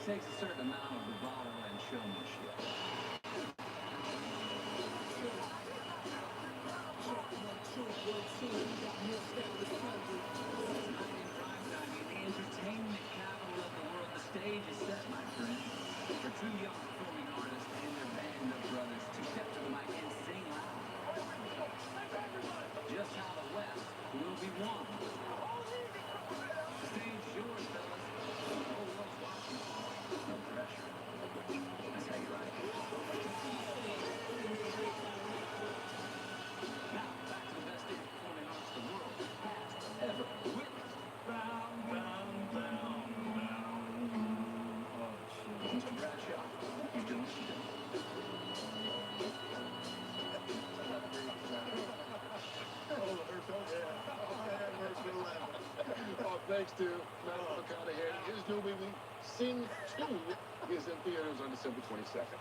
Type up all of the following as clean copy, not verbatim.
takes a certain amount of bravado and showmanship. The entertainment capital of the world, the stage is set, my friend, for two young performing artists and their band of brothers to step to the mic and sing loud. Just how the West will be won. The stage's yours, fellas. The whole world's watching. No pressure. That's how you like it. Now, back to the best stage performing arts the world has ever witnessed. Bound, bound, bound, bound. Oh, shit. Mr. Bradshaw, you doing it? Thanks to Matthew McConaughey. His new movie, Sing 2, is in theaters on December 22nd.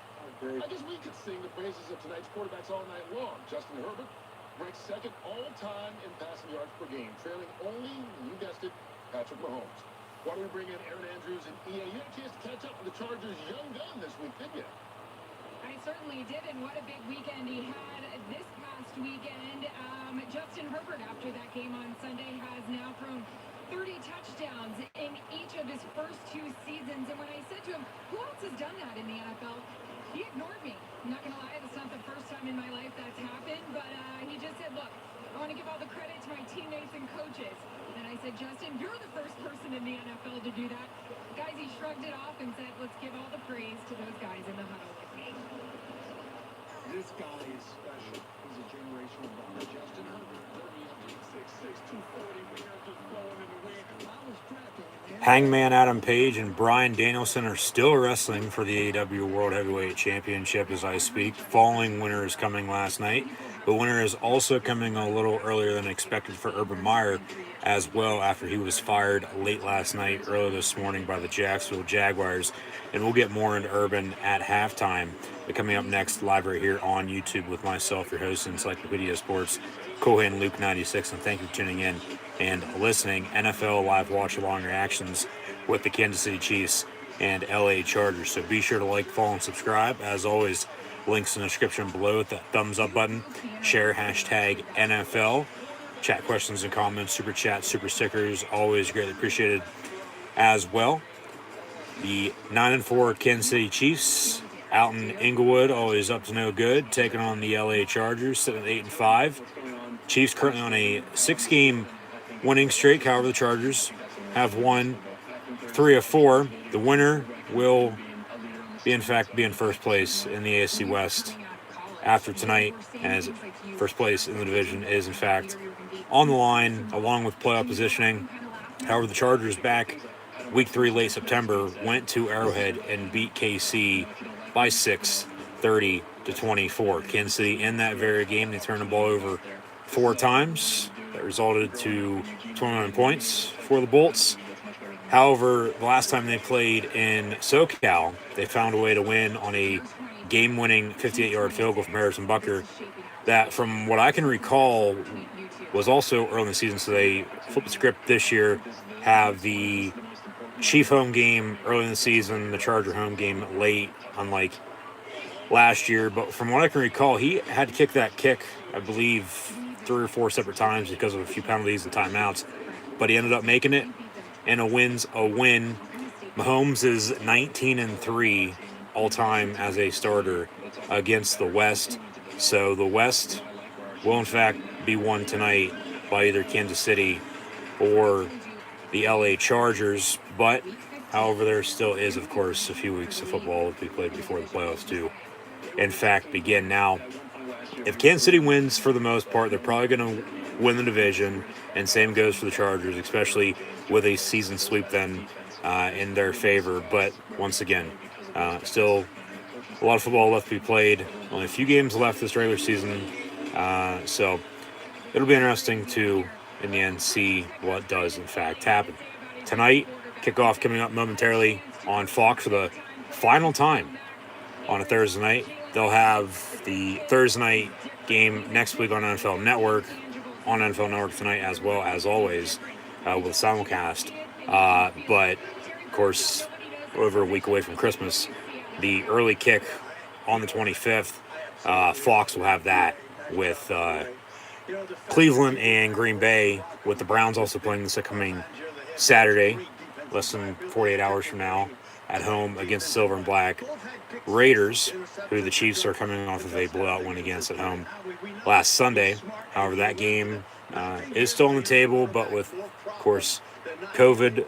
I guess we could sing the praises of tonight's quarterbacks all night long. Justin Herbert ranks second all-time in passing yards per game, trailing only, you guessed it, Patrick Mahomes. Why don't we bring in Aaron Andrews and EA? You had a chance to catch up with the Chargers' young gun this week, didn't you? I certainly did, and what a big weekend he had this past weekend. Justin Herbert, after that game on Sunday, has now thrown 30 touchdowns in each of his first two seasons. And when I said to him, who else has done that in the NFL? He ignored me. I'm not going to lie, that's not the first time in my life that's happened, but he just said, look, I want to give all the credit to my teammates and coaches. And I said, Justin, you're the first person in the NFL to do that. Guys, he shrugged it off and said, let's give all the praise to those guys in the huddle with me. This guy is special. He's a generational bomber. Justin Herbert, 6'6", 240. We are just blowing in the wind. I was drafted. Hangman Adam Page and Bryan Danielson are still wrestling for the AEW World Heavyweight Championship as I speak. Falling winner is coming last night. The winner is also coming a little earlier than expected for Urban Meyer as well, after he was fired late last night, earlier this morning by the Jacksonville Jaguars. And we'll get more into Urban at halftime. But coming up next, live right here on YouTube with myself, your host, Encyclopedia Sports, Cohen Luke 96, and thank you for tuning in and listening. NFL live watch along reactions with the Kansas City Chiefs and LA Chargers. So be sure to like, follow, and subscribe. As always, links in the description below with that thumbs up button. Share hashtag NFL. Chat questions and comments, super chat, super stickers, always greatly appreciated as well. The 9-4 Kansas City Chiefs out in Inglewood, always up to no good, taking on the LA Chargers, sitting at 8-5. Chiefs currently on a 6-game winning streak. However, the Chargers have won 3 of 4. The winner will be in first place in the AFC West after tonight, as first place in the division is in fact on the line, along with playoff positioning. However, the Chargers back week 3, late September, went to Arrowhead and beat KC by 6, 30-24. Kansas City in that very game, they turned the ball over 4 times. That resulted to 29 points for the Bolts. However, the last time they played in SoCal, they found a way to win on a game-winning 58-yard field goal from Harrison Butker that, from what I can recall, was also early in the season. So they flipped the script this year, have the Chief home game early in the season, the Charger home game late, unlike last year. But from what I can recall, he had to kick that kick, I believe, 3 or 4 separate times because of a few penalties and timeouts. But he ended up making it, and a win's a win. Mahomes is 19-3 all-time as a starter against the West. So the West will, in fact, be won tonight by either Kansas City or the LA Chargers. But, however, there still is, of course, a few weeks of football to be played before the playoffs do, in fact, begin. Now, if Kansas City wins for the most part, they're probably going to win the division, and same goes for the Chargers, especially with a season sweep then in their favor. But once again, still a lot of football left to be played. Only a few games left this regular season, so it'll be interesting to, in the end, see what does in fact happen. Tonight, kickoff coming up momentarily on Fox for the final time on a Thursday night. They'll have the Thursday night game next week on NFL Network, tonight as well, as always, with a simulcast. But, of course, over a week away from Christmas. The early kick on the 25th, Fox will have that with Cleveland and Green Bay, with the Browns also playing this coming Saturday, less than 48 hours from now, at home against Silver and Black Raiders, who the Chiefs are coming off of a blowout win against at home last Sunday. However, that game is still on the table, but with, of course, COVID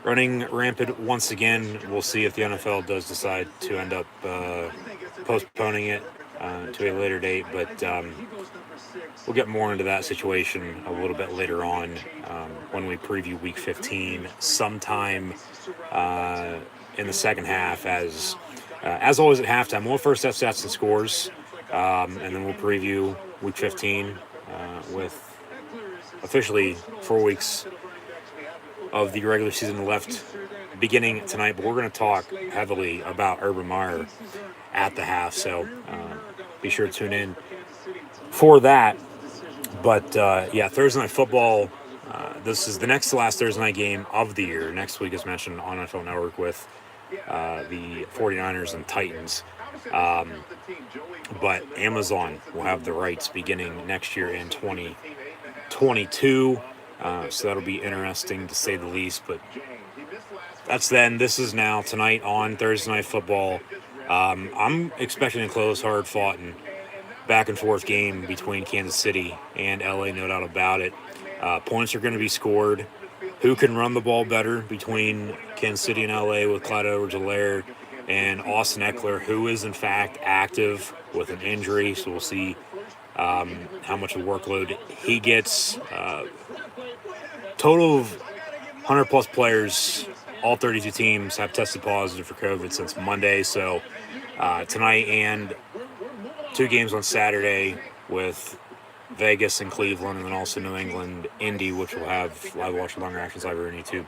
running rampant once again, we'll see if the NFL does decide to end up postponing it to a later date. But we'll get more into that situation a little bit later on when we preview Week 15 sometime in the second half. As always at halftime, we'll first have stats and scores, and then we'll preview Week 15 with officially 4 weeks of the regular season left beginning tonight. But we're going to talk heavily about Urban Meyer at the half, so be sure to tune in for that. But Thursday Night Football, this is the next to last Thursday night game of the year. Next week, as mentioned, on NFL Network with the 49ers and Titans. But Amazon will have the rights beginning next year in 2022. So that'll be interesting to say the least. But that's then. This is now tonight on Thursday Night Football. I'm expecting a close, hard-fought, and back-and-forth game between Kansas City and LA, no doubt about it. Points are going to be scored. Who can run the ball better between Kansas City and LA with Clyde Edwards-Helaire and Austin Eckler, who is in fact active with an injury. So we'll see how much of a workload he gets. Total of 100-plus players, all 32 teams have tested positive for COVID since Monday. So tonight and 2 games on Saturday with Vegas and Cleveland, and then also New England, Indy, which will have live watch along reactions live on YouTube.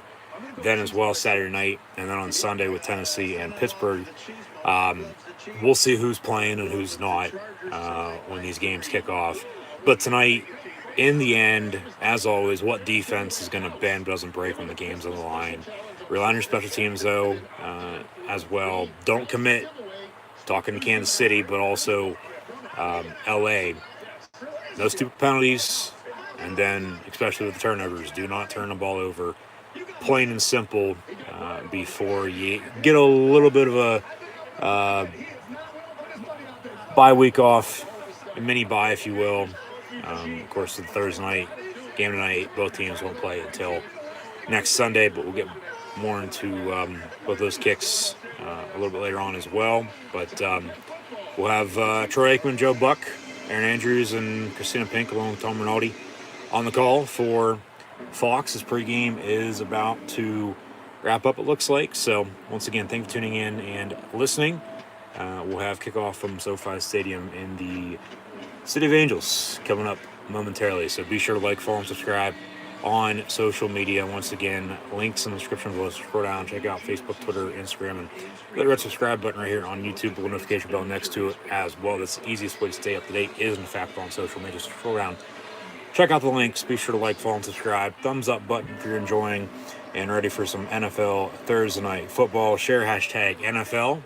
Then as well Saturday night, and then on Sunday with Tennessee and Pittsburgh. We'll see who's playing and who's not when these games kick off. But tonight, in the end, as always, what defense is going to bend but doesn't break when the game's on the line. Rely on your special teams, though, as well. Don't commit, talking to Kansas City, but also LA. No stupid penalties, and then, especially with the turnovers, do not turn the ball over, plain and simple, before you get a little bit of a bye week off, a mini bye, if you will. Of course, the Thursday night game tonight, both teams won't play until next Sunday, but we'll get more into both those kicks a little bit later on as well. But we'll have Troy Aikman, Joe Buck, Aaron Andrews, and Christina Pink, along with Tom Rinaldi, on the call for Fox. This pregame is about to wrap up, it looks like. So, once again, thank you for tuning in and listening. We'll have kickoff from SoFi Stadium in the City of Angels coming up momentarily. So, be sure to like, follow, and subscribe on social media. Once again, links in the description below. Scroll down, check out Facebook, Twitter, Instagram, and the red subscribe button right here on YouTube, the notification bell next to it as well. That's the easiest way to stay up to date is, in fact, on social media. Just scroll down, check out the links. Be sure to like, follow, and subscribe. Thumbs up button if you're enjoying and ready for some NFL Thursday Night Football. Share hashtag NFL,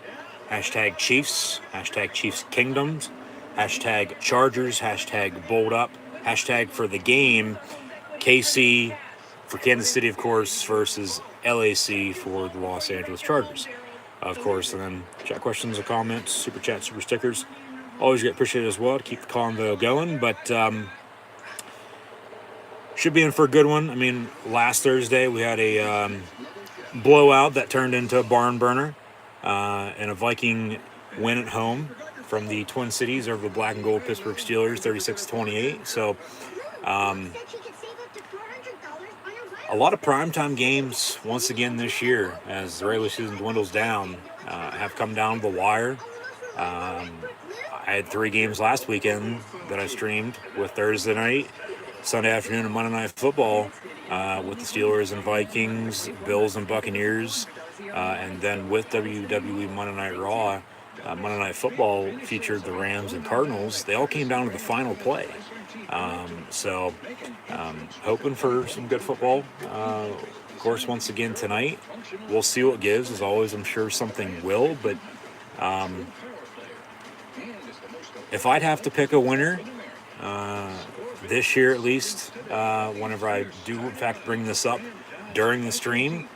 hashtag Chiefs, hashtag Chiefs Kingdoms, hashtag Chargers, hashtag Bold Up, hashtag for the game, KC for Kansas City, of course, versus LAC for the Los Angeles Chargers, of course. And then chat questions or comments, super chat, super stickers. Always get appreciated as well to keep the convo going. But should be in for a good one. I mean, last Thursday we had a blowout that turned into a barn burner and a Viking win at home from the Twin Cities over the black and gold Pittsburgh Steelers, 36-28. So a lot of primetime games once again this year as the regular season dwindles down have come down to the wire. I had 3 games last weekend that I streamed with Thursday night, Sunday afternoon, and Monday Night Football with the Steelers and Vikings, Bills and Buccaneers, and then with WWE Monday Night Raw. Monday Night Football featured the Rams and Cardinals. They all came down to the final play. So hoping for some good football. course, once again tonight. We'll see what gives. As always, I'm sure something will. But if I'd have to pick a winner, this year at least, whenever I do in fact bring this up during the stream,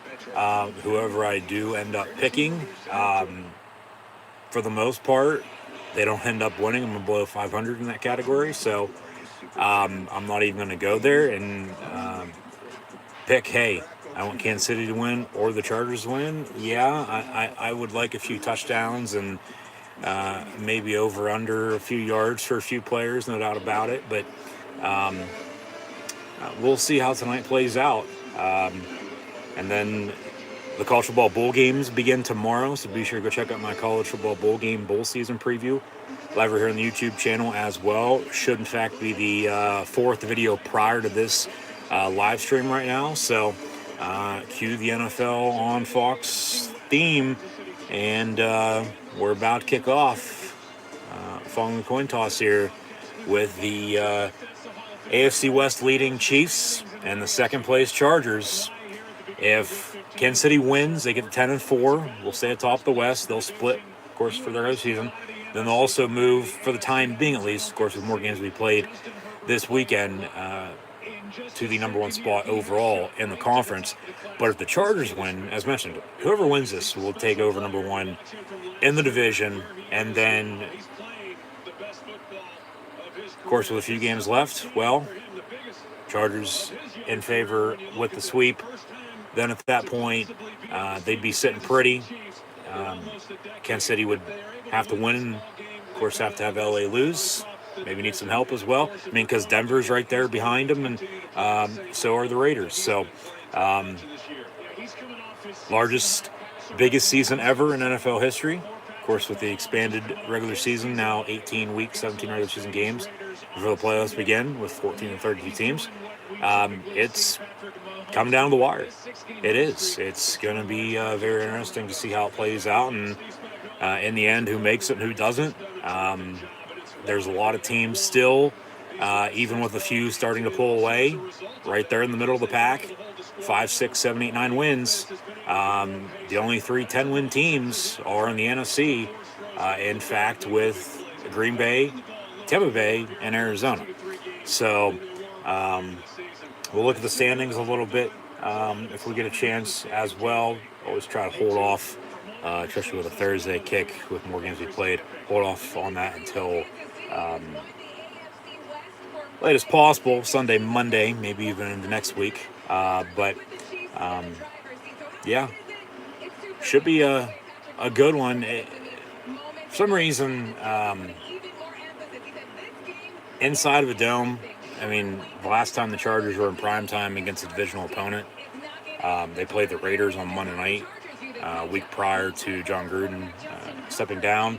whoever I do end up picking, for the most part, they don't end up winning. I'm below 500 in that category, so I'm not even going to go there and pick, hey, I want Kansas City to win or the Chargers to win. Yeah, I would like a few touchdowns and maybe over under a few yards for a few players, no doubt about it. But we'll see how tonight plays out. And then the college football bowl games begin tomorrow, so be sure to go check out my college football bowl game bowl season preview live over here on the YouTube channel as well. Should in fact be the fourth video prior to this live stream right now. So cue the NFL on Fox theme, and we're about to kick off following the coin toss here with the AFC West leading Chiefs and the second place Chargers. If Kansas City wins, they get to 10-4. We'll stay atop the West. They'll split, of course, for the rest of the season. Then they'll also move, for the time being at least, of course, with more games to be played this weekend, to the number one spot overall in the conference. But if the Chargers win, as mentioned, whoever wins this will take over number one in the division. And then, of course, with a few games left, well, Chargers in favor with the sweep. Then at that point, they'd be sitting pretty. Kansas City would have to win. Of course, have to have LA lose. Maybe need some help as well. I mean, because Denver's right there behind them, and so are the Raiders. So, largest, biggest season ever in NFL history. Of course, with the expanded regular season, now 18 weeks, 17 regular season games before the playoffs begin with 14 and 32 teams. It's come down the wire. It is. It's going to be very interesting to see how it plays out, and in the end, who makes it and who doesn't. There's a lot of teams still, even with a few starting to pull away, right there in the middle of the pack. 5, 6, 7, 8, 9 wins. The only 3 10-win teams are in the NFC, in fact, with Green Bay, Tampa Bay, and Arizona. So we'll look at the standings a little bit if we get a chance as well. Always try to hold off, especially with a Thursday kick with more games we played, hold off on that until late as possible, Sunday, Monday, maybe even into next week. But yeah, should be a good one. For some reason, inside of a dome, I mean, the last time the Chargers were in primetime against a divisional opponent, they played the Raiders on Monday night, a week prior to John Gruden stepping down.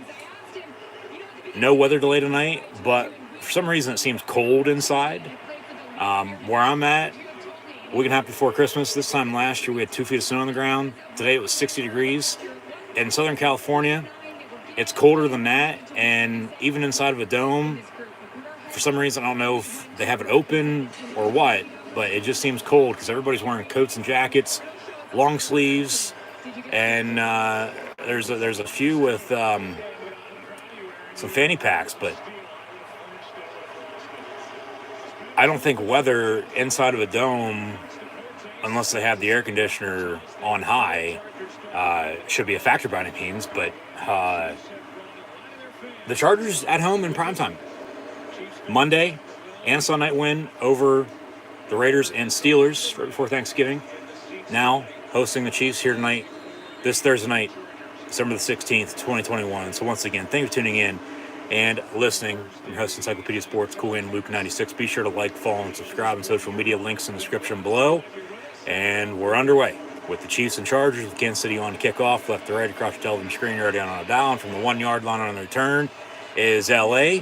No weather delay tonight, but for some reason it seems cold inside. Where I'm at, week and a half before Christmas, this time last year we had 2 feet of snow on the ground. Today it was 60 degrees. In Southern California, it's colder than that, and even inside of a dome, for some reason, I don't know if they have it open or what, but it just seems cold because everybody's wearing coats and jackets, long sleeves, and there's a few with some fanny packs, but I don't think weather inside of a dome, unless they have the air conditioner on high, should be a factor by any means. But the Chargers at home in primetime. Monday and Sunday night win over the Raiders and Steelers right before Thanksgiving. Now hosting the Chiefs here tonight, this Thursday night, December the 16th, 2021. So once again, thank you for tuning in and listening. I'm your host, Encyclopedia Sports, Cool and Luke 96. Be sure to like, follow, and subscribe on social media. Links in the description below. And we're underway with the Chiefs and Chargers with Kansas City on to kick off. Left to right across your television screen. You're already on a down. From the 1 yard line on the return is LA.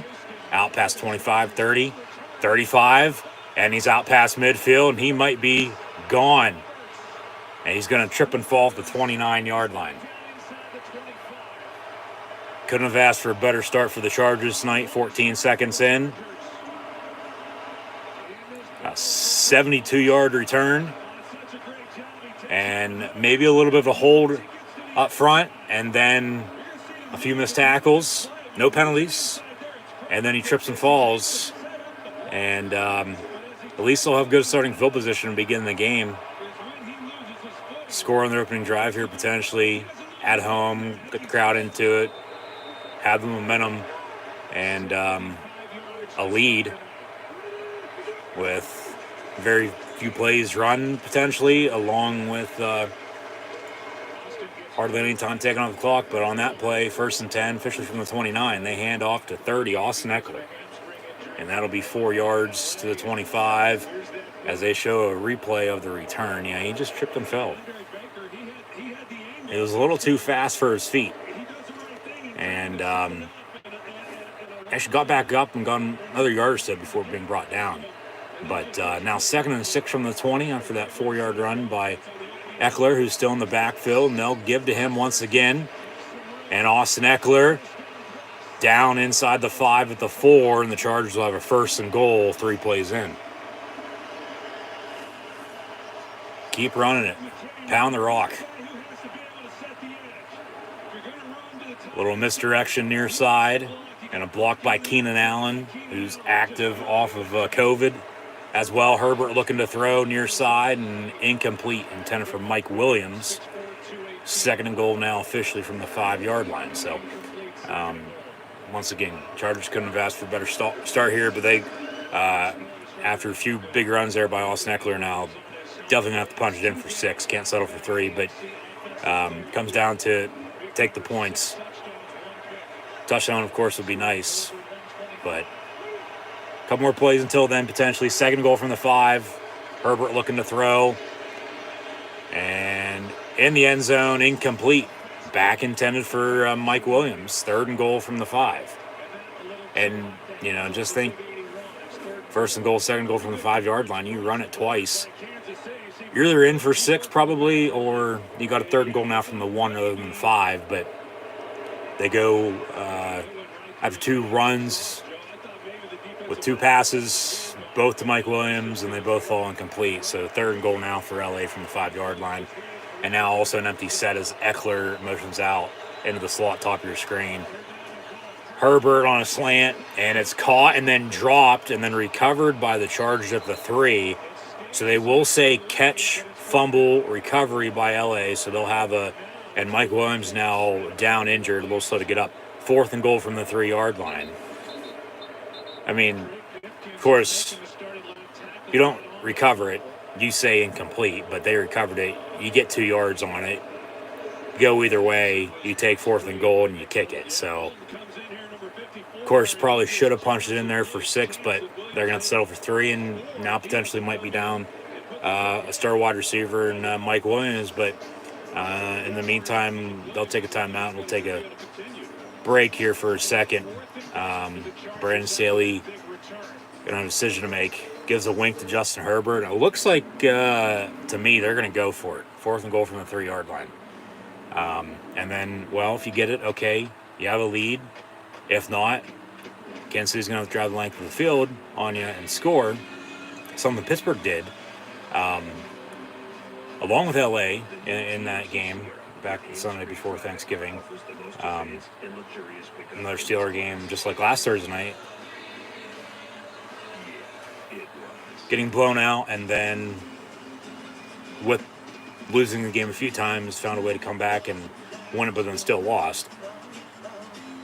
Out past 25, 30, 35. And he's out past midfield, and he might be gone. And he's going to trip and fall at the 29-yard line. Couldn't have asked for a better start for the Chargers tonight, 14 seconds in. A 72-yard return. and maybe a little bit of a hold up front, and then a few missed tackles, no penalties, and then he trips and falls. And at least they'll have good starting field position to begin the game. Score on their opening drive here potentially at home, get the crowd into it, have the momentum, and a lead with very few plays run potentially, along with hardly any time taken off the clock. But on that play, 1st and 10, officially from the 29, they hand off to 30, Austin Eckler. And that'll be 4 yards to the 25 as they show a replay of the return. Yeah, he just tripped and fell. It was a little too fast for his feet. And actually got back up and got another yard or so before being brought down. But now 2nd and 6 from the 20 after that 4-yard run by Eckler, who's still in the backfield. And they'll give to him once again. And Austin Eckler down inside the 5 at the 4, and the Chargers will have a 1st and goal 3 plays in. Keep running it. Pound the rock. A little misdirection near side, and a block by Keenan Allen, who's active off of COVID. As well, Herbert looking to throw near side, and incomplete, intended for Mike Williams. 2nd and goal now officially from the 5-yard line. So, once again, Chargers couldn't have asked for a better start here, but they, after a few big runs there by Austin Eckler, now definitely gonna have to punch it in for 6. Can't settle for 3, but comes down to take the points. Touchdown, of course, would be nice, but a couple more plays until then, potentially. 2nd goal from the 5. Herbert looking to throw, and in the end zone, incomplete. Back intended for Mike Williams. 3rd and goal from the 5. And, just think 1st and goal, 2nd goal from the 5-yard line. You run it twice. You're either in for 6 probably, or you got a 3rd and goal now from the 1 rather than the 5. But they go after 2 runs with 2 passes, both to Mike Williams, and they both fall incomplete. So 3rd and goal now for LA from the 5-yard line. And now also an empty set as Eckler motions out into the slot top of your screen. Herbert on a slant, and it's caught and then dropped and then recovered by the Chargers at the 3. So they will say catch, fumble, recovery by LA. So they'll have and Mike Williams now down injured, a little slow to get up. 4th and goal from the 3-yard line. I mean, of course, you don't recover it. You say incomplete, but they recovered it. You get 2 yards on it. Go either way. You take 4th and goal and you kick it. So, of course, probably should have punched it in there for 6, but they're going to settle for 3, and now potentially might be down a star wide receiver and Mike Williams. But in the meantime, they'll take a timeout and we'll take a break here for a second. Brandon Staley going to have a decision to make. Gives a wink to Justin Herbert. It looks like, to me, they're going to go for it. 4th and goal from the 3-yard line. And then, well, if you get it, okay, you have a lead. If not, Kansas City's going to have to drive the length of the field on you and score. Something Pittsburgh did, along with LA in that game back Sunday before Thanksgiving. Another Steeler game, just like last Thursday night. Getting blown out, and then with losing the game a few times, found a way to come back and win it, but then still lost.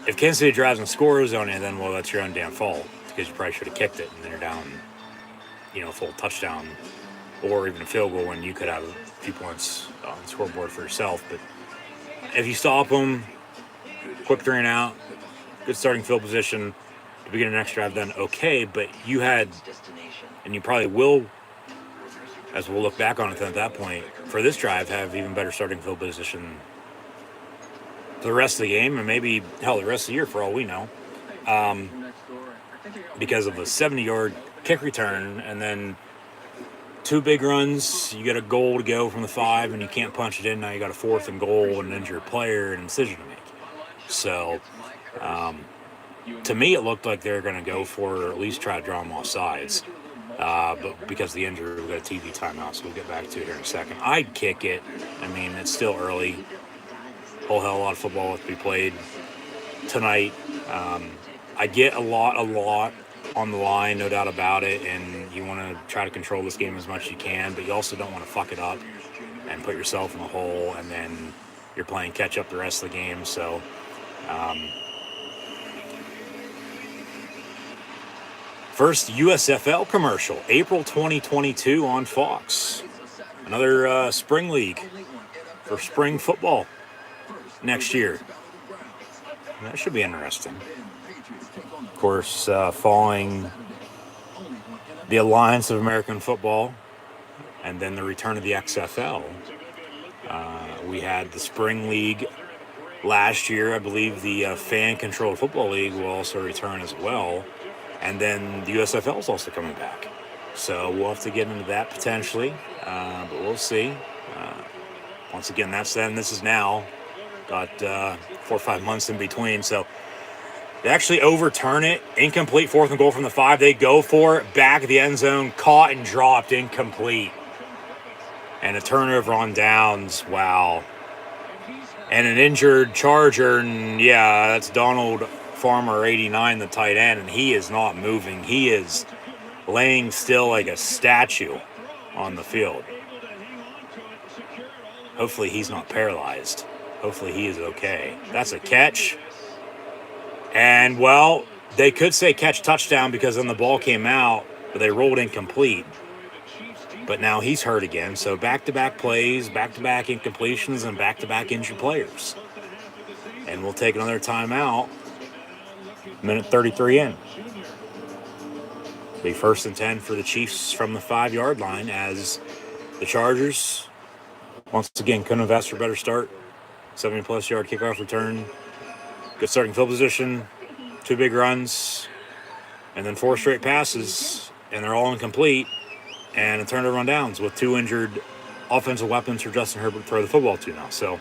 If Kansas City drives and scores on you, then, well, that's your own damn fault, because you probably should have kicked it, and then you're down, a full touchdown, or even a field goal, when you could have a few points on the scoreboard for yourself. But if you stop them, quick 3 and out, good starting field position to begin the next drive, then okay, but you had, and you probably will, as we'll look back on it at that point, for this drive, have even better starting field position for the rest of the game, and maybe, hell, the rest of the year for all we know, because of a 70-yard kick return, and then 2 big runs, you get a goal to go from the 5, and you can't punch it in. Now you got a 4th and goal, and an injured player, and a decision to make. So, to me, it looked like they were going to go for, or at least try to draw them off sides. But because of the injury, we've got a TV timeout, so we'll get back to it here in a second. I'd kick it. I mean, it's still early. Whole hell of a lot of football to be played tonight. I get a lot on the line, no doubt about it, and you want to try to control this game as much as you can, but you also don't want to fuck it up and put yourself in a hole, and then you're playing catch up the rest of the game. So first USFL commercial, April 2022 on Fox. Another spring league for spring football next year. That should be interesting. Of course, following the Alliance of American Football and then the return of the XFL, we had the spring league last year. I believe the fan-controlled football league will also return as well. And then the USFL is also coming back. So we'll have to get into that potentially, but we'll see. Once again, that's then. This is now. Got 4 or 5 months in between. So they actually overturn it. Incomplete, 4th and goal from the 5. They go for it. Back of the end zone. Caught and dropped. Incomplete. And a turnover on downs. Wow. And an injured Charger. And yeah, that's Donald Farmer, 89, the tight end. And he is not moving. He is laying still like a statue on the field. Hopefully he's not paralyzed. Hopefully he is okay. That's a catch. And, well, they could say catch touchdown because then the ball came out, but they rolled incomplete. But now he's hurt again. So back-to-back plays, back-to-back incompletions, and back-to-back injured players. And we'll take another timeout. Minute 33 in. Be 1st and 10 for the Chiefs from the 5-yard line as the Chargers, once again, couldn't have asked for a better start. 70-plus yard kickoff return. Good starting field position. 2 big runs. And then 4 straight passes. And they're all incomplete. And a turnover on downs with 2 injured offensive weapons for Justin Herbert to throw the football to now. So,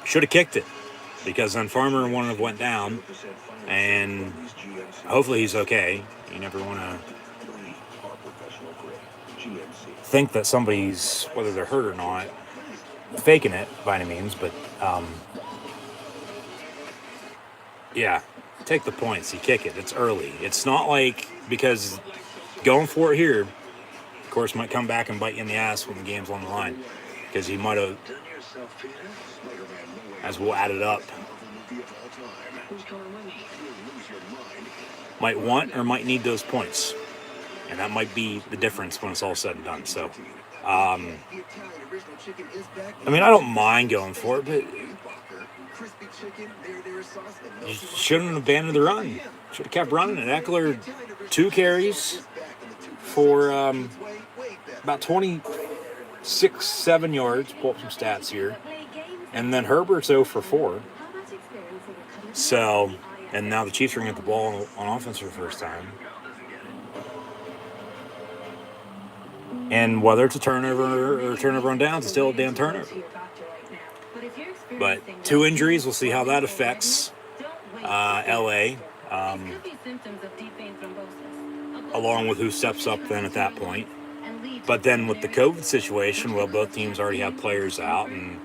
should have kicked it. Because then Farmer and one of them went down. And hopefully he's okay. You never want to think that somebody's, whether they're hurt or not, faking it by any means, but yeah, take the points. You kick it. It's early. It's not like, because going for it here, of course, might come back and bite you in the ass when the game's on the line, because he might have, as we'll add it up, might want or might need those points, and that might be the difference when it's all said and done. So I mean, I don't mind going for it, but you shouldn't have abandoned the run. Should have kept running it. Eckler, 2 carries for about 26-7 yards. Pull up some stats here. And then Herbert's 0 for 4. So, and now the Chiefs are going to get the ball on offense for the first time. And whether it's a turnover or a turnover on downs, it's still a damn turnover. But 2 injuries, we'll see how that affects LA, along with who steps up then at that point. But then with the COVID situation, well, both teams already have players out, and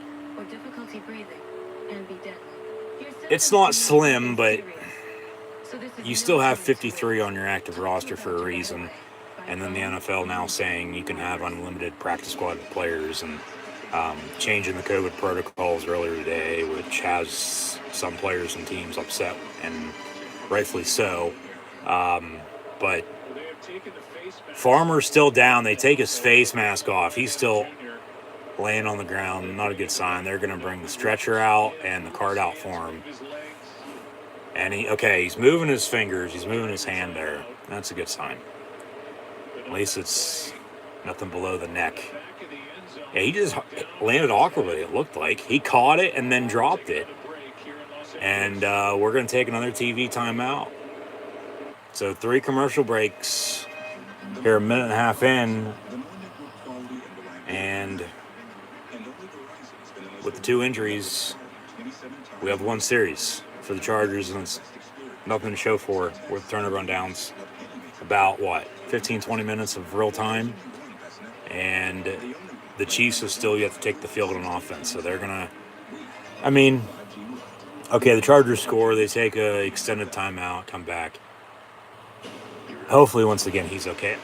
it's not slim, but you still have 53 on your active roster for a reason. And then the NFL now saying you can have unlimited practice squad players, and changing the COVID protocols earlier today, which has some players and teams upset, and rightfully so. But Farmer's still down. They take his face mask off. He's still laying on the ground. Not a good sign. They're going to bring the stretcher out and the cart out for him. And he's moving his fingers. He's moving his hand there. That's a good sign. At least it's nothing below the neck. Yeah, he just landed awkwardly, it looked like. He caught it and then dropped it. And we're going to take another TV timeout. So 3 commercial breaks here, a minute and a half in. And with the 2 injuries, we have 1 series for the Chargers, and it's nothing to show for with turnover on downs. about, 15, 20 minutes of real time. And the Chiefs have still yet to take the field on offense. So they're going to, okay, the Chargers score. They take a extended timeout, come back. Hopefully, once again, he's okay.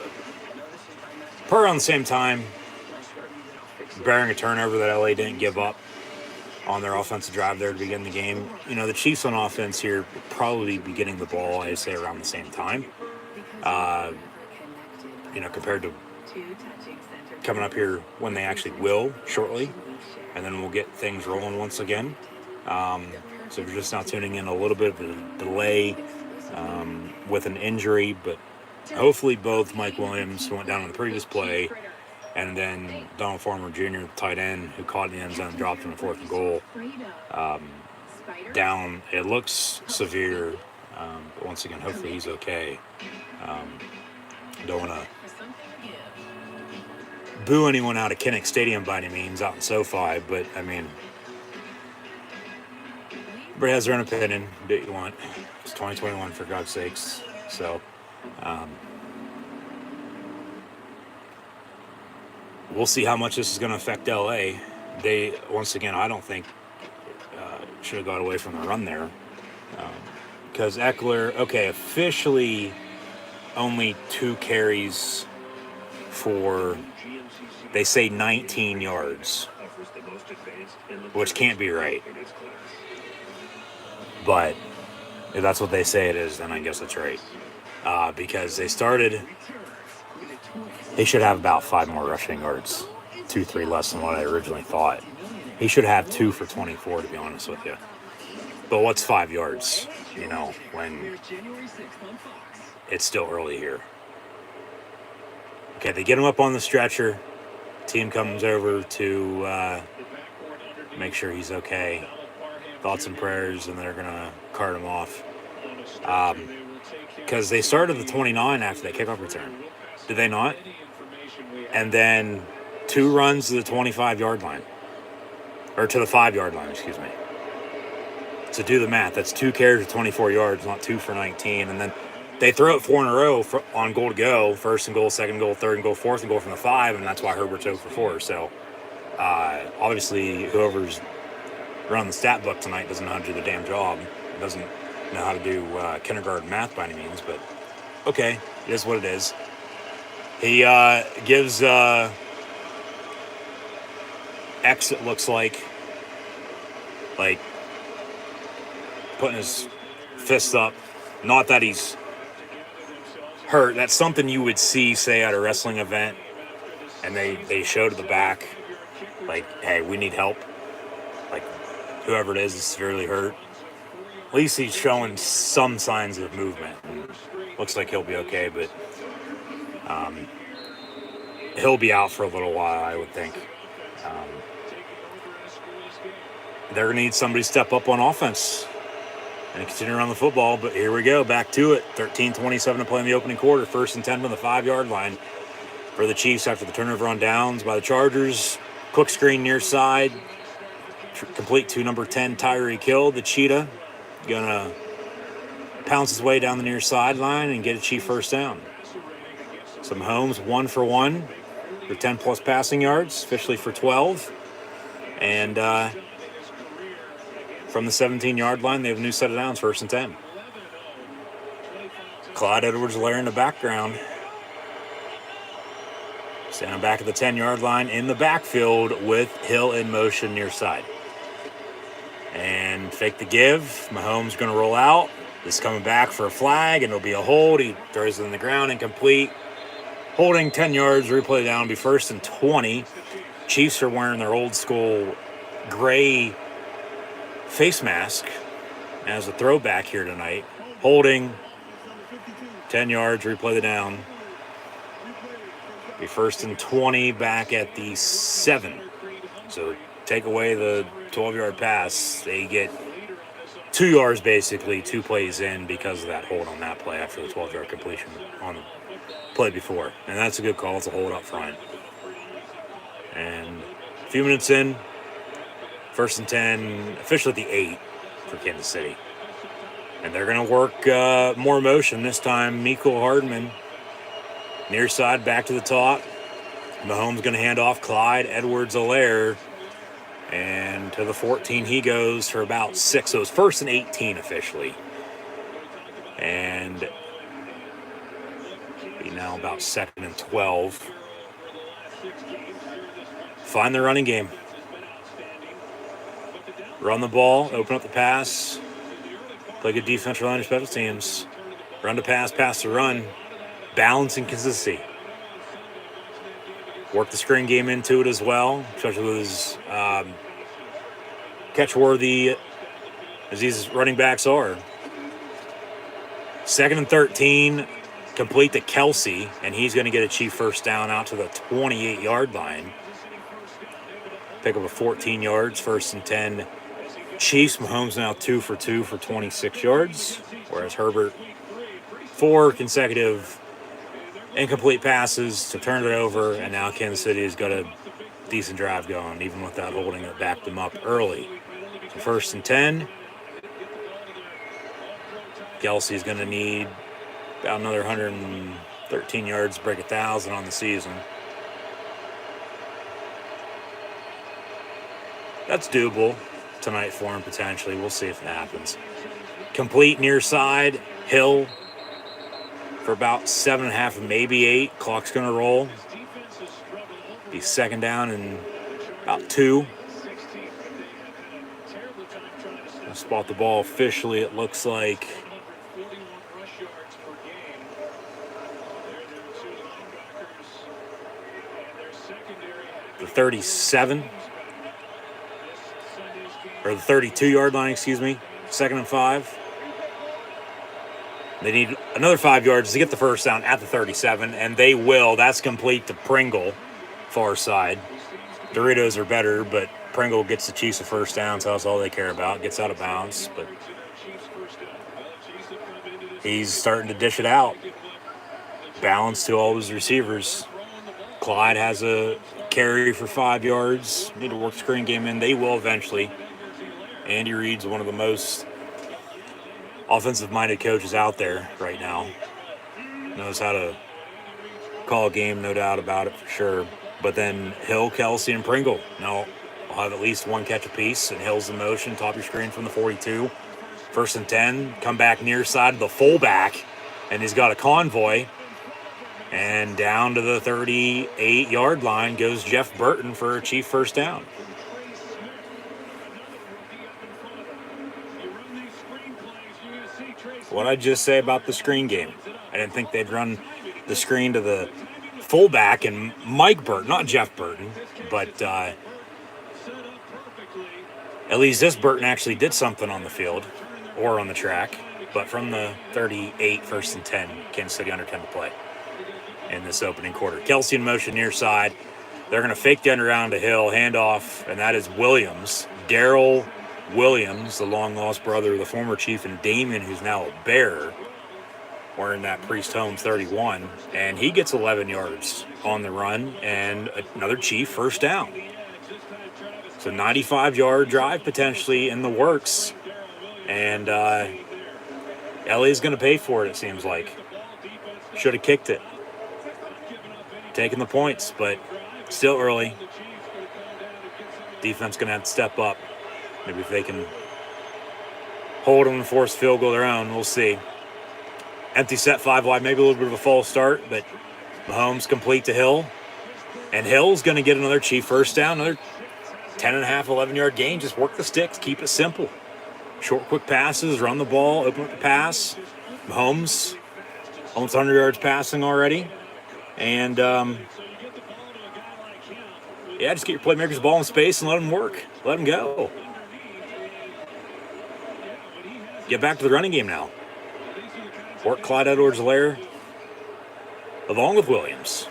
Per on the same time, bearing a turnover that LA didn't give up on their offensive drive there to begin the game. The Chiefs on offense here will probably be getting the ball, I say, around the same time. Compared to coming up here when they actually will shortly. And then we'll get things rolling once again. So we're just now tuning in a little bit of a delay with an injury, but hopefully both Mike Williams, who went down on the previous play, and then Donald Farmer Jr., tight end, who caught in the end zone, dropped in the 4th and goal. Down, it looks severe, but once again, hopefully he's okay. Don't want to boo anyone out of Kinnick Stadium by any means, out in SoFi, but everybody has their own opinion. Do what you want. It's 2021, for God's sakes. So, we'll see how much this is going to affect LA. They, once again, I don't think should have got away from the run there. Because Eckler, officially only 2 carries for, they say, 19 yards, which can't be right. But if that's what they say it is, then I guess it's right. Because they should have about 5 more rushing yards, 2-3 less than what I originally thought. He should have 2 for 24, to be honest with you. But what's 5 yards, when it's still early here? Okay, they get him up on the stretcher. Team comes over to make sure he's okay. Thoughts and prayers, and they're going to cart him off. Because they started the 29 after that kickoff return. Did they not? And then 2 runs to the 25-yard line. Or to the 5-yard line, excuse me. So do the math. That's 2 carries for 24 yards, not 2 for 19. And then they throw it 4 in a row on goal to go. 1st and goal, 2nd goal, 3rd and goal, 4th and goal from the 5. And that's why Herbert's 0 for 4. So obviously whoever's running the stat book tonight doesn't know how to do the damn job. Doesn't know how to do kindergarten math by any means. But okay, it is what it is. He gives X, it looks like putting his fist up. Not that he's hurt. That's something you would see, say, at a wrestling event, and they show to the back, like, hey, we need help. Like, whoever it is severely hurt. At least he's showing some signs of movement. Looks like he'll be okay, but he'll be out for a little while, I would think. They're going to need somebody to step up on offense and continue to run the football, but here we go, back to it. 13:27 to play in the opening quarter. 1st and 10 from the 5-yard line for the Chiefs after the turnover on downs by the Chargers. Quick screen near side. Complete to number 10, Tyreek Hill, the Cheetah. Gonna pounce his way down the near sideline and get a Chief first down. So Mahomes 1 for 1 for 10-plus passing yards, officially for 12. And from the 17-yard line, they have a new set of downs, 1st and 10. Clyde Edwards-Helaire in the background. Standing back at the 10-yard line in the backfield with Hill in motion near side. And fake the give. Mahomes going to roll out. This is coming back for a flag, and it'll be a hold. He throws it in the ground, incomplete. Holding 10 yards, replay down, be 1st and 20. Chiefs are wearing their old school gray face mask as a throwback here tonight. Holding 10 yards, replay the down. Be 1st and 20 back at the 7. So take away the 12-yard pass. They get 2 yards basically, 2 plays in because of that hold on that play after the 12-yard completion on the play before. And that's a good call. It's a hold up front. And a few minutes in, 1st and 10, officially at the 8 for Kansas City. And they're going to work more motion this time. Mecole Hardman Near side, back to the top. Mahomes going to hand off Clyde Edwards-Helaire. And to the 14 he goes for about 6. So it's 1st and 18 officially. And he now about 2nd and 12. Find the running game. Run the ball, open up the pass. Play good defense, rely on your special teams. Run to pass, pass to run. Balance and consistency. Work the screen game into it as well, especially with his catch-worthy as these running backs are. 2nd and 13, complete to Kelsey, and he's going to get a Chief first down out to the 28-yard line. Pick up a 14 yards, 1st and 10. Chiefs. Mahomes now 2 for 2 for 26 yards, whereas Herbert 4 consecutive incomplete passes to turn it over, and now Kansas City has got a decent drive going, even without holding it, backed them up early. So 1st and 10. Kelsey's going to need about another 113 yards to break 1,000 on the season. That's doable tonight for him, potentially. We'll see if it happens. Complete near side. Hill for about 7.5, maybe 8. Clock's going to roll. Be 2nd down and about 2. I'll spot the ball officially. It looks like the 37. Or the 32-yard line, excuse me. 2nd and 5. They need another 5 yards to get the first down at the 37, and they will. That's complete to Pringle, far side. Doritos are better, but Pringle gets the Chiefs a first down, so that's all they care about. Gets out of bounds, but he's starting to dish it out. Balance to all his receivers. Clyde has a carry for 5 yards. Need to work the screen game in. They will eventually. Andy Reid's one of the most offensive-minded coaches out there right now. Knows how to call a game, no doubt about it for sure. But then Hill, Kelsey, and Pringle. Now, I'll have at least one catch apiece, and Hill's in motion, top of your screen from the 42. 1st and 10, come back near side of the fullback, and he's got a convoy. And down to the 38-yard line goes Jeff Burton for a Chief first down. What I'd just say about the screen game. I didn't think they'd run the screen to the fullback and Mike Burton, not Jeff Burton, but at least this Burton actually did something on the field or on the track. But from the 38, 1st and 10, Kansas City under 10 to play in this opening quarter. Kelsey in motion near side. They're going to fake the end around to Hill, handoff, and that is Williams. Darrell Williams, the long-lost brother of the former Chief, and Damon, who's now a Bear, wearing that Priest Holmes 31, and he gets 11 yards on the run, and another Chief first down. So 95-yard drive potentially in the works, and LA's going to pay for it, it seems like. Should have kicked it. Taking the points, but still early. Defense going to have to step up. Maybe if they can hold them and force field goal their own, we'll see. Empty set, 5 wide, maybe a little bit of a false start, but Mahomes complete to Hill. And Hill's going to get another Chief first down, another 10.5, 11-yard gain. Just work the sticks, keep it simple. Short, quick passes, run the ball, open up the pass. Mahomes, almost 100 yards passing already. And, just get your playmakers the ball in space and let them work. Let them go. Get back to the running game now. Work Clyde Edwards-Helaire along with Williams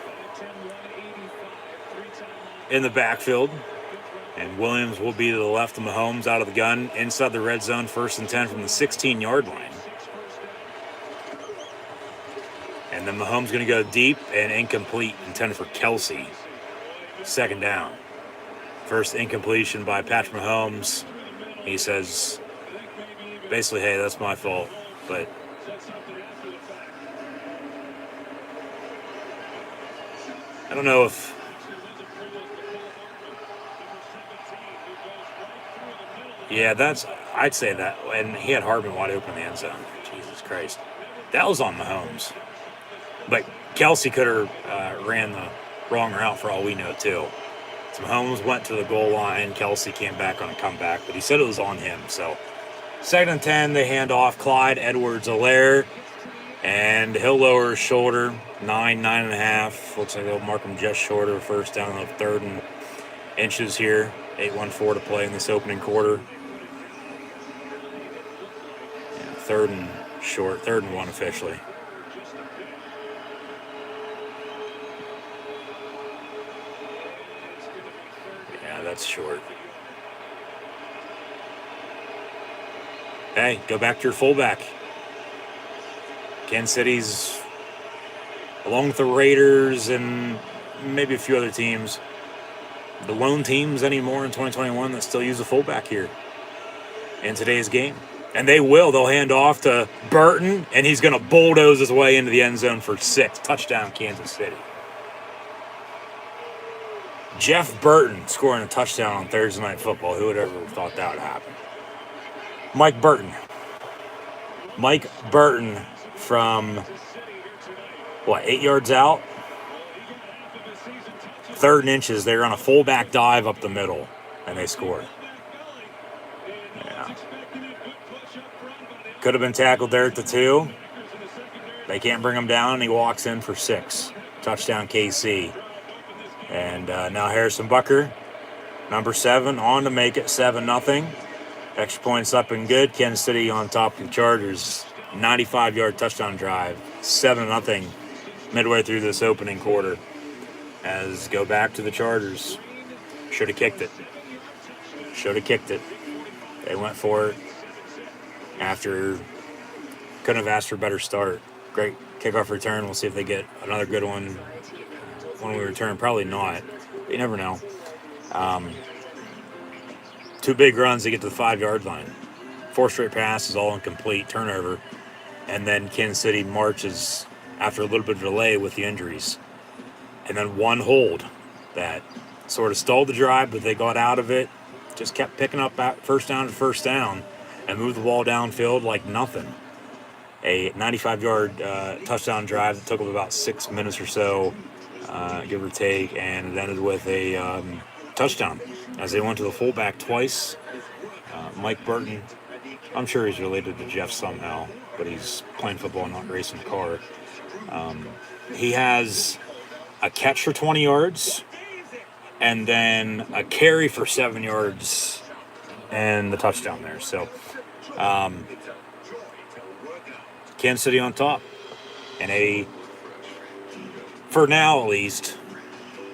in the backfield. And Williams will be to the left of Mahomes out of the gun inside the red zone, 1st and 10 from the 16-yard line. And then Mahomes going to go deep and incomplete, intended for Kelsey. 2nd down. First incompletion by Patrick Mahomes. He says, basically, hey, that's my fault. But I don't know if. Yeah, I'd say that. And he had Hardman wide open in the end zone. Jesus Christ. That was on Mahomes. But Kelsey could have ran the wrong route for all we know, too. So Mahomes went to the goal line. Kelsey came back on a comeback, but he said it was on him. So 2nd and 10, they hand off Clyde Edwards-Helaire, and he'll lower his shoulder, 9.5. Looks like they'll mark him just short of a first down of 3rd and inches here. 8:14 to play in this opening quarter. Yeah, 3rd and short, 3rd and 1 officially. Yeah, that's short. Hey, go back to your fullback. Kansas City's, along with the Raiders and maybe a few other teams, the lone teams anymore in 2021 that still use a fullback here in today's game. And they will. They'll hand off to Burton, and he's going to bulldoze his way into the end zone for 6. Touchdown, Kansas City. Jeff Burton scoring a touchdown on Thursday Night Football. Who would ever have thought that would happen? Mike Burton. Mike Burton from, 8 yards out? 3rd and inches. They run a fullback dive up the middle, and they score. Yeah. Could have been tackled there at the 2. They can't bring him down, and he walks in for 6. Touchdown, KC. And now Harrison Butker, number 7, on to make it 7-0. Extra points up and good. Kansas City on top of the Chargers. 95-yard touchdown drive. 7-0 midway through this opening quarter. As go back to the Chargers. Should have kicked it. They went for it after couldn't have asked for a better start. Great kickoff return. We'll see if they get another good one when we return. Probably not. You never know. 2 big runs to get to the 5-yard line. 4 straight passes, all incomplete, turnover. And then Kansas City marches after a little bit of delay with the injuries. And then 1 hold that sort of stalled the drive, but they got out of it. Just kept picking up first down to first down and moved the ball downfield like nothing. A 95-yard touchdown drive that took them about 6 minutes or so, give or take, and it ended with a touchdown as they went to the fullback twice. Mike Burton, I'm sure he's related to Jeff somehow, but he's playing football, not racing a car. He has a catch for 20 yards and then a carry for 7 yards and the touchdown there. So Kansas City on top, and for now at least,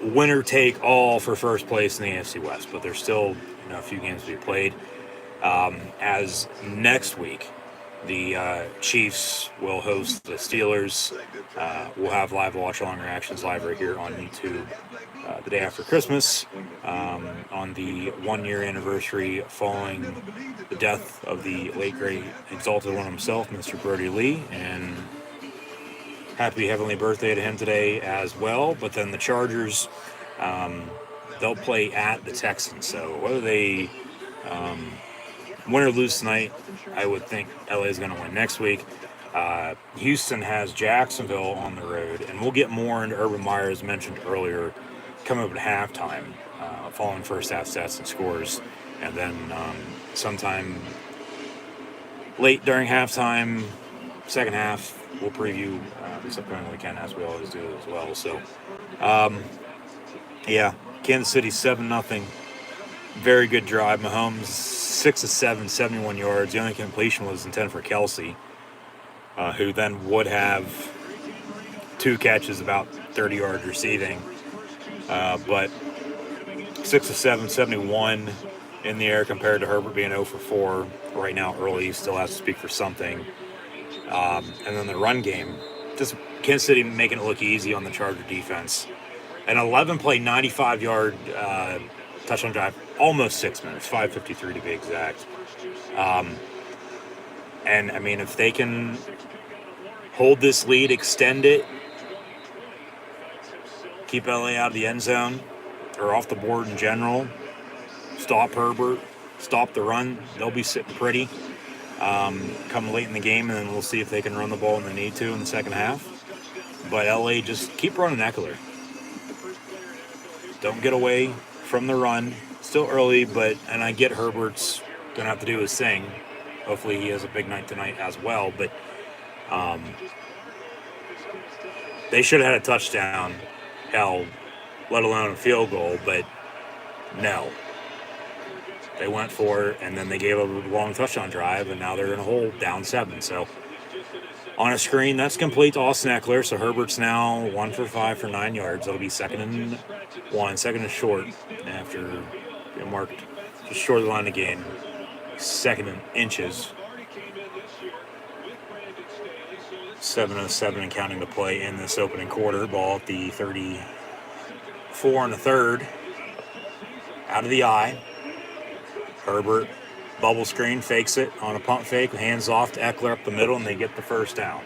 winner take all for first place in the AFC West, but there's still a few games to be played. As next week, the Chiefs will host the Steelers. We'll have live watch-along reactions live right here on YouTube the day after Christmas, on the 1-year anniversary following the death of the late, great, exalted one himself, Mr. Brody Lee, and happy heavenly birthday to him today as well. But then the Chargers, they'll play at the Texans. So whether they win or lose tonight, I would think LA is going to win next week. Houston has Jacksonville on the road, and we'll get more into Urban Meyer, as mentioned earlier, coming up at halftime, following first half stats and scores, and then sometime late during halftime, second half, we'll preview this upcoming weekend, as we always do as well. So, Kansas City 7-0. Very good drive. Mahomes 6 of 7, 71 yards. The only completion was intended for Kelsey, who then would have 2 catches, about 30 yards receiving. But 6 of 7, 71 in the air compared to Herbert being 0 for 4 right now early. He still has to speak for something. And then the run game, just Kansas City making it look easy on the Charger defense. An 11-play, 95-yard touchdown drive, almost 6 minutes, 5:53 to be exact. And, I mean, if they can hold this lead, extend it, keep LA out of the end zone or off the board in general. Stop Herbert, stop the run. They'll be sitting pretty come late in the game, and then we'll see if they can run the ball when they need to in the second half. But LA, just keep running Eckler. Don't get away from the run. Still early, and I get Herbert's going to have to do his thing. Hopefully he has a big night tonight as well. But they should have had a touchdown, hell, let alone a field goal. But no. They went for it, and then they gave a long touchdown drive, and now they're in a hole down 7. So on a screen, that's complete to Austin Eckler. So Herbert's now 1 for 5 for 9 yards. That'll be 2nd and 1, 2nd and short after it marked just short of the line of gain. 2nd and inches. 7:07 and counting to play in this opening quarter. Ball at the 34 and a third. Out of the eye. Herbert, bubble screen, fakes it on a pump fake, hands off to Eckler up the middle, and they get the first down.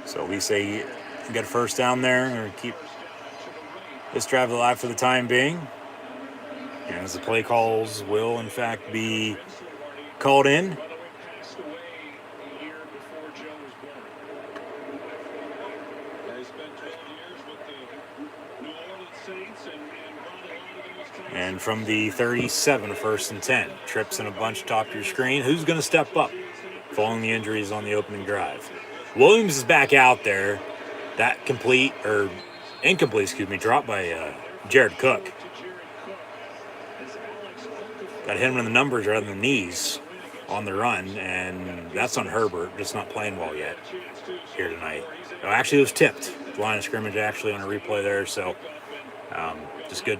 So at least they get a first down there, or keep this drive alive for the time being. And as the play calls will, in fact, be called in. And from the 37, 1st and 10. Trips in a bunch top of your screen. Who's going to step up following the injuries on the opening drive? Williams is back out there. That incomplete, dropped by Jared Cook. Got hit him in the numbers rather than the knees on the run, and that's on Herbert, just not playing well yet here tonight. No, actually, it was tipped. The line of scrimmage actually on a replay there, so just good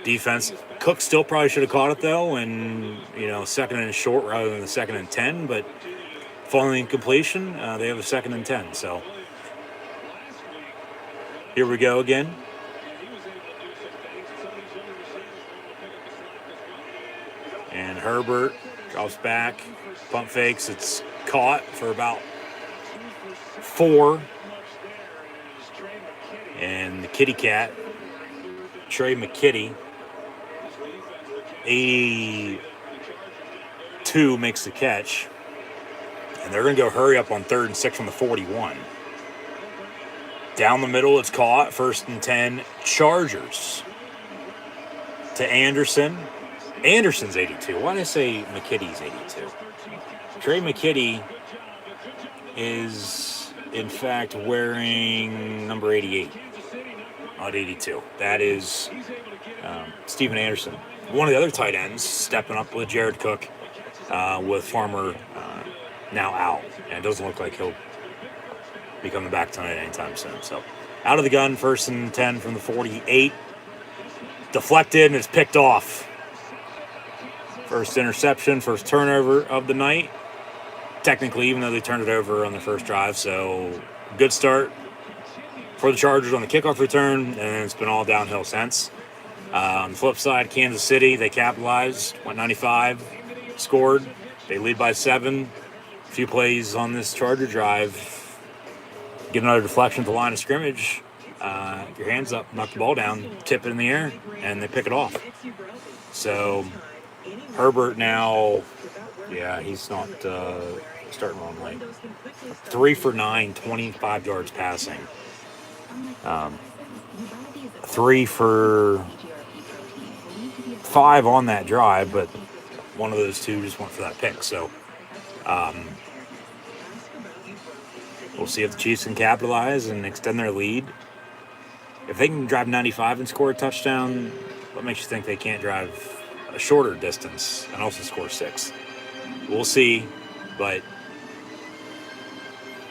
defense. Cook still probably should have caught it, though, and, 2nd and short rather than the 2nd and 10, but following completion, they have a 2nd and 10, so here we go again. And Herbert drops back, pump fakes. It's caught for about 4. And the kitty cat, Trey McKitty, 82, makes the catch. And they're going to go hurry up on 3rd and 6 from the 41. Down the middle, it's caught. 1st and 10, Chargers. To Anderson. Anderson's 82. Why did I say McKitty's 82? Trey McKitty is, in fact, wearing number 88, not 82. That is Steven Anderson. One of the other tight ends stepping up with Jared Cook, with Farmer now out. And it doesn't look like he'll be coming back tonight anytime soon. So out of the gun, 1st and 10 from the 48. Deflected, and it's picked off. First interception, first turnover of the night. Technically, even though they turned it over on the first drive. So good start for the Chargers on the kickoff return, and it's been all downhill since. On the flip side, Kansas City, they capitalized, went 95, scored. They lead by 7. A few plays on this Charger drive. Get another deflection at the line of scrimmage. Your hands up, knock the ball down, tip it in the air, and they pick it off. So Herbert now, he's not starting wrong late. 3 for 9, 25 yards passing. 3 for 5 on that drive, but one of those 2 just went for that pick. So we'll see if the Chiefs can capitalize and extend their lead. If they can drive 95 and score a touchdown, what makes you think they can't drive a shorter distance and also score 6? We'll see, but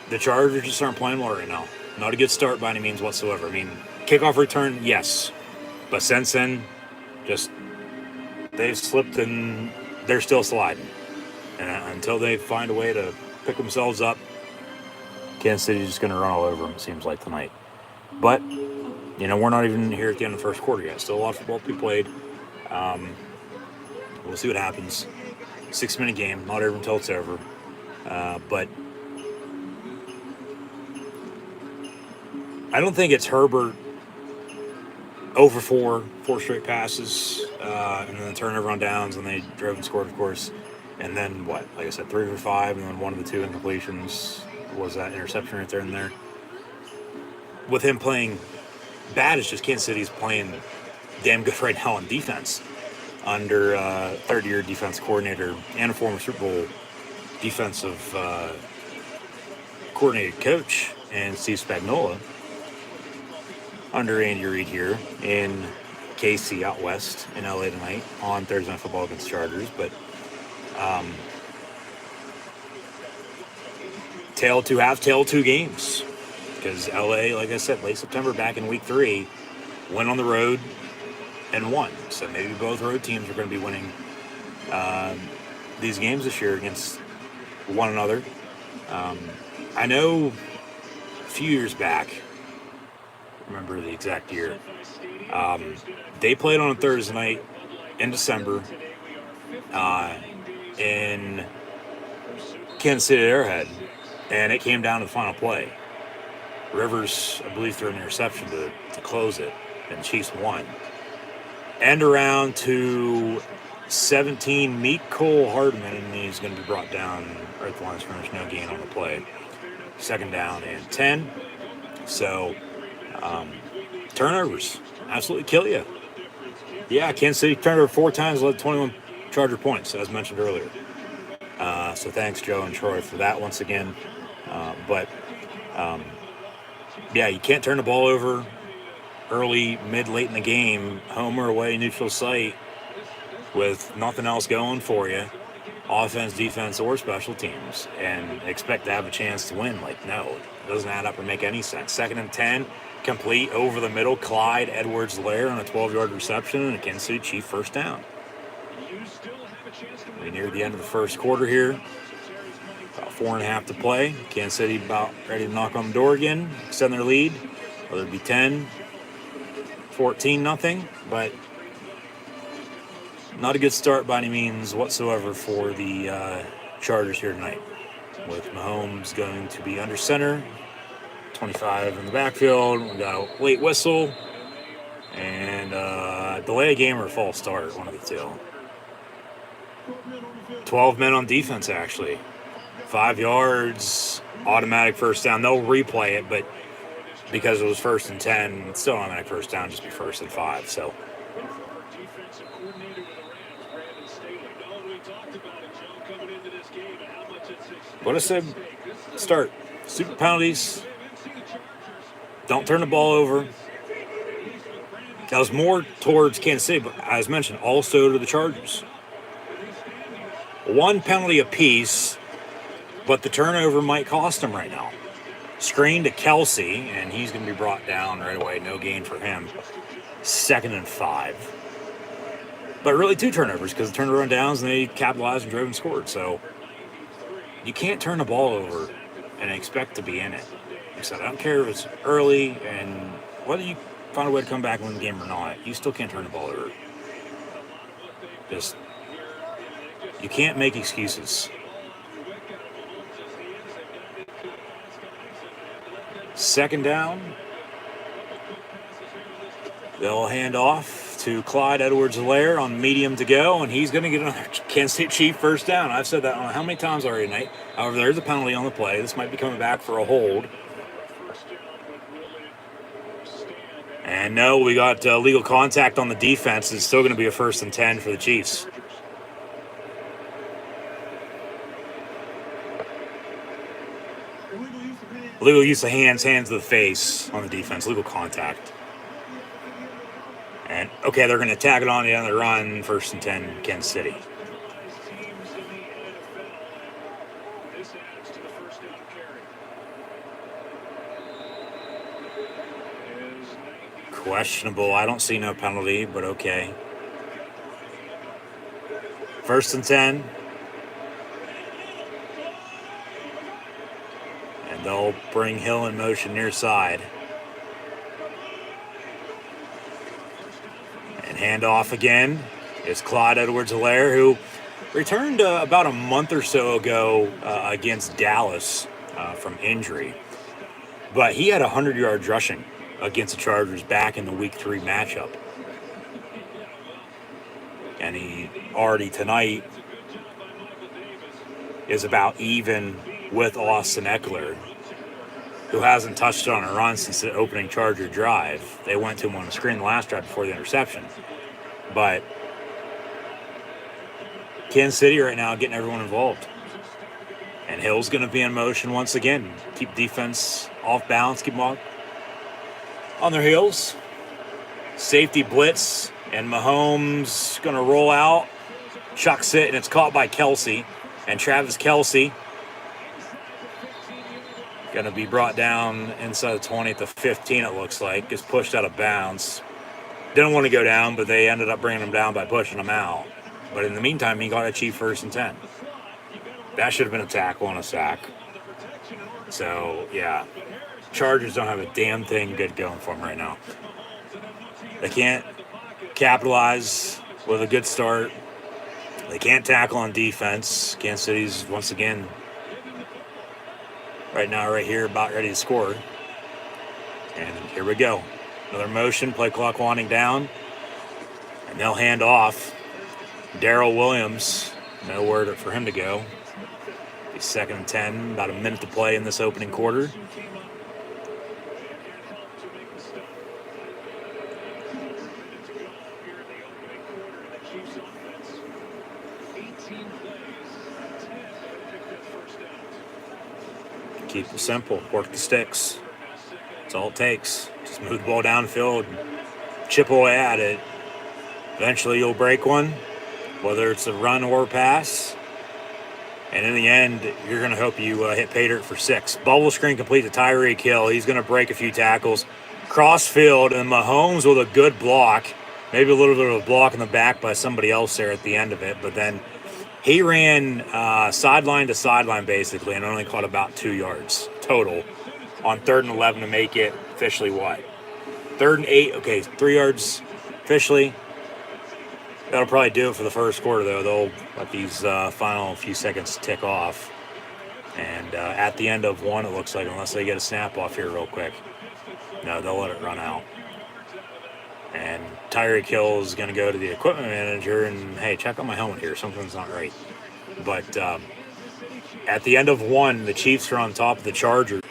the Chargers just aren't playing well right now. Not a good start by any means whatsoever. I mean, kickoff return, yes, but since then, just they've slipped and they're still sliding. And until they find a way to pick themselves up, Kansas City's just going to run all over them, it seems like, tonight. But, we're not even here at the end of the first quarter yet. Still a lot of football to be played. We'll see what happens. 6-minute game, not over until it's over. But I don't think it's Herbert over four straight passes, and then the turnover on downs, and they drove and scored, of course. And then what? Like I said, 3 for 5, and then one of the 2 incompletions was that interception right there and there. With him playing bad, it's just Kansas City's playing damn good right now on defense under third-year defense coordinator and a former Super Bowl defensive coordinated coach and Steve Spagnuolo under Andy Reid here in KC out west in LA tonight on Thursday Night Football against Chargers. But tale two games, because LA, like I said, late September back in week 3, went on the road and won. So maybe both road teams are going to be winning these games this year against one another. I know a few years back, remember the exact year, they played on a Thursday night in December in Kansas City Arrowhead, and it came down to the final play. Rivers, I believe, threw an interception to close it, and Chiefs won. End around to 17, meet Cole Hardman, and he's going to be brought down right at the line of scrimmage, no gain on the play. 2nd down and 10. So, turnovers absolutely kill you. Yeah, Kansas City turned over 4 times, led 21 Charger points, as mentioned earlier. So thanks, Joe and Troy, for that once again. Yeah, you can't turn the ball over early, mid, late in the game, home or away, neutral site, with nothing else going for you, offense, defense, or special teams, and expect to have a chance to win. Like, no, it doesn't add up or make any sense. 2nd and 10, complete over the middle, Clyde Edwards-Helaire on a 12-yard reception, and a Kansas City Chief first down. We near the end of the first quarter here. About 4.5 to play. Kansas City about ready to knock on the door again, extend their lead, whether it be 10, 14, nothing, but not a good start by any means whatsoever for the Chargers here tonight, with Mahomes going to be under center, 25 in the backfield. We got a late whistle and delay a game or a false start, one of the two. 12 men on defense, actually. 5 yards, automatic first down. They'll replay it, but because it was 1st and 10, it's still automatic first down, just be 1st and 5. So what I said, start. Super penalties. Don't turn the ball over. That was more towards Kansas City, but as mentioned, also to the Chargers. 1 penalty apiece, but the turnover might cost them right now. Screen to Kelsey, and he's going to be brought down right away. No gain for him. 2nd and 5. But really 2 turnovers, because the turnover on downs, and they capitalized and drove and scored. So you can't turn the ball over and expect to be in it. Like I said, I don't care if it's early, and whether you find a way to come back and win the game or not, you still can't turn the ball over. Just, you can't make excuses. 2nd down. They'll hand off to Clyde Edwards-Helaire on medium to go, and he's going to get another Kansas City Chief first down. I've said that I don't know how many times already tonight. However, there's a penalty on the play. This might be coming back for a hold. And no, we got legal contact on the defense. It's still going to be a 1st and 10 for the Chiefs. Legal use of hands to the face on the defense. Legal contact. And, okay, they're going to tag it on the other run. 1st and 10, Kansas City. Questionable. I don't see no penalty, but okay. 1st and 10. And they'll bring Hill in motion near side. And handoff again. It's Clyde Edwards-Helaire, who returned about a month or so ago against Dallas from injury. but he had 100 yards rushing against the Chargers back in the Week 3 matchup. And he already tonight is about even with Austin Eckler, who hasn't touched on a run since the opening Charger drive. They went to him on the screen the last drive before the interception. But Kansas City right now getting everyone involved. And Hill's going to be in motion once again. Keep defense off balance, keep them on their heels. Safety blitz, and Mahomes going to roll out, chucks it, and it's caught by Kelsey. And Travis Kelsey going to be brought down inside the 20 at the 15, it looks like. Gets pushed out of bounds. Didn't want to go down, but they ended up bringing him down by pushing him out. But in the meantime, he got a cheap 1st and 10. That should have been a tackle and a sack. So, yeah. Chargers don't have a damn thing good going for them right now. They can't capitalize with a good start. They can't tackle on defense. Kansas City's, once again, right now, right here, about ready to score. And here we go. Another motion, play clock winding down. And they'll hand off. Darrell Williams, nowhere for him to go. He's 2nd and 10, about a minute to play in this opening quarter. Keep it simple, work the sticks. That's all it takes. Just move the ball downfield, chip away at it. Eventually you'll break one, whether it's a run or a pass. And in the end, you're going to hope you hit pay dirt for 6. Bubble screen complete to Tyreek Hill. He's going to break a few tackles. Cross field, and Mahomes with a good block. Maybe a little bit of a block in the back by somebody else there at the end of it. But then he ran sideline to sideline basically and only caught about 2 yards total on 3rd and 11 to make it officially what? 3rd and 8. Okay, 3 yards officially. That'll probably do it for the first quarter, though. They'll let these final few seconds tick off. And at the end of one, it looks like, unless they get a snap off here real quick, no, they'll let it run out. And Tyreek Hill is going to go to the equipment manager and, hey, check out my helmet here. Something's not right. But at the end of one, the Chiefs are on top of the Chargers.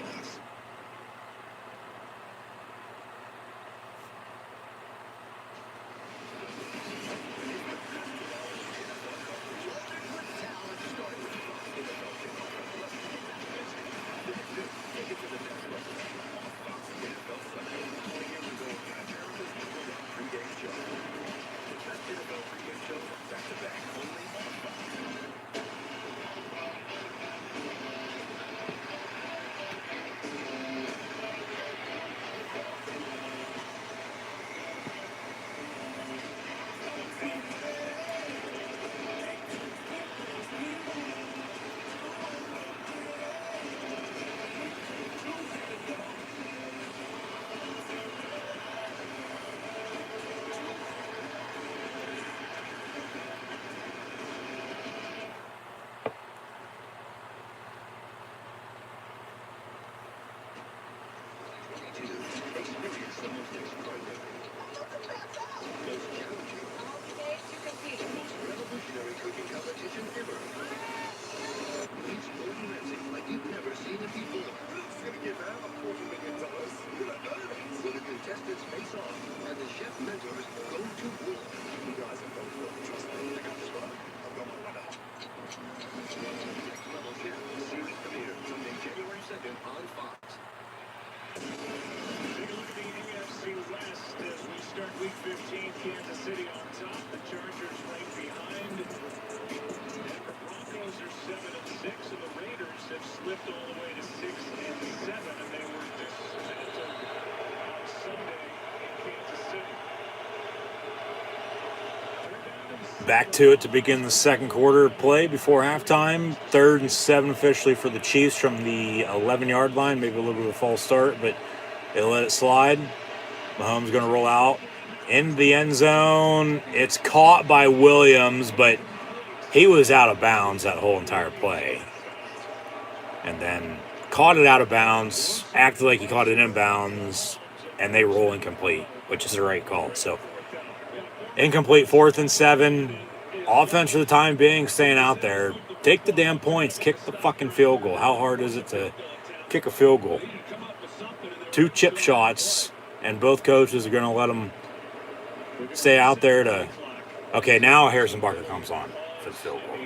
Back to it to begin the second quarter play before halftime. 3rd and 7 officially for the Chiefs from the 11-yard line. Maybe a little bit of a false start, but they let it slide. Mahomes going to roll out in the end zone. It's caught by Williams, but he was out of bounds that whole entire play. And then caught it out of bounds, acted like he caught it in bounds, and they roll incomplete, which is the right call. So incomplete, 4th and 7. Offense for the time being, staying out there. Take the damn points. Kick the fucking field goal. How hard is it to kick a field goal? 2 chip shots, and both coaches are going to let them stay out there to... Okay, now Harrison Barker comes on for the field goal.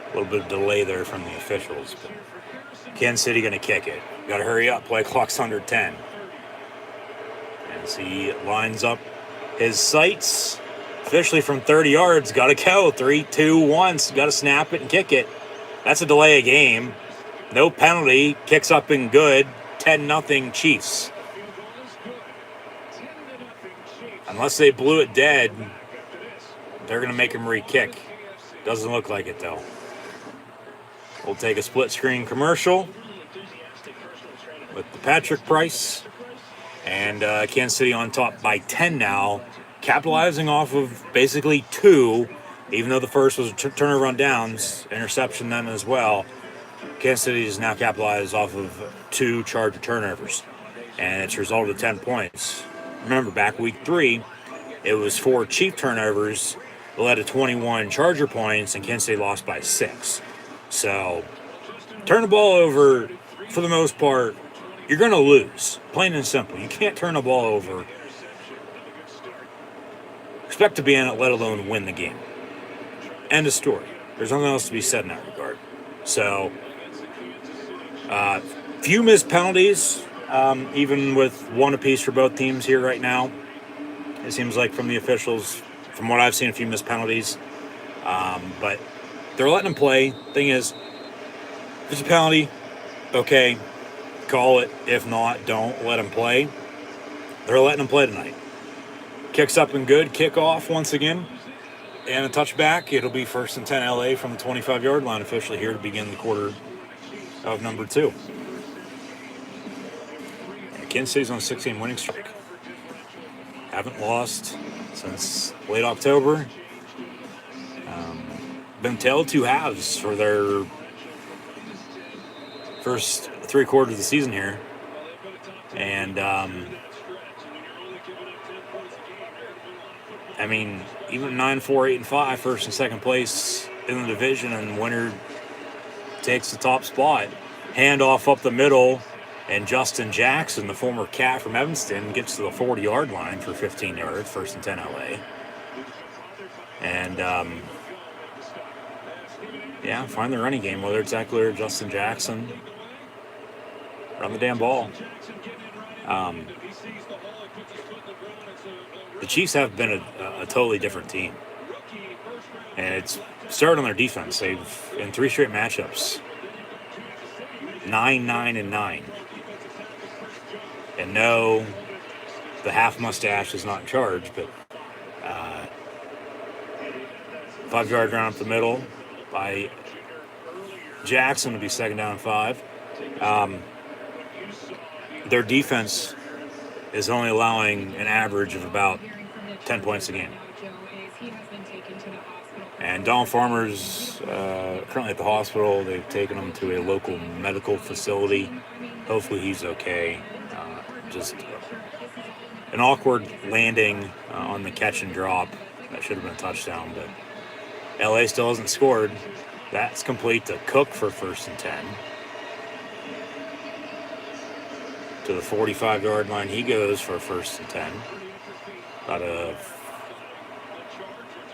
A little bit of delay there from the officials. But Kansas City going to kick it. Got to hurry up. Play clock's under 10. As he lines up his sights, officially from 30 yards, got to go. 3, 2, 1. Got to snap it and kick it. That's a delay of game. No penalty. Kicks up and good. 10-0 Chiefs. Unless they blew it dead, they're going to make him re-kick. Doesn't look like it, though. We'll take a split-screen commercial with the Patrick Price. And Kansas City on top by 10 now, capitalizing off of basically 2, even though the first was a turnover on downs, interception then as well. Kansas City is now capitalized off of 2 Charger turnovers, and it's resulted in 10 points. Remember, back week 3, it was 4 Chief turnovers that led to 21 Charger points, and Kansas City lost by 6. So, turn the ball over for the most part. You're going to lose, plain and simple. You can't turn the ball over. Expect to be in it, let alone win the game. End of story. There's nothing else to be said in that regard. So, few missed penalties, even with 1 apiece for both teams here right now. It seems like from the officials, from what I've seen, a few missed penalties. But they're letting them play. Thing is, if it's a penalty, okay, call it. If not, don't let them play. They're letting them play tonight. Kicks up and good. Kickoff once again. And a touchback. It'll be 1st and 10 LA from the 25-yard line officially here to begin the quarter of number 2. And Kansas City's on a 6-game winning streak. Haven't lost since late October. Been tailed 2 halves for their first 3 quarters of the season here. And, I mean, even 9-4, 8-5, 1st and 2nd place in the division, and winner takes the top spot. Handoff up the middle, and Justin Jackson, the former Cat from Evanston, gets to the 40-yard line for 15 yards, 1st and 10 LA. And, yeah, find the running game, whether it's Eckler or Justin Jackson. Run the damn ball. The Chiefs have been a totally different team. And it's started on their defense. They've, in 3 straight matchups, 9-9-9. And no, the half mustache is not in charge, but 5-yard run up the middle by Jackson to be 2nd down and 5. Their defense is only allowing an average of about 10 points a game. And Don Farmer's currently at the hospital. They've taken him to a local medical facility. Hopefully he's okay. Just an awkward landing on the catch and drop. That should have been a touchdown, but LA still hasn't scored. That's complete to Cook for 1st and 10. To the 45-yard line he goes for 1st and 10. About a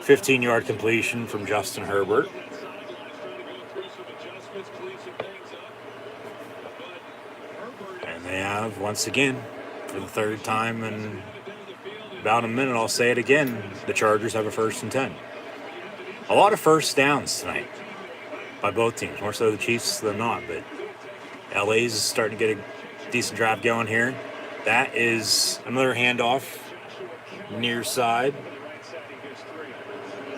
15-yard completion from Justin Herbert. And they have, once again, for the 3rd time in about a minute, I'll say it again, the Chargers have a 1st and 10. A lot of first downs tonight by both teams, more so the Chiefs than not, but LA's starting to get a decent drive going here. That is another handoff near side.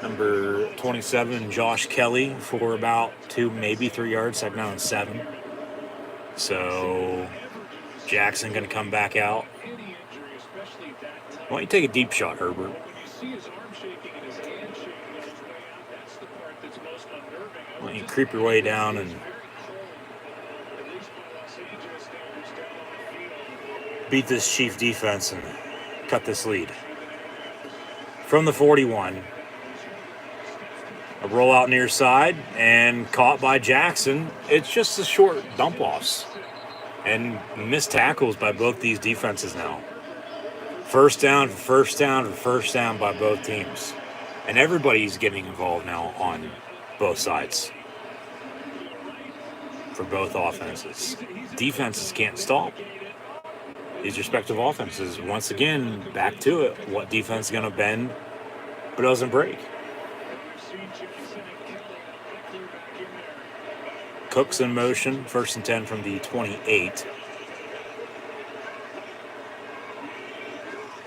Number 27, Josh Kelly, for about 2, maybe 3 yards, 2nd down and 7. So Jackson going to come back out. Why don't you take a deep shot, Herbert? Why don't you creep your way down and beat this Chief defense and cut this lead. From the 41, a rollout near side and caught by Jackson. It's just a short dump offs and missed tackles by both these defenses now. First down for first down for first down by both teams. And everybody's getting involved now on both sides for both offenses. Defenses can't stop these respective offenses. Once again, back to it. What defense is going to bend but doesn't break? Cook's in motion. 1st and 10 from the 28.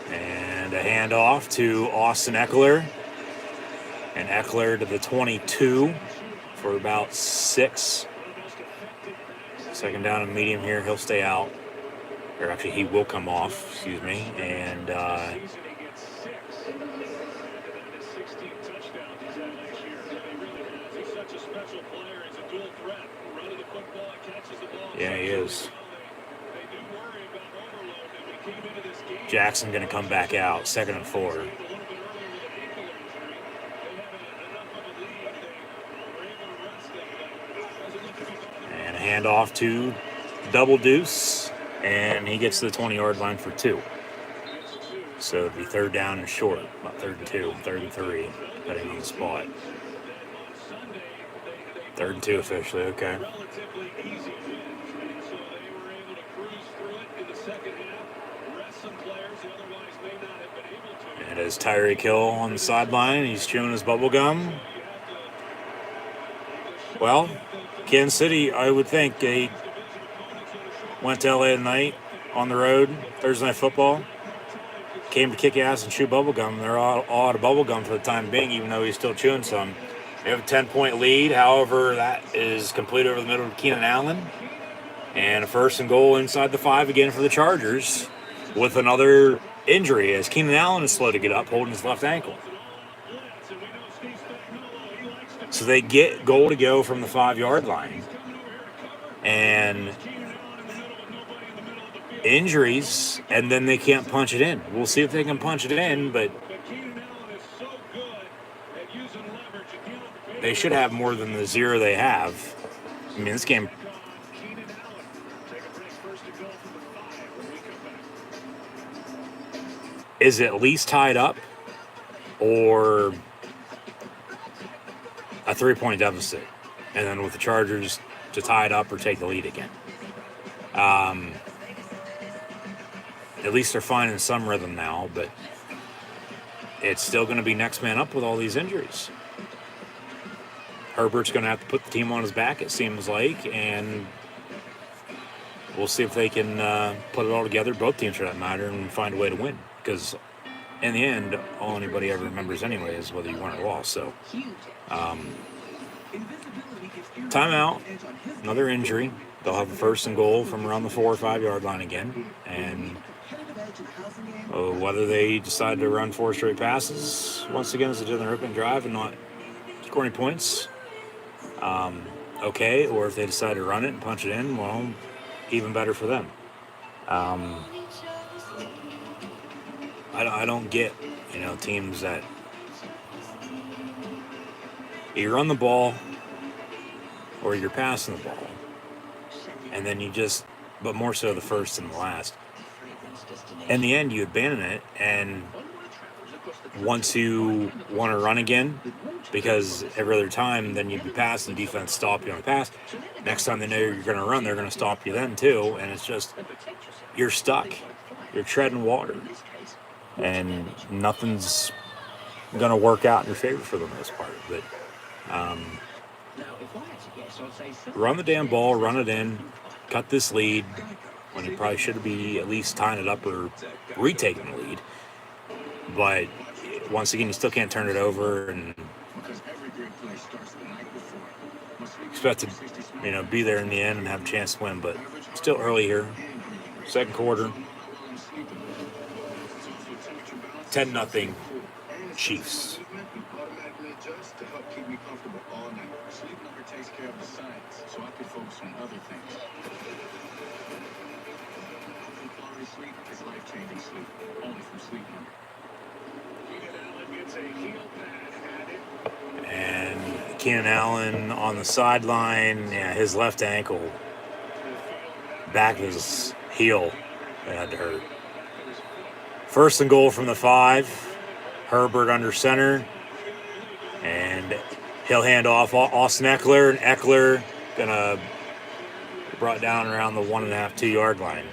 And a handoff to Austin Eckler. And Eckler to the 22 for about 6. 2nd down and medium here. He'll stay out. Or actually, he will come off. Excuse me. And yeah, he is. Jackson going to come back out. 2nd and 4. And a handoff to Double Deuce. And he gets to the 20-yard line for 2. So it'll be 3rd down and short. About 3rd and 2, 3rd and 3, depending on the spot. 3rd and 2 officially, okay. And as Tyreek Hill on the sideline, he's chewing his bubble gum. Well, Kansas City, I would think they went to LA tonight on the road, Thursday Night Football. Came to kick ass and chew bubble gum. They're all out of bubble gum for the time being, even though he's still chewing some. They have a 10-point lead. However, that is complete over the middle of Keenan Allen. And a 1st and goal inside the 5 again for the Chargers with another injury as Keenan Allen is slow to get up, holding his left ankle. So they get goal to go from the 5-yard line. And injuries, and then they can't punch it in. We'll see if they can punch it in, but they should have more than the 0 they have. I mean, this game is at least tied up or a 3-point deficit. And then with the Chargers to tie it up or take the lead again. At least they're finding some rhythm now, but it's still going to be next man up with all these injuries. Herbert's going to have to put the team on his back, it seems like, and we'll see if they can put it all together, both teams for that matter, and find a way to win. Because in the end, all anybody ever remembers anyway is whether you won or lost. So, timeout, another injury. They'll have a 1st and goal from around the 4 or 5-yard line again, and whether they decide to run 4 straight passes once again as they did in their opening drive and not score any points, okay, or if they decide to run it and punch it in, well, even better for them. I don't get, teams that you run the ball or you're passing the ball, and then you just, but more so the first and the last. In the end, you abandon it, and once you want to run again, because every other time, then you'd be passing, defense stop you on the pass. Next time they know you're going to run, they're going to stop you then too, and it's just, you're stuck. You're treading water, and nothing's going to work out in your favor for the most part. But run the damn ball, run it in, cut this lead when you probably should be at least tying it up or retaking the lead. But once again, you still can't turn it over and expect to, be there in the end and have a chance to win. But still early here, 2nd quarter, 10-0 Chiefs. focus on other things. Quality sleep is life-changing sleep, only from Sleep Number. Keenan Allen gets a heel pad added. And Keenan Allen on the sideline, yeah, his left ankle, back of his heel, that had to hurt. First and goal from the 5. Herbert under center. And he'll hand off Austin Eckler. And Eckler going to brought down around the 1.5, 2 yard line.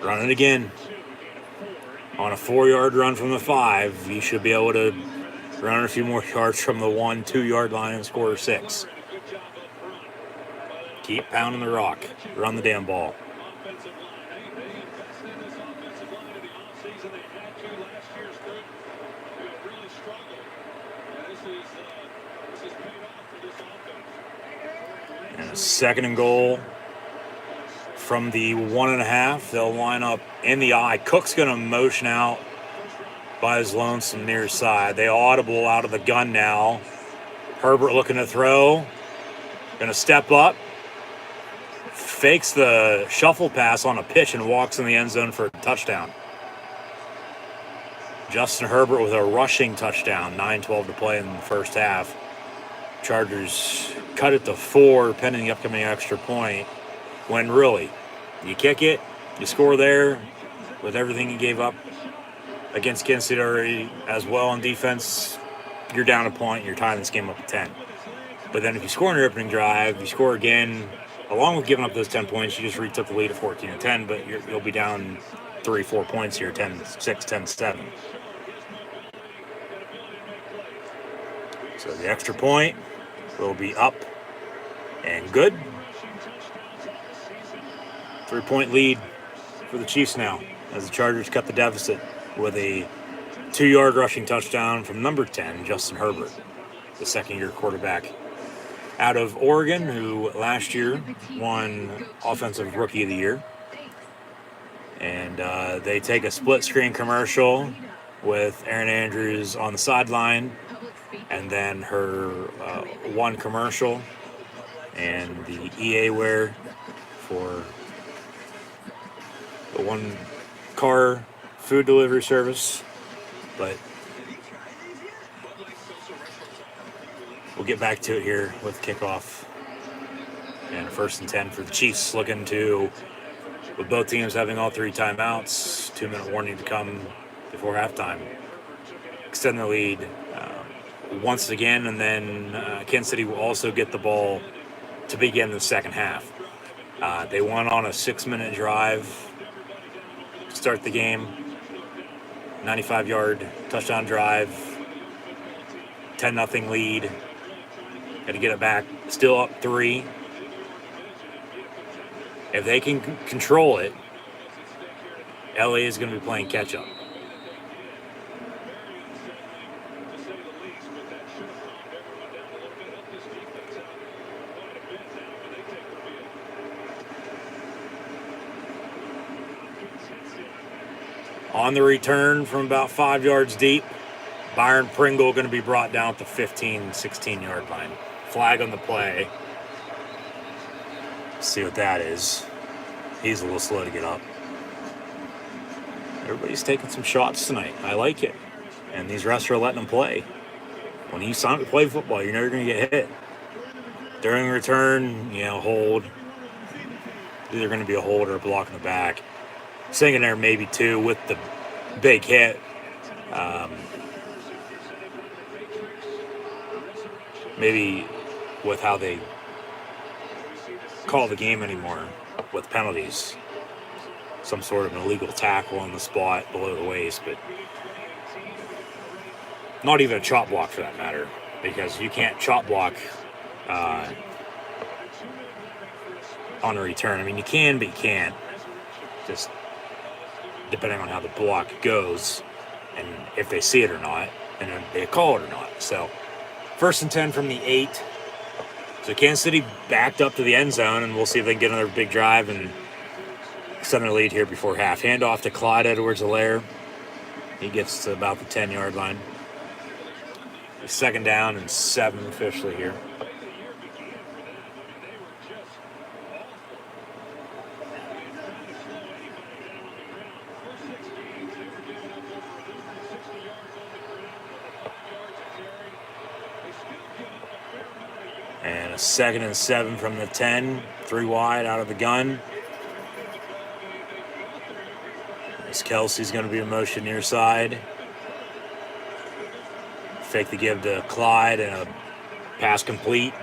Run it again. On a 4-yard run from the 5, you should be able to run a few more yards from the 1, 2 yard line and score 6. Keep pounding the rock. Run the damn ball. And second and goal from the 1.5. They'll line up in the eye. Cook's going to motion out by his lonesome near side. They audible out of the gun now. Herbert looking to throw. Going to step up. Fakes the shuffle pass on a pitch and walks in the end zone for a touchdown. Justin Herbert with a rushing touchdown. 9:12 to play in the first half. Chargers cut it to 4 pending the upcoming extra point. When really, you kick it, you score there with everything you gave up against Kansas City already as well on defense, you're down a point, you're tying this game up to 10. But then if you score on your opening drive, you score again, along with giving up those 10 points, you just retook the lead at 14-10, but you'll be down 3-4 points here, 10-6, 10-7. So the extra point will be up and good. 3-point lead for the Chiefs now as the Chargers cut the deficit with a 2-yard rushing touchdown from number 10, Justin Herbert, the second-year quarterback out of Oregon, who last year won Offensive Rookie of the Year. And they take a split-screen commercial with Erin Andrews on the sideline, and then her one commercial and the EA wear for the one car food delivery service. But we'll get back to it here with kickoff and 1st and 10 for the Chiefs, looking to, with both teams having all 3 timeouts, 2-minute warning to come before halftime, extend the lead once again, and then Kansas City will also get the ball to begin the second half. They went on a 6-minute drive to start the game, 95-yard touchdown drive, 10-0 lead. Got to get it back, still up 3. If they can control it, LA is going to be playing catch-up. On the return from about 5 yards deep, Byron Pringle going to be brought down at the 15, 16-yard line. Flag on the play. See what that is. He's a little slow to get up. Everybody's taking some shots tonight. I like it. And these refs are letting them play. When you sign up to play football, you're never going to get hit. During return, hold. Either going to be a hold or a block in the back. Singing there maybe 2 with the big hit. Maybe with how they call the game anymore with penalties. Some sort of an illegal tackle on the spot below the waist, but not even a chop block for that matter, because you can't chop block on a return. I mean, you can, but you can't. Just depending on how the block goes and if they see it or not, and if they call it or not. So 1st and 10 from the 8. So Kansas City backed up to the end zone, and we'll see if they can get another big drive and extend their lead here before half. Handoff to Clyde Edwards-Helaire. He gets to about the 10-yard line. 2nd down and 7 officially here. And a 2nd and 7 from the 10. 3 wide out of the gun. As Kelsey's going to be in motion near side. Fake the give to Clyde and a pass complete.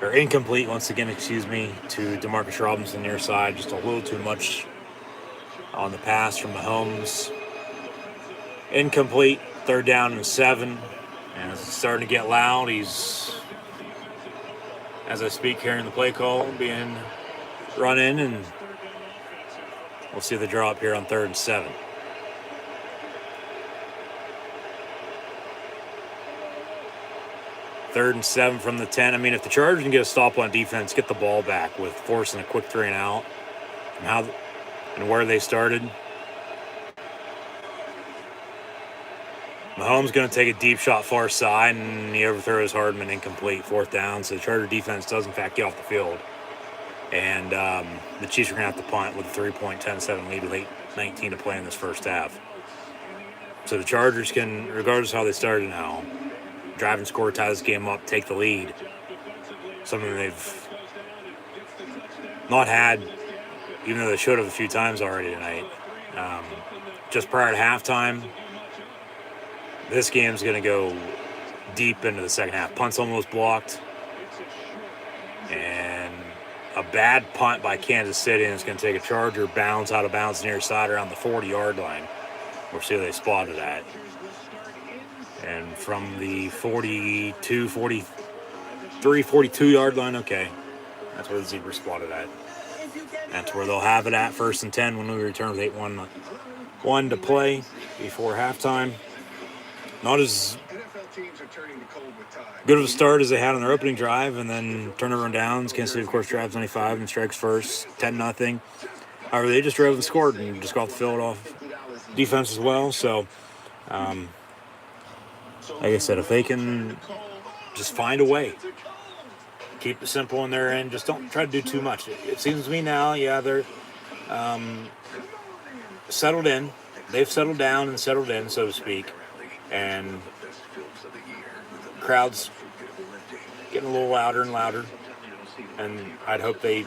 Or incomplete once again, to Demarcus Robinson near side. Just a little too much on the pass from Mahomes. Incomplete. 3rd down and 7. And it's starting to get loud. He's, as I speak, hearing the play call being run in, and we'll see the draw up here on 3rd and 7. Third and 7 from the 10. I mean, if the Chargers can get a stop on defense, get the ball back with forcing a quick 3 and out, and where they started. Mahomes going to take a deep shot far side, and he overthrows Hardman, incomplete, 4th down. So the Charger defense does, in fact, get off the field. And the Chiefs are going to have to punt with a 3-point 10-7 lead with 8:19 to play in this first half. So the Chargers can, regardless of how they started now, drive and score, tie this game up, take the lead. Something they've not had, even though they should have a few times already tonight. Just prior to halftime, this game's going to go deep into the second half. Punt's almost blocked. And a bad punt by Kansas City, and it's going to take a Charger bounce out of bounds near side around the 40-yard line. We'll see where they spotted at. And from the 42, 43, 42-yard line, okay, that's where the Zebra spotted at. That's where they'll have it at 1st and 10 when we return with 8-1 to play before halftime. Not as good of a start as they had on their opening drive, and then turnover and downs. Kansas City, of course, drives 25 and strikes first, 10-0. However, they just drove and scored and just got off the field off defense as well. So, like I said, if they can just find a way, keep it simple on their end, just don't try to do too much. It seems to me now, yeah, they're settled in. They've settled down and settled in, so to speak. And crowd's getting a little louder and louder. And I'd hope they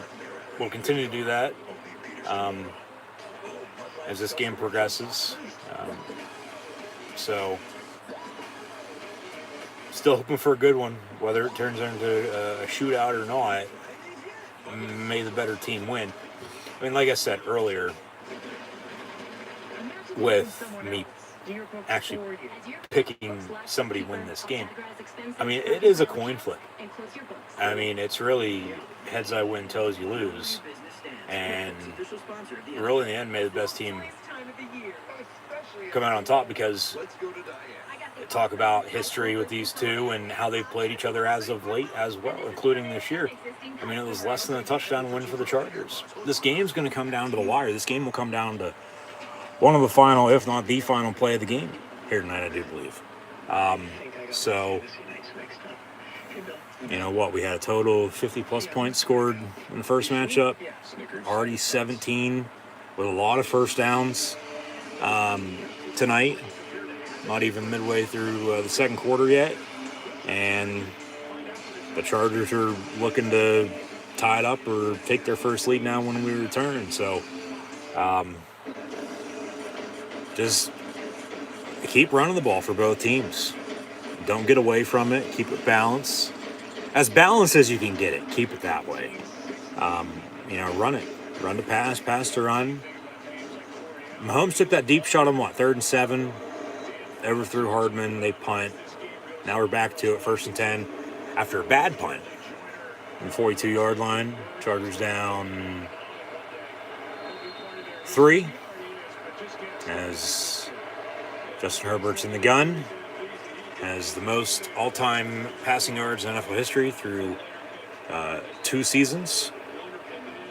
will continue to do that as this game progresses. So, still hoping for a good one, whether it turns into a shootout or not. May the better team win. I mean, like I said earlier, with me actually picking somebody win this game, I mean, it is a coin flip. I mean, it's really heads I win, tails you lose. And really in the end, may the best team come out on top, because talk about history with these two and how they've played each other as of late as well, including this year. I mean, it was less than a touchdown win for the Chargers. This game's going to come down to the wire. This game will come down to one of the final, if not the final play of the game here tonight, I do believe. So, you know what? We had a total of 50-plus points scored in the first matchup. Already 17 with a lot of first downs tonight. Not even midway through the second quarter yet. And the Chargers are looking to tie it up or take their first lead now when we return. So, just keep running the ball for both teams. Don't get away from it. Keep it balanced. As balanced as you can get it. Keep it that way. Run it. Run to pass, pass to run. Mahomes took that deep shot on 3rd and 7. Overthrew Hardman. They punt. Now we're back to it, 1st and 10. After a bad punt. On the 42-yard line. Chargers down 3. As Justin Herbert's in the gun. Has the most all-time passing yards in NFL history through 2 seasons.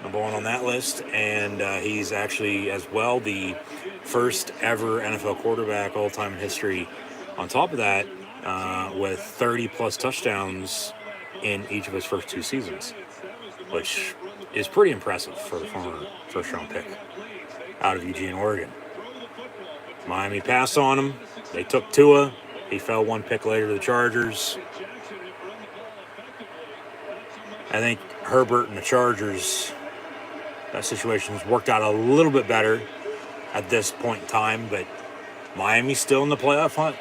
Number 1 on that list. And he's actually, as well, the first ever NFL quarterback all-time in history. On top of that, with 30-plus touchdowns in each of his first 2 seasons, which is pretty impressive for the former first-round pick out of Eugene, Oregon. Miami passed on him. They took Tua. He fell 1 pick later to the Chargers. I think Herbert and the Chargers, that situation's worked out a little bit better at this point in time, but Miami's still in the playoff hunt.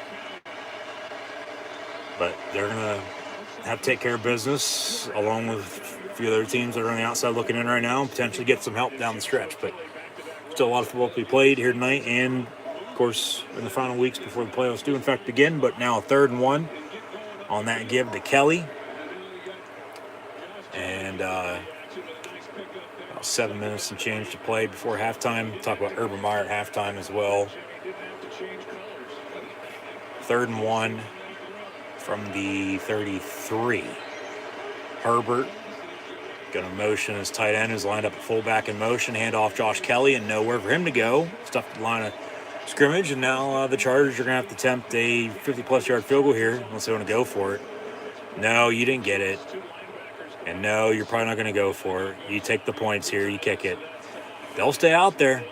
But they're going to have to take care of business along with a few other teams that are on the outside looking in right now and potentially get some help down the stretch. But still a lot of football to be played here tonight and, of course, in the final weeks before the playoffs do, in fact, begin. But now a 3rd and 1 on that give to Kelly. And about 7 minutes and change to play before halftime. Talk about Urban Meyer at halftime as well. 3rd and 1 from the 33. Herbert going to motion his tight end, who's lined up at fullback in motion. Hand off Josh Kelly, and nowhere for him to go. Stuffed the line of scrimmage, and now the Chargers are going to have to attempt a 50-plus yard field goal here unless they want to go for it. No, you didn't get it. And no, you're probably not going to go for it. You take the points here, you kick it. They'll stay out there.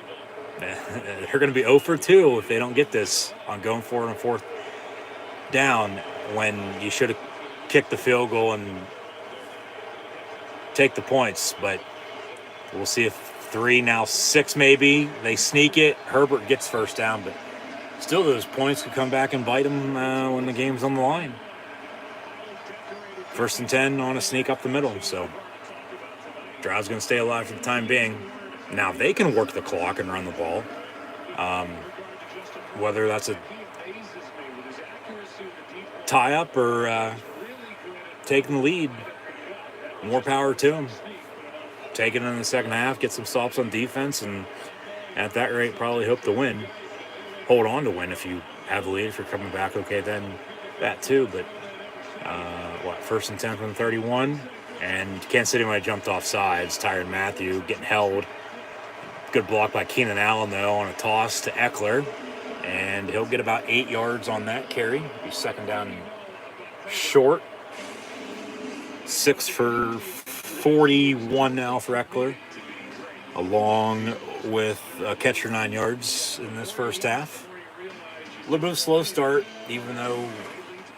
They're going to be 0 for 2 if they don't get this on going for it on 4th down when you should have kicked the field goal and take the points. But we'll see if 3, now 6 maybe. They sneak it. Herbert gets 1st down, but still those points could come back and bite them when the game's on the line. 1st and 10 on a sneak up the middle. So drive's going to stay alive for the time being. Now they can work the clock and run the ball. Whether that's a tie-up or taking the lead, more power to them. Take it in the second half, get some stops on defense, and at that rate probably hope to win. Hold on to win if you have the lead. If you're coming back, okay, then that too. But 1st and 10 from 31. And Kansas City might have jumped off sides. Tyrann Mathieu getting held. Good block by Keenan Allen, though, on a toss to Eckler. And he'll get about 8 yards on that carry. He's 2nd down and short. 6 for 41 now for Eckler, along with a catch for 9 yards in this first half. A little bit of a slow start, even though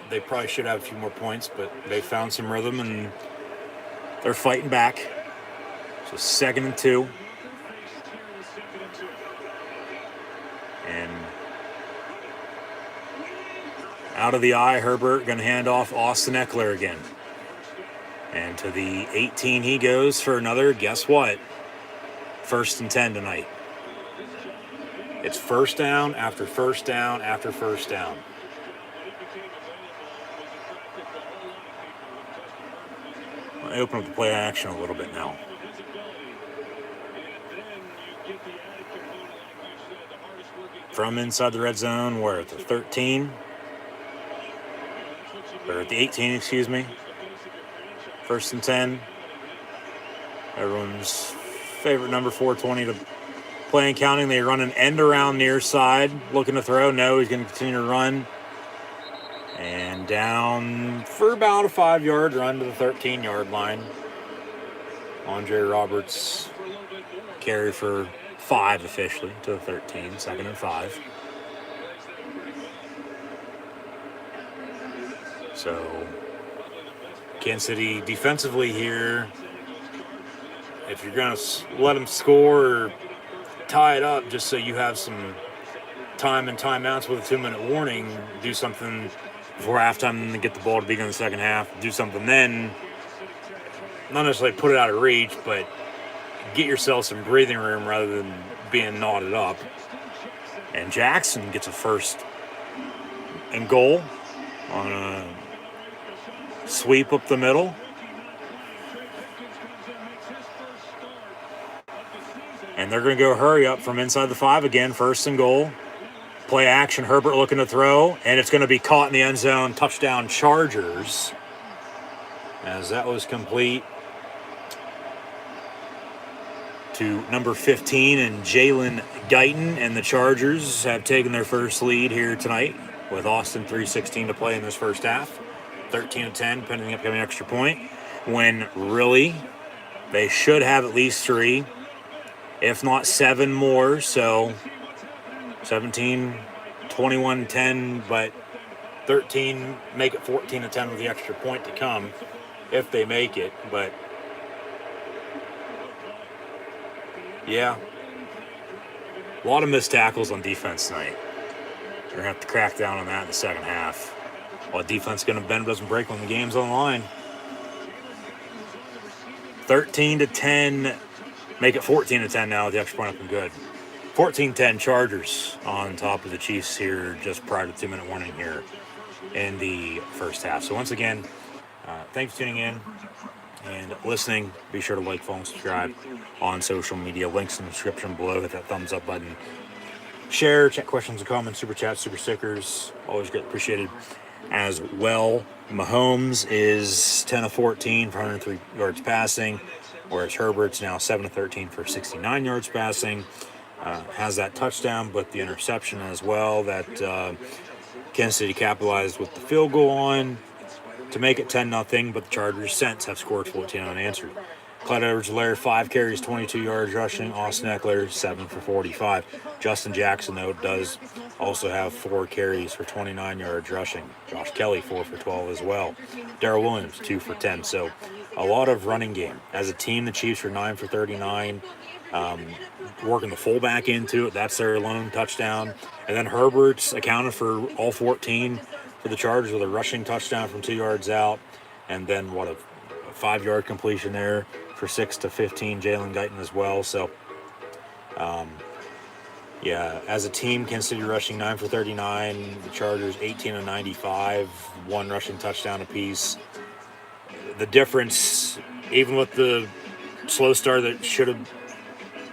they probably should have a few more points, but they found some rhythm and they're fighting back. So 2nd and 2. And out of the eye, Herbert going to hand off Austin Eckler again. And to the 18 he goes for another, guess what? 1st and 10 tonight. It's 1st down after 1st down after 1st down. I'll open up the play action a little bit now. From inside the red zone, we're at the 13. Or at the 18, excuse me. 1st and 10. Everyone's favorite number 420 to play and counting. They run an end around near side. Looking to throw. No, he's going to continue to run. And down for about a 5-yard run to the 13-yard line. Andre Roberts carry for 5 officially to the 13, 2nd and 5. So Kansas City defensively here, if you're going to let them score or tie it up just so you have some time and timeouts with a 2-minute warning, do something before halftime and then get the ball to begin the second half. Do something then, not necessarily put it out of reach, but get yourself some breathing room rather than being knotted up. And Jackson gets a 1st and goal on a sweep up the middle. And they're going to go hurry up from inside the 5 again, 1st and goal. Play action, Herbert looking to throw, and it's going to be caught in the end zone. Touchdown Chargers, as that was complete to number 15 and Jalen Guyton, and the Chargers have taken their first lead here tonight with Austin 3:16 to play in this first half. 13-10, pending the upcoming extra point, when really they should have at least 3, if not 7 more. So 17, 21-10, but 13, make it 14-10 with the extra point to come if they make it. But Yeah. A lot of missed tackles on defense tonight. They're going to have to crack down on that in the second half. Well, defense going to bend doesn't break when the game's on the line. 13-10. Make it 14-10 now with the extra point up and good. 14-10 Chargers on top of the Chiefs here just prior to 2-minute warning here in the first half. So once again, thanks for tuning in and listening. Be sure to like, follow, and subscribe on social media. Links in the description below. Hit that thumbs up button. Share, check questions and comments, super chats, super stickers. Always get appreciated as well. Mahomes is 10 of 14 for 103 yards passing, whereas Herbert's now 7 of 13 for 69 yards passing. Has that touchdown, but the interception as well that Kansas City capitalized with the field goal on to make it 10-0, but the Chargers since have scored 14 unanswered. Clyde Edwards-Helaire, 5 carries, 22 yards rushing. Austin Eckler, 7 for 45. Justin Jackson, though, does also have 4 carries for 29 yards rushing. Josh Kelly, 4 for 12 as well. Darrell Williams, 2 for 10. So a lot of running game. As a team, the Chiefs are 9 for 39. Working the fullback into it. That's their lone touchdown. And then Herbert's accounted for all 14 for the Chargers with a rushing touchdown from 2 yards out. And then a 5-yard completion there for 6 to 15. Jalen Guyton as well. So, as a team, Kansas City rushing 9 for 39. The Chargers 18 of 95. 1 rushing touchdown apiece. The difference, even with the slow start that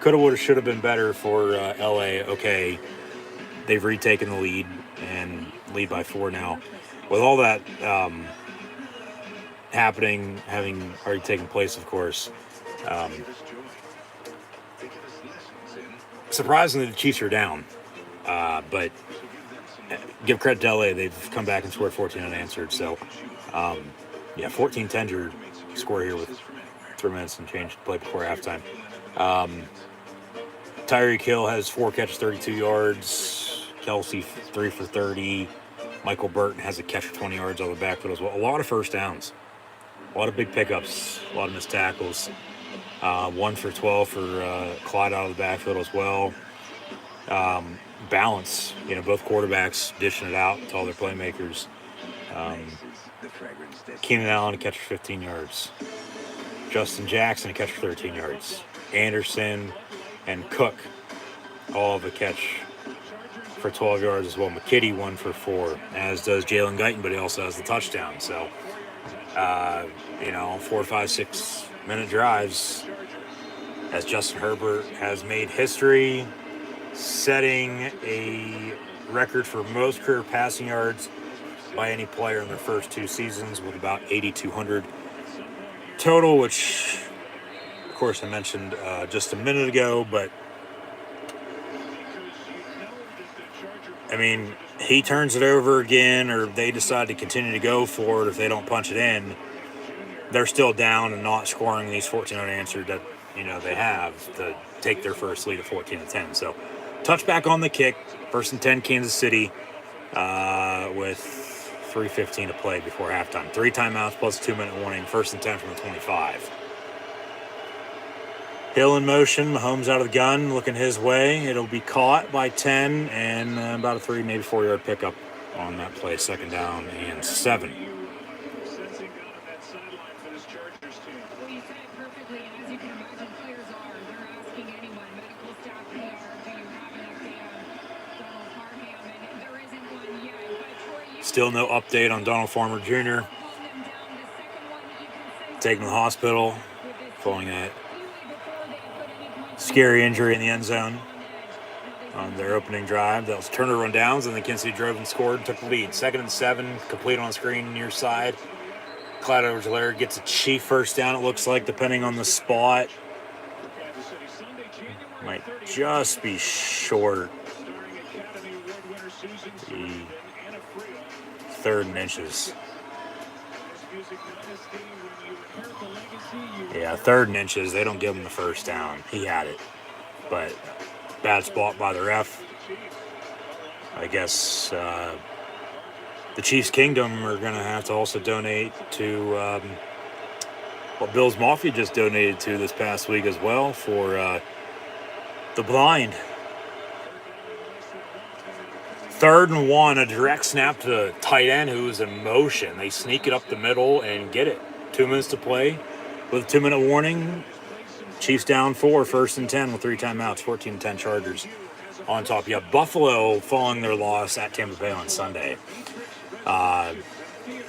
coulda, woulda, shoulda been better for LA. Okay, they've retaken the lead and lead by 4 now. With all that having already taken place, of course, surprisingly, the Chiefs are down. But give credit to LA. They've come back and scored 14 unanswered. So, 14-10 your score here with 3 minutes and change to play before halftime. Tyreek Hill has 4 catches, 32 yards. Kelsey, 3 for 30. Michael Burton has a catch for 20 yards on the backfield as well. A lot of first downs. A lot of big pickups. A lot of missed tackles. 1 for 12 for Clyde out of the backfield as well. Balance. Both quarterbacks dishing it out to all their playmakers. Keenan Allen a catch for 15 yards. Justin Jackson a catch for 13 yards. Anderson and Cook all of a catch for 12 yards as well. McKitty 1 for 4, as does Jalen Guyton, but he also has the touchdown. So, 4, 5, 6 minute drives as Justin Herbert has made history, setting a record for most career passing yards by any player in their first 2 seasons with about 8,200 total, which, of course, I mentioned just a minute ago, but I mean, he turns it over again, or they decide to continue to go for it if they don't punch it in, they're still down and not scoring these 14 unanswered that, they have to take their first lead of 14-10. So, touchback on the kick, 1st and 10 Kansas City with 3:15 to play before halftime. 3 timeouts plus 2-minute warning, 1st and 10 from the 25. Hill in motion, Mahomes out of the gun, looking his way. It'll be caught by 10 and about a 3, maybe 4-yard pickup on that play. 2nd down and 7. Well, you said it perfectly, and as you can imagine, players they're asking anyone, medical staff, PR, do you have an update on Donald Parham? And there isn't one yet, but Troy, Still no update on Donald Farmer Jr. Taken to the hospital following that scary injury in the end zone on their opening drive. That was Turner run downs, and the Kansas City drove and scored and took the lead. 2nd and 7, complete on screen near side. Clyde Edwards-Helaire gets a Chief first down, it looks like, depending on the spot. Might just be short. The 3rd and inches. Yeah, 3rd and inches. They don't give him the first down. He had it. But bad spot by the ref. I guess the Chiefs Kingdom are going to have to also donate to what Bill's Mafia just donated to this past week as well for The blind. 3rd and 1, a direct snap to the tight end who's in motion. They sneak it up the middle and get it. 2 minutes to play with a 2-minute warning. Chiefs down 4, 1st and 10 with 3 timeouts, 14-10 Chargers on top. You have Buffalo following their loss at Tampa Bay on Sunday.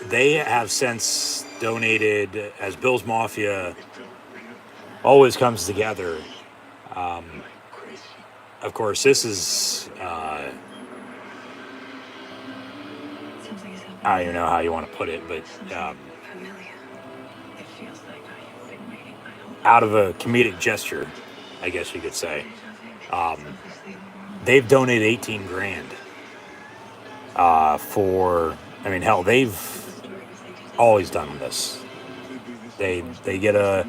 They have since donated, as Bills Mafia always comes together. Of course, this is, I don't even know how you want to put it, but out of a comedic gesture, I guess you could say, they've donated 18 grand for, I mean, hell, they've always done this. They get a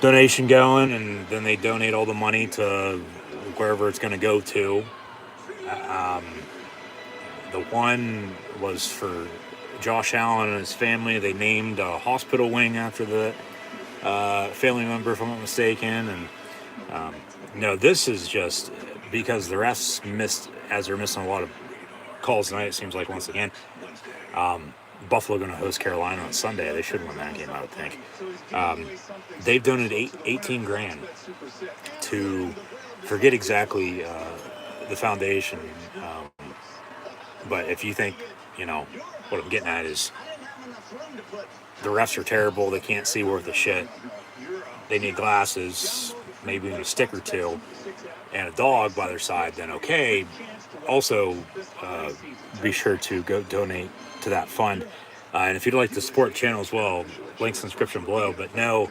donation going, and then they donate all the money to wherever it's going to go to. The one was for Josh Allen and his family. They named a hospital wing after the family member, if I'm not mistaken. And no, this is just because the refs missed, as they're missing a lot of calls tonight, it seems like, once again. Buffalo going to host Carolina on Sunday. They should win that game, I would think. They've donated 18 grand to, forget exactly the foundation. But if you think, what I'm getting at is the refs are terrible. They can't see worth a shit. They need glasses, maybe even a stick or two, and a dog by their side, then okay. Also, be sure to go donate to that fund. And if you'd like to support the channel as well, links in the description below. But no,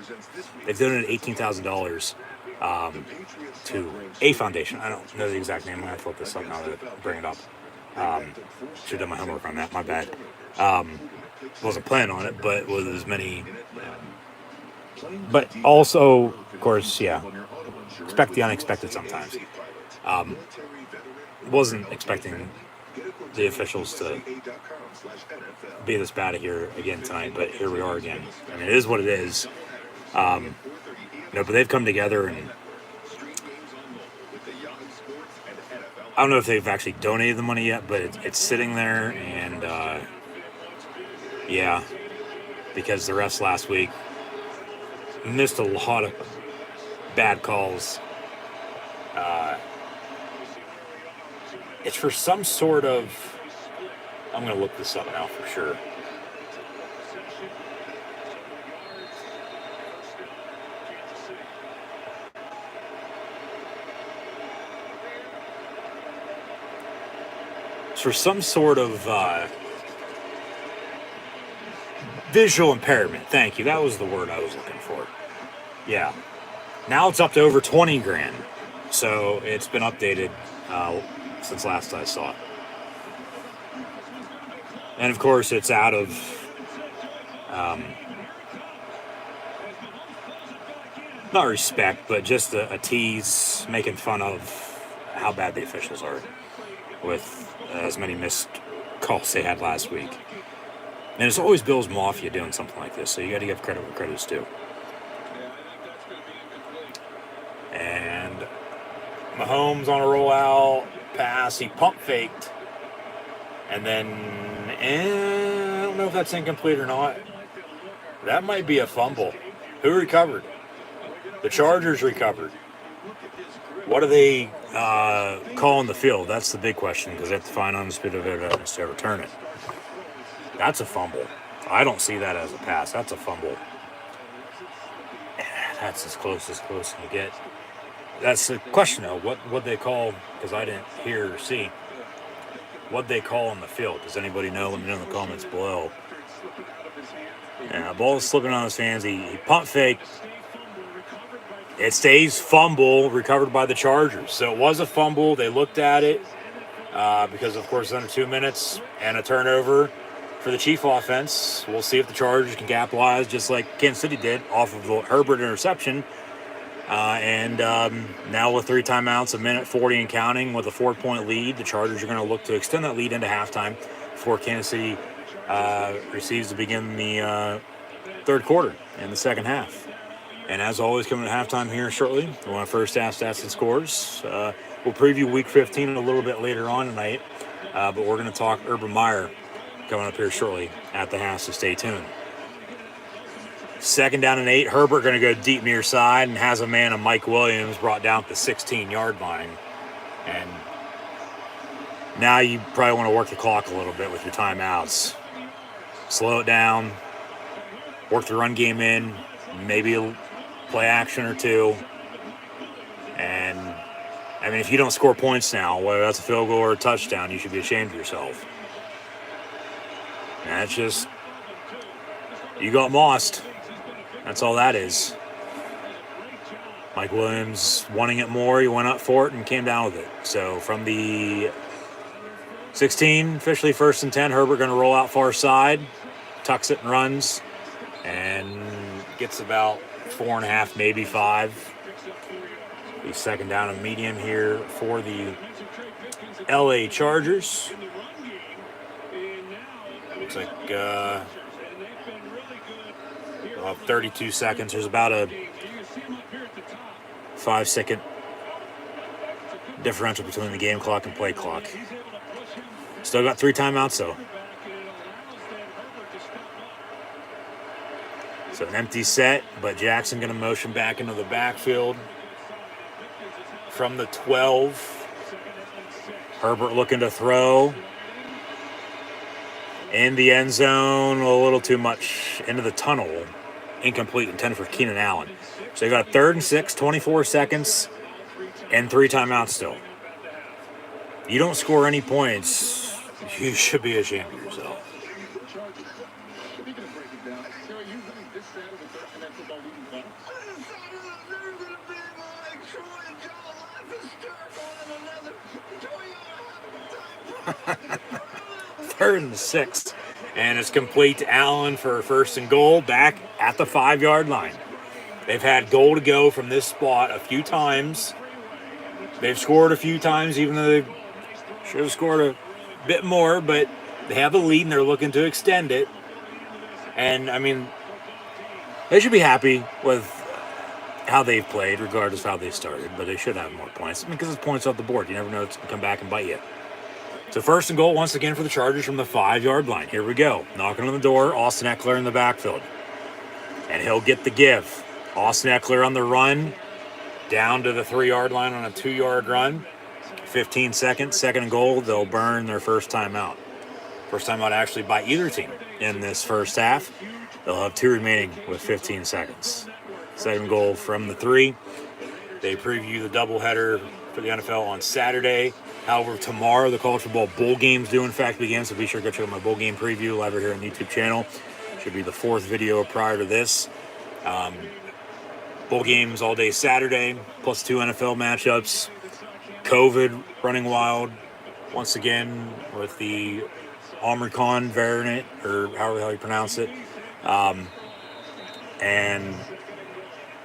they've donated $18,000 to a foundation. I don't know the exact name. I'm going to flip this up now that I bring it up. Should have done my homework on that. My bad. Wasn't planning on it, but with as many. But also, of course, yeah, expect the unexpected sometimes. Wasn't expecting the officials to be this bad here again tonight, but here we are again. I mean, it is what it is. But they've come together, and I don't know if they've actually donated the money yet, but it's sitting there, and yeah, because the refs last week missed a lot of bad calls. It's for some sort of, I'm going to look this up now for sure. It's for some sort of visual impairment. Thank you. That was the word I was looking for. Yeah. Now it's up to over 20 grand. So it's been updated since last I saw it. And of course, it's out of not respect, but just a tease, making fun of how bad the officials are with as many missed calls they had last week. And it's always Bills Mafia doing something like this, so you got to give credit where credit's due. And Mahomes on a rollout pass, he pump faked, and then I don't know if that's incomplete or not. That might be a fumble. Who recovered? The Chargers recovered. What do they call on the field? That's the big question, because they have to find undisputed evidence to return it. That's a fumble. I don't see that as a pass. That's a fumble. That's as close as you get. That's the question, though. What they call, because I didn't hear or see, what they call on the field. Does anybody know? Let me know in the comments below. Yeah, ball is slipping on his hands. He pump faked. It stays fumble, recovered by the Chargers. So it was a fumble. They looked at it because, of course, under 2 minutes and a turnover for the Chief offense. We'll see if the Chargers can capitalize just like Kansas City did off of the Herbert interception. And now with 3 timeouts, a minute 40 and counting with a 4-point lead, the Chargers are going to look to extend that lead into halftime before Kansas City receives to begin the third quarter in the second half. And as always, coming to halftime here shortly, we want first half stats and scores. We'll preview Week 15 a little bit later on tonight, but we're going to talk Urban Meyer coming up here shortly at the half, so stay tuned. 2nd down and 8. Herbert going to go deep near side and has a man of Mike Williams brought down at the 16-yard line. And now you probably want to work the clock a little bit with your timeouts. Slow it down, work the run game in, maybe a play action or two. And, I mean, if you don't score points now, whether that's a field goal or a touchdown, you should be ashamed of yourself. And that's just, you got mossed. That's all that is. Mike Williams wanting it more, he went up for it and came down with it. So from the 16, officially 1st and 10, Herbert going to roll out far side, tucks it and runs, and gets about 4.5, maybe 5. He's 2nd down and medium here for the LA Chargers. Looks like 32 seconds. There's about a 5-second differential between the game clock and play clock. Still got 3 timeouts though. So an empty set, but Jackson going to motion back into the backfield from the 12. Herbert looking to throw in the end zone, a little too much into the tunnel. Incomplete, intended for Keenan Allen. So they got 3rd and 6, 24 seconds, and 3 timeouts still. You don't score any points, you should be ashamed of yourself. Third and 6, and it's complete to Allen for 1st and goal back at the 5-yard line. They've had goal to go from this spot a few times. They've scored a few times, even though they should have scored a bit more, but they have a lead and they're looking to extend it. And, I mean, they should be happy with how they've played, regardless of how they started, but they should have more points. I mean, because it's points off the board. You never know it's going to come back and bite you. So 1st and goal once again for the Chargers from the 5-yard line. Here we go. Knocking on the door, Austin Eckler in the backfield. And he'll get the give. Austin Eckler on the run, down to the 3-yard line on a 2-yard run. 15 seconds, 2nd and goal. They'll burn their first timeout. First timeout actually by either team in this first half. They'll have 2 remaining with 15 seconds. 2nd goal from the 3. They preview the doubleheader for the NFL on Saturday. However, tomorrow the college football bowl games do in fact begin, so be sure to go check out my bowl game preview live here on the YouTube channel. Should be the 4th video prior to this. Bowl games all day Saturday, plus 2 NFL matchups. COVID running wild once again with the Omicron variant, or however the hell you pronounce it. And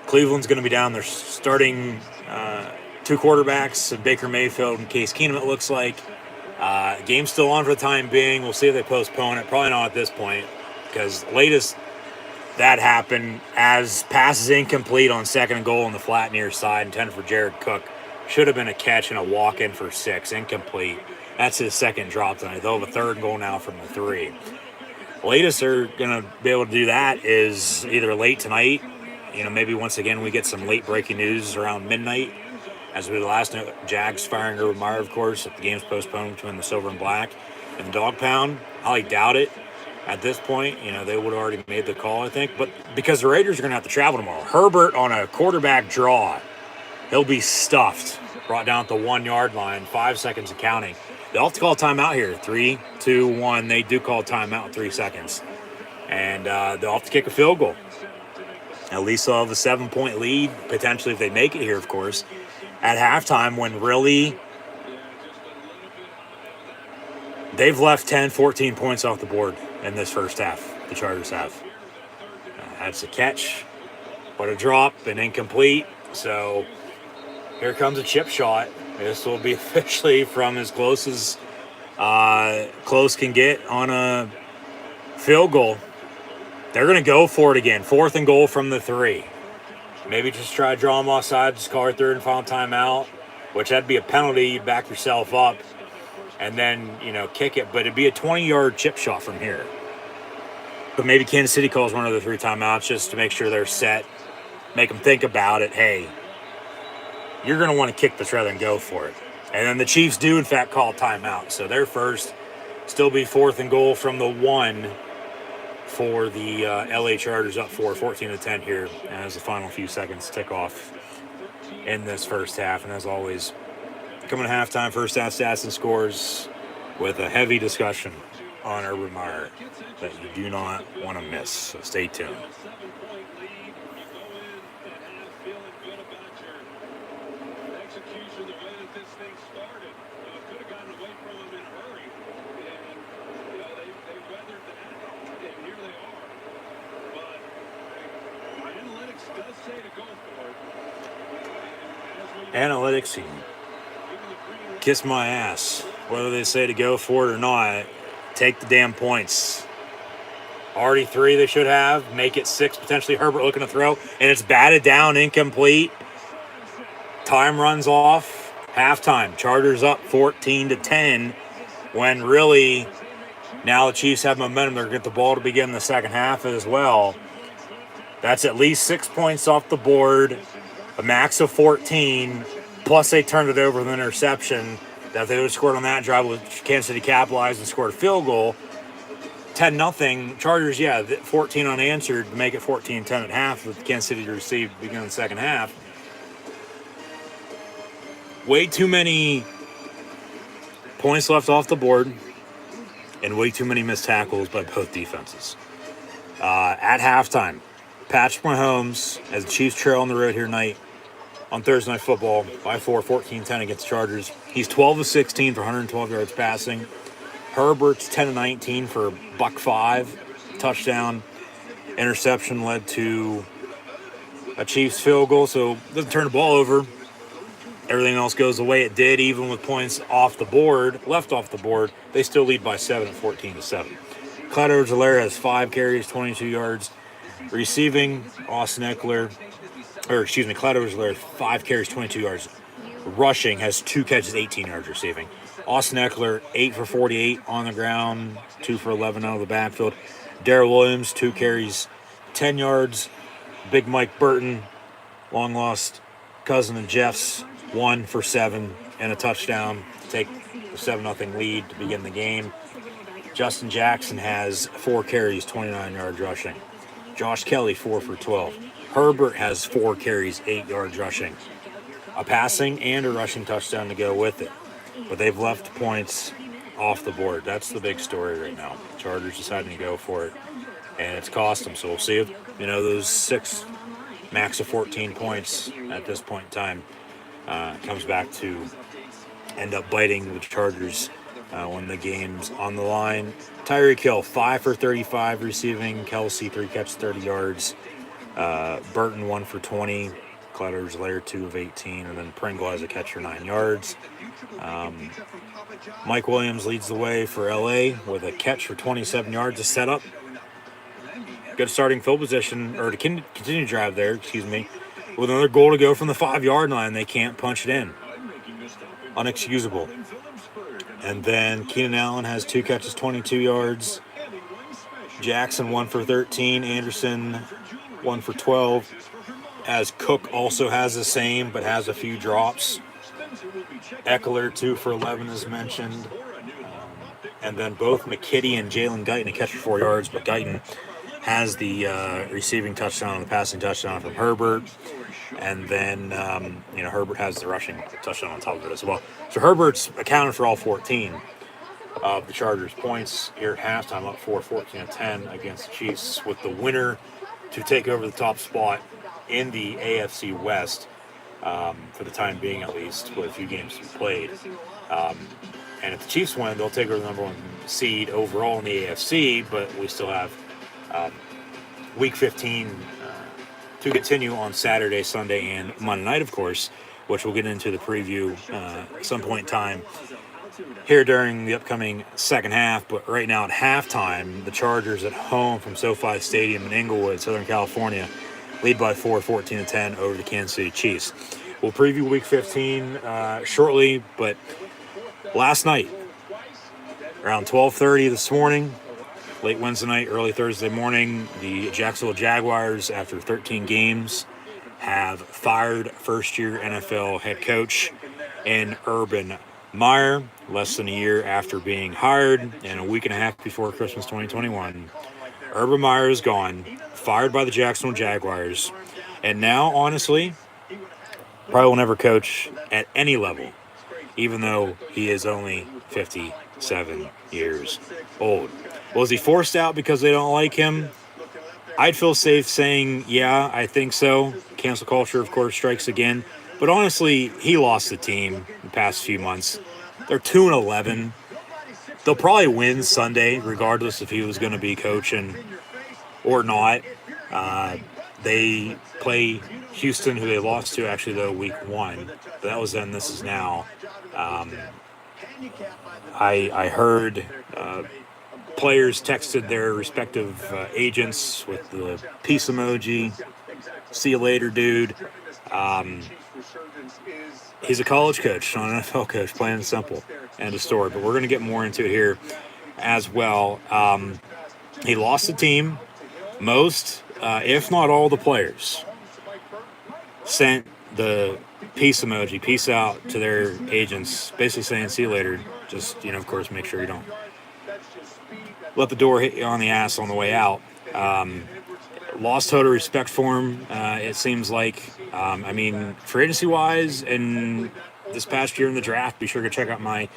Cleveland's going to be down. They're starting 2 quarterbacks, Baker Mayfield and Case Keenum, it looks like. Game's still on for the time being. We'll see if they postpone it. Probably not at this point, because latest that happened as passes incomplete on 2nd and goal on the flat near side, intended for Jared Cook. Should have been a catch and a walk-in for 6, incomplete. That's his 2nd drop tonight. They'll have a 3rd goal now from the 3. Latest they're going to be able to do that is either late tonight, maybe once again we get some late breaking news around midnight. As we did last night, Jags firing Urban Meyer, of course, if the game's postponed between the silver and black and the dog pound. I doubt it at this point. They would have already made the call, I think. But because the Raiders are going to have to travel tomorrow. Herbert on a quarterback draw. He'll be stuffed. Brought down at the 1-yard line, 5 seconds of counting. They'll have to call timeout here. 3, 2, 1. They do call timeout in 3 seconds. And they'll have to kick a field goal. At least they'll have a 7-point lead, potentially if they make it here, of course, at halftime, when really they've left 10, 14 points off the board in this first half, the Chargers have. That's a catch, but a drop and incomplete. So here comes a chip shot. This will be officially from as close can get on a field goal. They're going to go for it again. 4th and goal from the 3. Maybe just try to draw them offside, just call it third and final timeout, which that'd be a penalty. You back yourself up, and then, kick it. But it'd be a 20-yard chip shot from here. But maybe Kansas City calls one of the 3 timeouts just to make sure they're set, make them think about it. Hey, you're going to want to kick this rather than go for it. And then the Chiefs do, in fact, call timeout. So they're first. Still be 4th and goal from the 1 for the LA Chargers, up 14-10 here as the final few seconds tick off in this first half. And as always, coming to halftime, first half stats and scores with a heavy discussion on Urban Meyer that you do not want to miss. So stay tuned. Analytics can kiss my ass. Whether they say to go for it or not, take the damn points. Already 3 they should have. Make it 6, potentially Herbert looking to throw. And it's batted down, incomplete. Time runs off. Halftime. Chargers up 14-10. When really, now the Chiefs have momentum. They're going to get the ball to begin the second half as well. That's at least 6 points off the board. A max of 14. Plus they turned it over with an interception. That if they would have scored on that drive, Kansas City capitalized and scored a field goal. 10-0. Chargers, 14 unanswered to make it 14-10 at half with Kansas City to receive beginning the second half. Way too many points left off the board and way too many missed tackles by both defenses. At halftime, Patrick Mahomes, as the Chiefs trail on the road here tonight on Thursday Night Football by 14-10 against the Chargers. He's 12 of 16 for 112 yards passing. Herbert's 10 of 19 for $105 touchdown. Interception led to a Chiefs field goal, so doesn't turn the ball over. Everything else goes the way it did, even with points left off the board. They still lead by 7 at 14-7. Clyde Edwards-Helaire has 5 carries, 22 yards. Receiving, Clyde Edwards-Helaire, 5 carries, 22 yards. Rushing, has 2 catches, 18 yards receiving. Austin Eckler, 8 for 48 on the ground, 2 for 11 out of the backfield. Darrell Williams, 2 carries, 10 yards. Big Mike Burton, long lost cousin of Jeff's, 1 for 7 and a touchdown to take the 7-0 lead to begin the game. Justin Jackson has 4 carries, 29 yards rushing. Josh Kelly, 4 for 12. Herbert has 4 carries, 8 yards rushing. A passing and a rushing touchdown to go with it. But they've left points off the board. That's the big story right now. Chargers deciding to go for it, and it's cost them. So we'll see if, those 6 max of 14 points at this point in time comes back to end up biting the Chargers when the game's on the line. Tyreek Hill, 5 for 35 receiving. Kelsey, 3 catches, 30 yards. Burton, 1 for 20. Clyde Edwards-Helaire, 2 of 18. And then Pringle has a catch for 9 yards. Mike Williams leads the way for LA with a catch for 27 yards. A setup. Good starting field position, or to continue to drive there, with another goal to go from the 5-yard line. They can't punch it in. Unexcusable. And then Keenan Allen has 2 catches, 22 yards. Jackson, 1 for 13. Anderson, 1 for 12. As Cook also has the same, but has a few drops. Eckler, 2 for 11, as mentioned. And then both McKitty and Jalen Guyton a catch for 4 yards, but Guyton has the receiving touchdown and the passing touchdown from Herbert. And then, Herbert has the rushing touchdown on top of it as well. So Herbert's accounted for all 14 of the Chargers' points here at halftime, up 14-10 against the Chiefs, with the winner to take over the top spot in the AFC West, for the time being at least, with a few games to be played. And if the Chiefs win, they'll take over the number 1 seed overall in the AFC, but we still have Week 15 to continue on Saturday, Sunday, and Monday night, of course, which we'll get into the preview at some point in time here during the upcoming second half. But right now at halftime, the Chargers at home from SoFi Stadium in Inglewood, Southern California, lead by 4, 14-10 over the Kansas City Chiefs. We'll preview Week 15 shortly, but last night, around 12:30 this morning, late Wednesday night, early Thursday morning, the Jacksonville Jaguars, after 13 games, have fired first-year NFL head coach in Urban Meyer, less than a year after being hired and a week and a half before Christmas 2021. Urban Meyer is gone, fired by the Jacksonville Jaguars, and now, honestly, probably will never coach at any level, even though he is only 57 years old. Was he forced out because they don't like him? I'd feel safe saying, yeah, I think so. Cancel culture, of course, strikes again. But honestly, he lost the team the past few months. They're 2-11. They'll probably win Sunday, regardless if he was going to be coaching or not. They play Houston, who they lost to, actually, though, week 1. But that was then, this is now. I heard players texted their respective agents with the peace emoji. See you later, dude. He's a college coach, not an NFL coach, plain and simple. End of story. But we're going to get more into it here as well. He lost the team. Most, if not all, the players sent the peace emoji, peace out, to their agents, basically saying, see you later. Just, of course, make sure you don't let the door hit you on the ass on the way out. Lost total respect for him, it seems like. For agency-wise, and this past year in the draft, be sure to check out my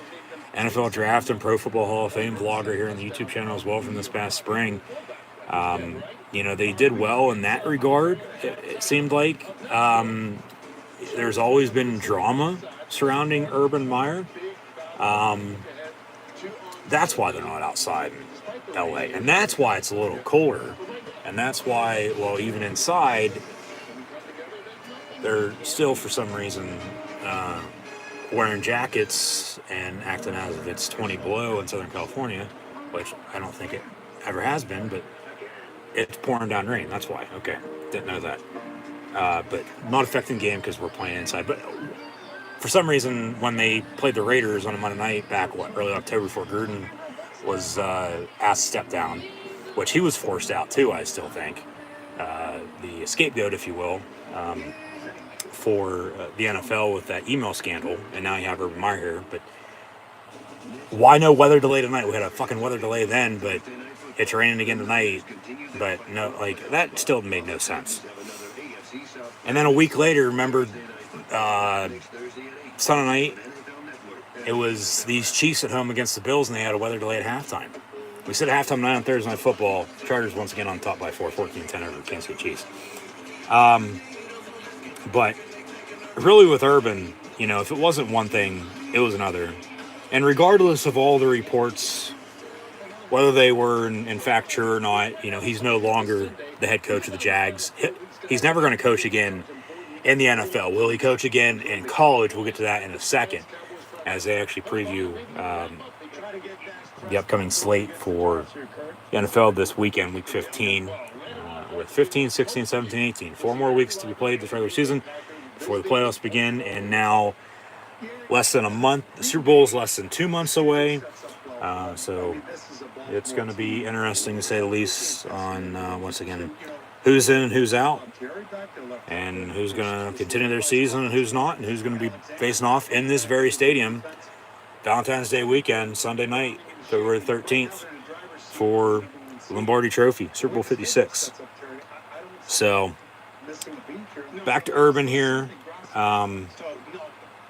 NFL Draft and Pro Football Hall of Fame vlogger here on the YouTube channel as well from this past spring. They did well in that regard, it seemed like. There's always been drama surrounding Urban Meyer. That's why they're not outside in LA. And that's why it's a little colder. And that's why, even inside, they're still, for some reason, wearing jackets and acting as if it's 20 below in Southern California, which I don't think it ever has been, but it's pouring down rain. That's why. Okay. Didn't know that. But not affecting the game because we're playing inside. But for some reason, when they played the Raiders on a Monday night back, early October, before Gruden was asked to step down, which he was forced out too, I still think. The scapegoat, if you will, for the NFL with that email scandal, and now you have Urban Meyer here. But why no weather delay tonight? We had a fucking weather delay then, but it's raining again tonight. But no, that still made no sense. And then a week later, remember, Sunday night, it was these Chiefs at home against the Bills, and they had a weather delay at halftime. We said at halftime night on Thursday Night Football, Chargers once again on top by 4, 14-10 over the Kansas City Chiefs. But really with Urban, if it wasn't one thing, it was another. And regardless of all the reports, whether they were in fact true or not, he's no longer the head coach of the Jags. He's never going to coach again in the NFL. Will he coach again in college? We'll get to that in a second as they actually preview the upcoming slate for the NFL this weekend, Week 15, with 15, 16, 17, 18. 4 more weeks to be played this regular season before the playoffs begin, and now less than a month. The Super Bowl is less than 2 months away, so it's going to be interesting, to say the least, on, once again, who's in and who's out, and who's going to continue their season and who's not, and who's going to be facing off in this very stadium Valentine's Day weekend, Sunday night, February 13th, for Lombardi Trophy, Super Bowl 56. So, back to Urban here.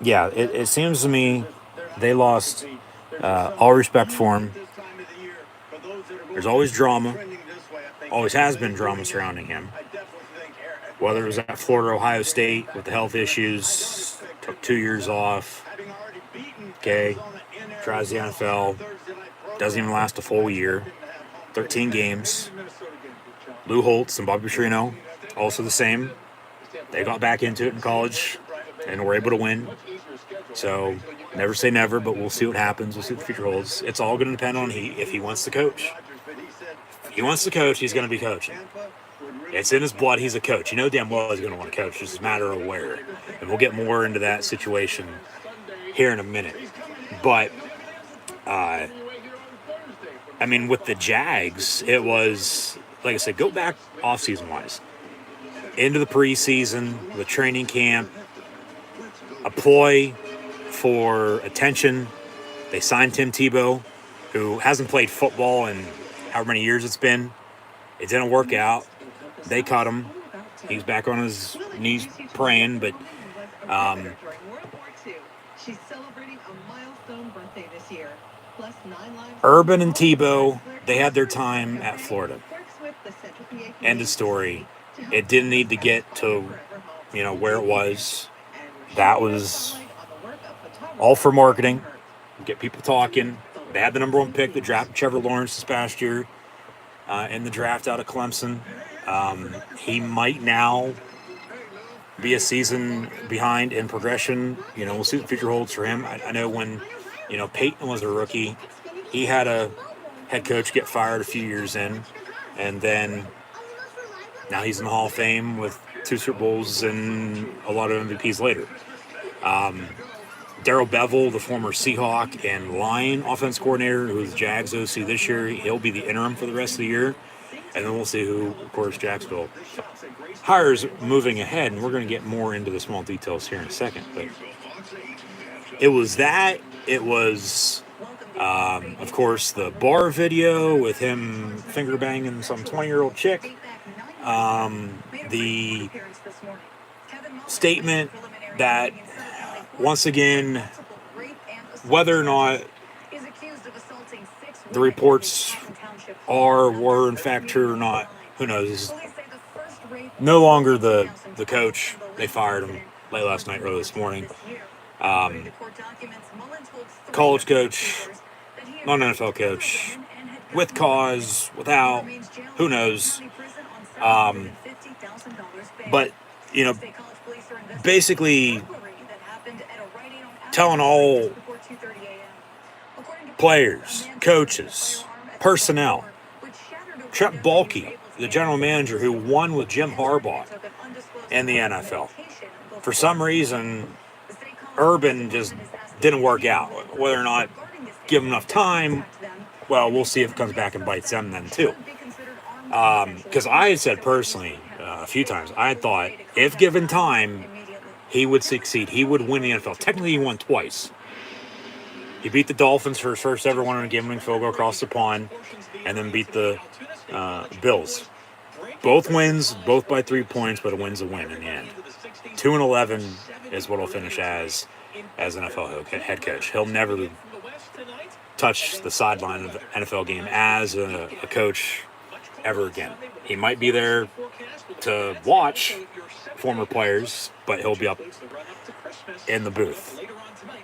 It seems to me they lost all respect for him. There's always drama. Always has been drama surrounding him. Whether it was at Florida, Ohio State with the health issues, took 2 years off. Okay, tries the NFL, doesn't even last a full year. 13 games. Lou Holtz and Bobby Petrino, also the same. They got back into it in college and were able to win. So, never say never, but we'll see what happens. We'll see what the future holds. It's all going to depend on if he wants to coach. If he wants to coach, he's going to be coaching. It's in his blood. He's a coach. You know damn well he's going to want to coach. It's just a matter of where. And we'll get more into that situation here in a minute. But, I mean, with the Jags, it was, like I said, go back offseason-wise. Into the preseason, the training camp, a ploy for attention. They signed Tim Tebow, who hasn't played football in however many years it's been. It didn't work out. They cut him. He's back on his knees praying, but She's celebrating a milestone birthday this year. Plus 9 lives. Urban and Tebow, they had their time at Florida. End of story. It didn't need to get to, where it was. That was all for marketing. Get people talking. They had the number 1 pick. They drafted Trevor Lawrence this past year in the draft out of Clemson. He might now be a season behind in progression. We'll see what the future holds for him. I know when, Peyton was a rookie, he had a head coach get fired a few years in, and then now he's in the Hall of Fame with 2 Super Bowls and a lot of MVPs later. Darrell Bevell, the former Seahawk and Lion offense coordinator, who's Jags OC this year, he'll be the interim for the rest of the year. And then we'll see who, of course, Jacksonville hires moving ahead. And we're going to get more into the small details here in a second. But it was that. It was, of course, the bar video with him finger banging some 20-year-old chick. The statement that, once again, whether or not the reports were in fact true or not, who knows? No longer the coach. They fired him late last night, early this morning. College coach, not an NFL coach, with cause, without, who knows? But, basically telling all players, coaches, personnel, Trent Baalke, the general manager who won with Jim Harbaugh in the NFL. For some reason, Urban just didn't work out. Whether or not give him enough time, well, we'll see if it comes back and bites them then too. Because I had said personally a few times, I thought if given time, he would succeed. He would win the NFL. Technically, he won twice. He beat the Dolphins for his first ever one on a game-winning field goal across the pond, and then beat the Bills. Both wins, both by 3 points, but a win's a win in the end. 2-11 is what he'll finish as NFL head coach. He'll never touch the sideline of the NFL game as a coach ever again. He might be there to watch former players, but he'll be up in the booth.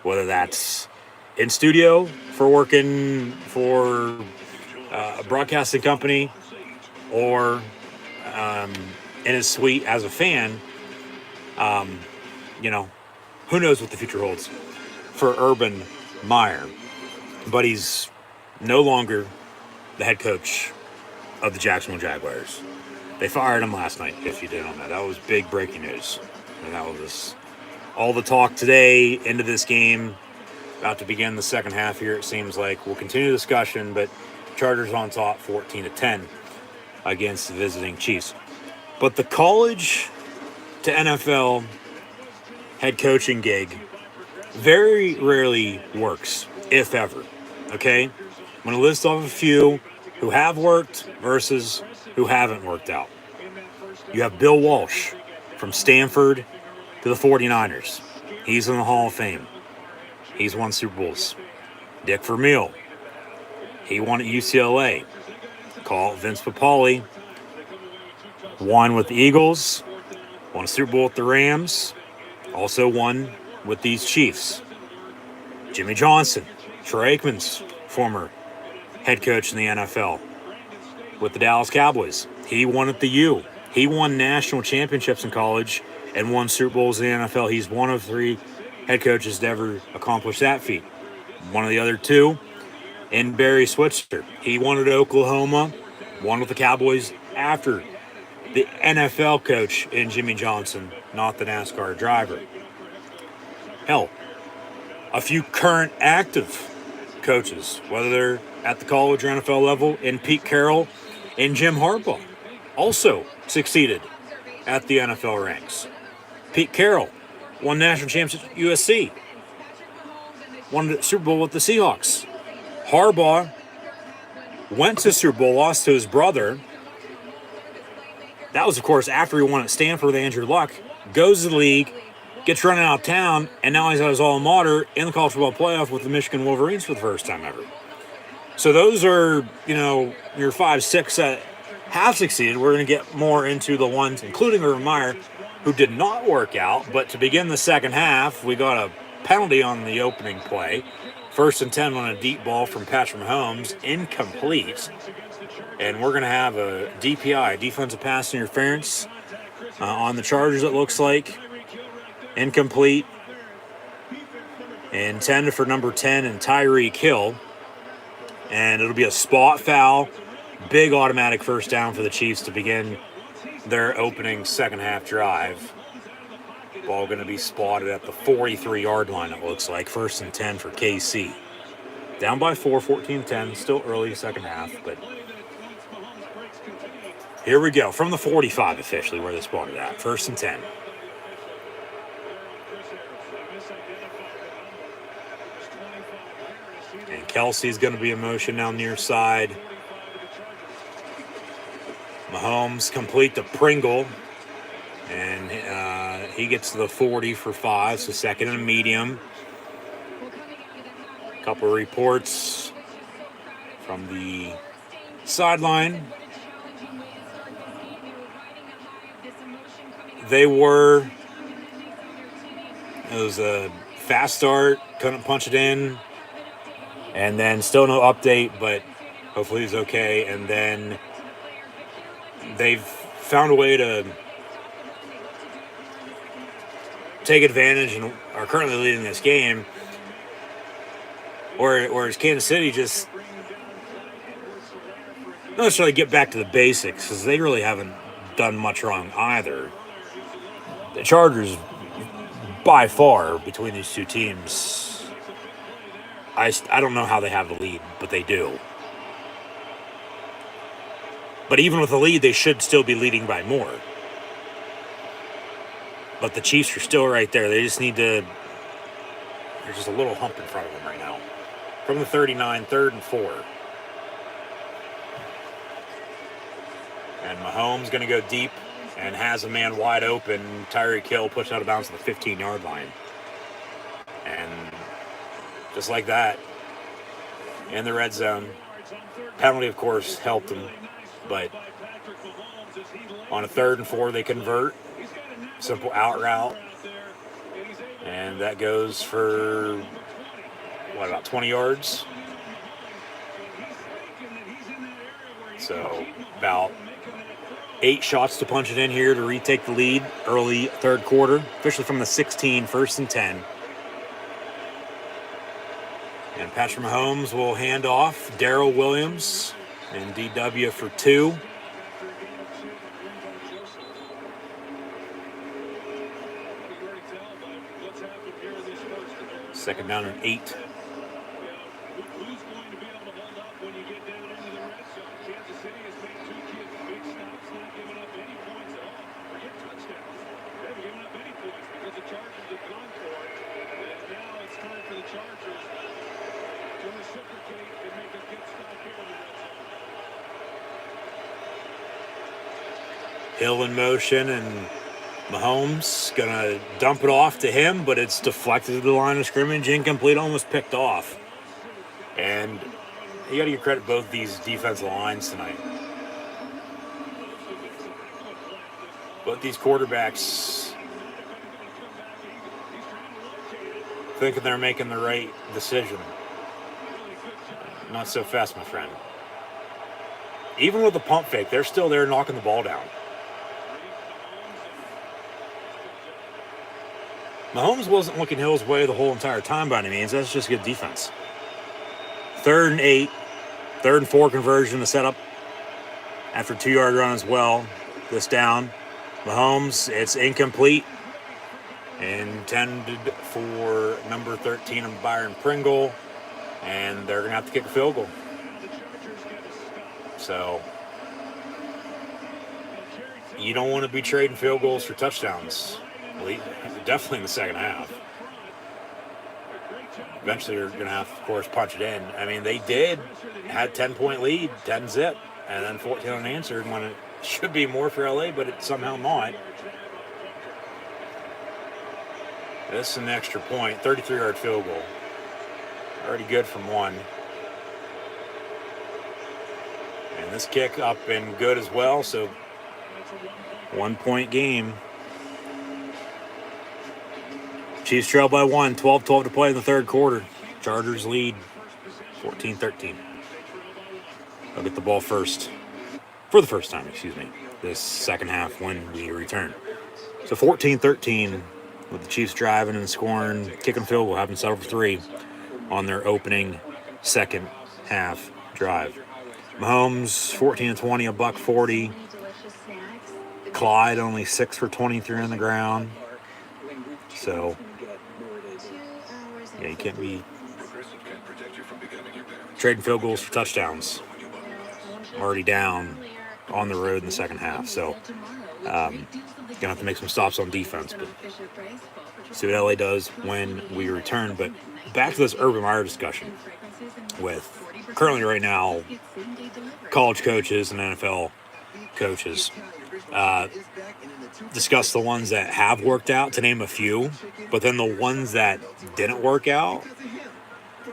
Whether that's in studio for working for a broadcasting company or in his suite as a fan, who knows what the future holds for Urban Meyer. But he's no longer the head coach of the Jacksonville Jaguars. They fired him last night, if you didn't know that. That was big breaking news. And that was all the talk today into this game. About to begin the second half here, it seems like. We'll continue the discussion, but Chargers on top 14-10 against the visiting Chiefs. But the college to NFL head coaching gig very rarely works, if ever. Okay? I'm going to list off a few who have worked versus who haven't worked out. You have Bill Walsh from Stanford to the 49ers. He's in the Hall of Fame. He's won Super Bowls. Dick Vermeil. He won at UCLA. Call it Vince Papale. Won with the Eagles. Won a Super Bowl with the Rams. Also won with these Chiefs. Jimmy Johnson. Troy Aikman's former head coach in the NFL with the Dallas Cowboys. He won at the U. He won national championships in college and won Super Bowls in the NFL. He's one of 3 head coaches to ever accomplish that feat. One of the other 2 in Barry Switzer. He won at Oklahoma, won with the Cowboys after the NFL coach in Jimmy Johnson, not the NASCAR driver. Hell, a few current active coaches, whether they're at the college or NFL level, in Pete Carroll and Jim Harbaugh, also succeeded at the NFL ranks. Pete Carroll won national championship at USC, won the Super Bowl with the Seahawks. Harbaugh went to Super Bowl, lost to his brother. That was, of course, after he won at Stanford with Andrew Luck. Goes to the league, gets run out of town, and now he's at his alma mater in the college football playoff with the Michigan Wolverines for the first time ever. So those are, your 5, 6 that have succeeded. We're going to get more into the ones, including Urban Meyer, who did not work out. But to begin the second half, we got a penalty on the opening play. 1st and 10 on a deep ball from Patrick Mahomes, incomplete. And we're going to have a DPI, defensive pass interference, on the Chargers, it looks like. Incomplete. Intended for number 10 and Tyreek Hill. And it'll be a spot foul. Big automatic first down for the Chiefs to begin their opening second half drive. Ball going to be spotted at the 43-yard line, it looks like. 1st and 10 for KC. Down by 4, 14-10. Still early second half, but here we go. From the 45 officially where they spotted at. 1st and 10. And Kelsey's going to be in motion now near side. Mahomes complete to Pringle. And he gets to the 40 for 5, so 2nd and medium. A couple of reports from the sideline. It was a fast start, couldn't punch it in. And then still no update, but hopefully he's okay. And then they've found a way to take advantage and are currently leading this game. Whereas Kansas City just not necessarily get back to the basics, because they really haven't done much wrong either. The Chargers, by far, between these two teams, I don't know how they have the lead, but they do. But even with the lead, they should still be leading by more. But the Chiefs are still right there. They just need to... There's just a little hump in front of them right now. From the 39, 3rd and 4. And Mahomes going to go deep and has a man wide open. Tyreek Hill pushed out of bounds to the 15-yard line. And just like that, in the red zone. Penalty, of course, helped them. But on a 3rd and 4, they convert. Simple out route. And that goes for, about 20 yards? So, about 8 shots to punch it in here to retake the lead early 3rd quarter. Officially from the 16, 1st and 10. And Patrick Mahomes will hand off. Darrell Williams and DW for 2. Second down and 8. Who's going to be able to hold up when you get down into the red zone? Kansas City has made 2 big stops, not giving up any points at all. Forget touchdowns. They haven't given up any points because the Chargers have gone for it. And now it's time for the Chargers to reciprocate and make a good stop here in the red zone. Hill in motion, and Mahomes gonna dump it off to him, but it's deflected to the line of scrimmage, incomplete, almost picked off. And you gotta give credit to both these defensive lines tonight. Both these quarterbacks thinking they're making the right decision. Not so fast, my friend. Even with the pump fake, they're still there knocking the ball down. Mahomes wasn't looking Hill's way the whole entire time by any means. That's just good defense. 3rd and 8. 3rd and 4 conversion to set up after 2-yard run as well. this down. Mahomes, it's incomplete. Intended for number 13 of Byron Pringle. And they're going to have to kick a field goal. So, you don't want to be trading field goals for touchdowns. Definitely in the second half. Eventually, you're going to have to, of course, punch it in. I mean, they had 10-point lead, 10-zip, and then 14 unanswered when it should be more for LA, but it's somehow not. This is an extra point, 33-yard field goal. Already good from one. And this kick up and good as well, so 1-point game. Chiefs trail by 1, 12-12 to play in the third quarter. Chargers lead 14-13. They'll get the ball first. For the first time, this second half when we return. So 14-13 with the Chiefs driving and scoring, kicking field goal, having settled for 3 on their opening second half drive. Mahomes, 14-20, $140. Clyde only 6 for 23 on the ground. So, yeah, you can't be trading field goals for touchdowns. Already down on the road in the second half. So, gonna have to make some stops on defense. But see what LA does when we return. But back to this Urban Meyer discussion with currently right now college coaches and NFL coaches. Discuss the ones that have worked out, to name a few, but then the ones that didn't work out.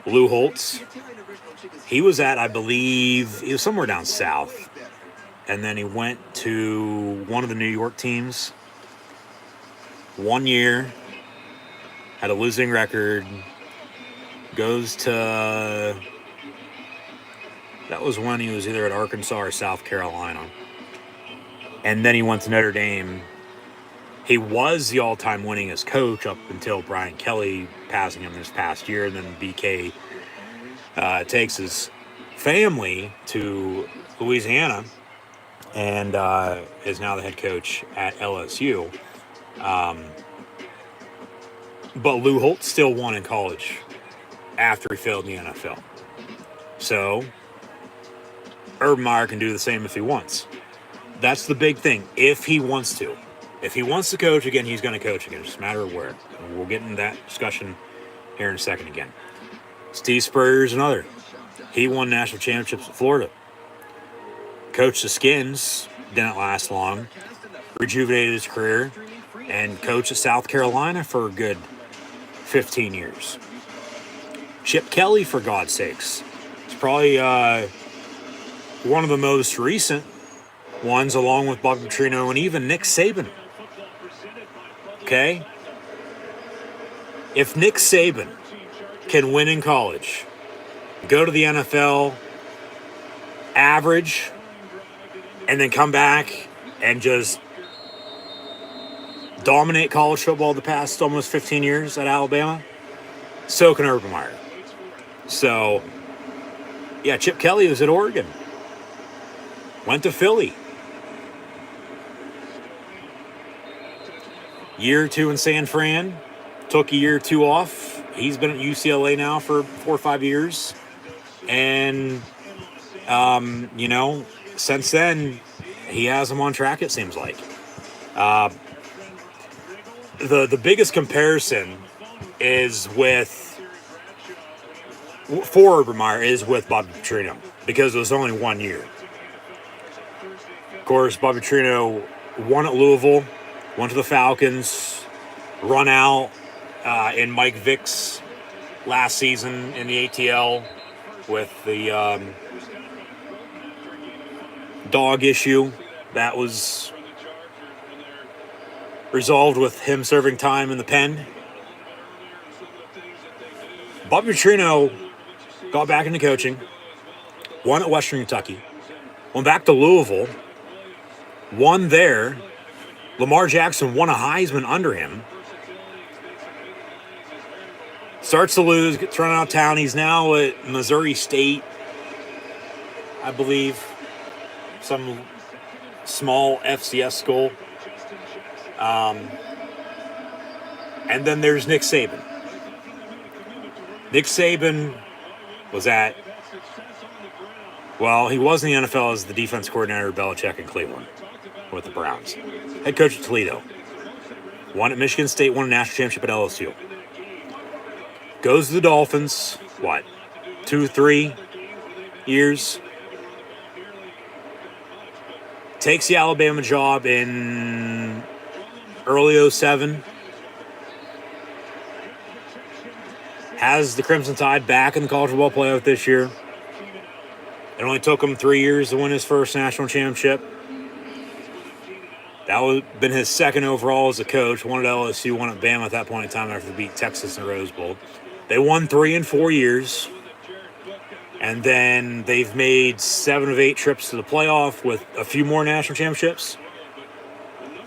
Lou Holtz, he was at, I believe, he was somewhere down south, and then he went to one of the New York teams. 1 year, had a losing record, goes to, that was when he was either at Arkansas or South Carolina. And then he went to Notre Dame. He was the all-time winningest coach up until Brian Kelly passing him this past year. And then BK takes his family to Louisiana and is now the head coach at LSU. But Lou Holtz still won in college after he failed in the NFL. So Urban Meyer can do the same if he wants. That's the big thing. If he wants to. If he wants to coach again, he's going to coach again. It's just a matter of where. And we'll get into that discussion here in a second again. Steve Spurrier's another. He won national championships at Florida. Coached the Skins. Didn't last long. Rejuvenated his career. And coached at South Carolina for a good 15 years. Chip Kelly, for God's sakes. It's probably one of the most recent ones, along with Bobby Petrino and even Nick Saban. Okay? If Nick Saban can win in college, go to the NFL, average, and then come back and just dominate college football the past almost 15 years at Alabama, so can Urban Meyer. So, yeah, Chip Kelly was at Oregon. Went to Philly. Year or two in San Fran. Took a year or two off. He's been at UCLA now for 4 or 5 years. And, since then, he has them on track, it seems like. The biggest comparison is for Urban Meyer is with Bobby Petrino, because it was only 1 year. Of course, Bobby Petrino won at Louisville, went to the Falcons, run out in Mike Vick's last season in the ATL with the dog issue. That was resolved with him serving time in the pen. Bobby Petrino got back into coaching, won at Western Kentucky, went back to Louisville, won there. Lamar Jackson won a Heisman under him. Starts to lose, gets thrown out of town. He's now at Missouri State, I believe. Some small FCS school. And then there's Nick Saban. Nick Saban was at, well, he was in the NFL as the defense coordinator of Belichick in Cleveland with the Browns. Head coach at Toledo. Won at Michigan State, won a national championship at LSU. Goes to the Dolphins, 2-3 years. Takes the Alabama job in early 07. Has the Crimson Tide back in the College Football Playoff this year. It only took him 3 years to win his first national championship. That would have been his second overall as a coach. One at LSU, one at Bama at that point in time after they beat Texas in the Rose Bowl. They won 3 in 4 years. And then they've made 7 of 8 trips to the playoff with a few more national championships.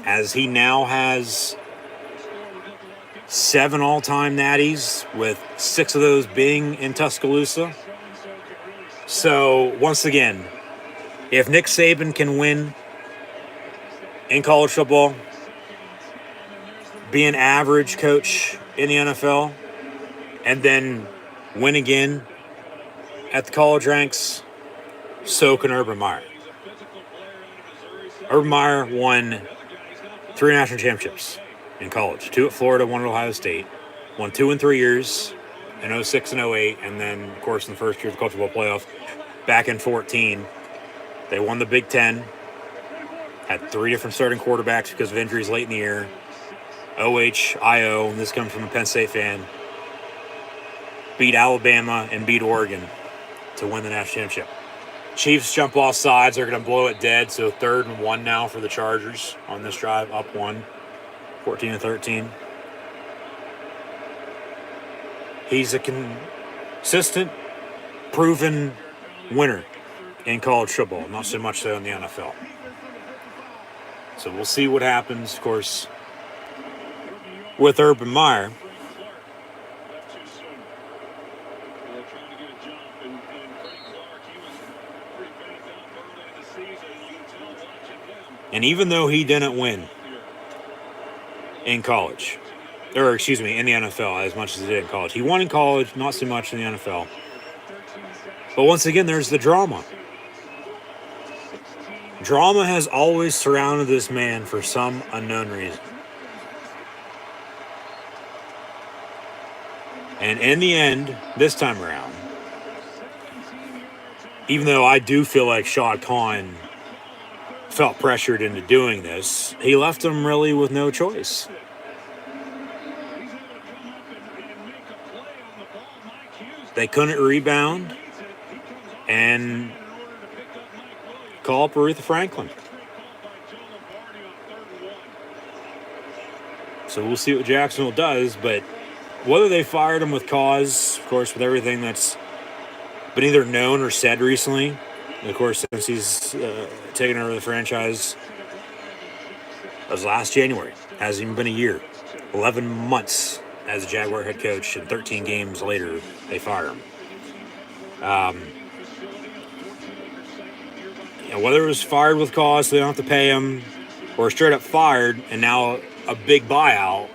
As he now has 7 all-time natties, with 6 of those being in Tuscaloosa. So, once again, if Nick Saban can win in college football, be an average coach in the NFL, and then win again at the college ranks, so can Urban Meyer. Urban Meyer won 3 national championships in college. 2 at Florida, 1 at Ohio State. Won 2 in 3 years, in 06 and 08, and then, of course, in the first year of the College Football Playoff, back in 14. They won the Big Ten. Had 3 different starting quarterbacks because of injuries late in the year. OHIO, and this comes from a Penn State fan, beat Alabama and beat Oregon to win the national championship. Chiefs jump off sides. They're going to blow it dead, so 3rd and 1 now for the Chargers on this drive, up 1, 14-13. He's a consistent, proven winner in college football, not so much so in the NFL. So we'll see what happens, of course, with Urban Meyer. And even though he didn't win in college, or excuse me, in the NFL as much as he did in college, he won in college, not so much in the NFL. But once again, there's the drama. Drama has always surrounded this man for some unknown reason. And in the end, this time around, even though I do feel like Shad Khan felt pressured into doing this, he left him really with no choice. They couldn't rebound and call up Aretha Franklin. So we'll see what Jacksonville does, but whether they fired him with cause, of course, with everything that's been either known or said recently, and of course, since he's taken over the franchise, that was last January. Hasn't even been a year. 11 months as a Jaguar head coach, and 13 games later, they fire him. Whether it was fired with cause, so they don't have to pay him, or straight up fired, and now a big buyout,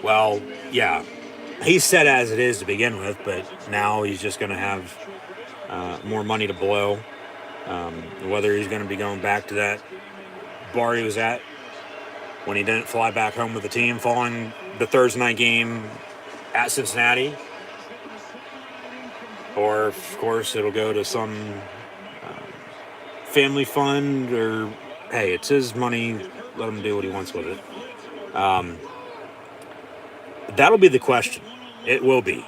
well, yeah, he's set as it is to begin with, but now he's just going to have more money to blow. Whether he's going to be going back to that bar he was at when he didn't fly back home with the team following the Thursday night game at Cincinnati, or of course it'll go to some family fund, or hey, it's his money, let him do what he wants with it. That'll be the question. It will be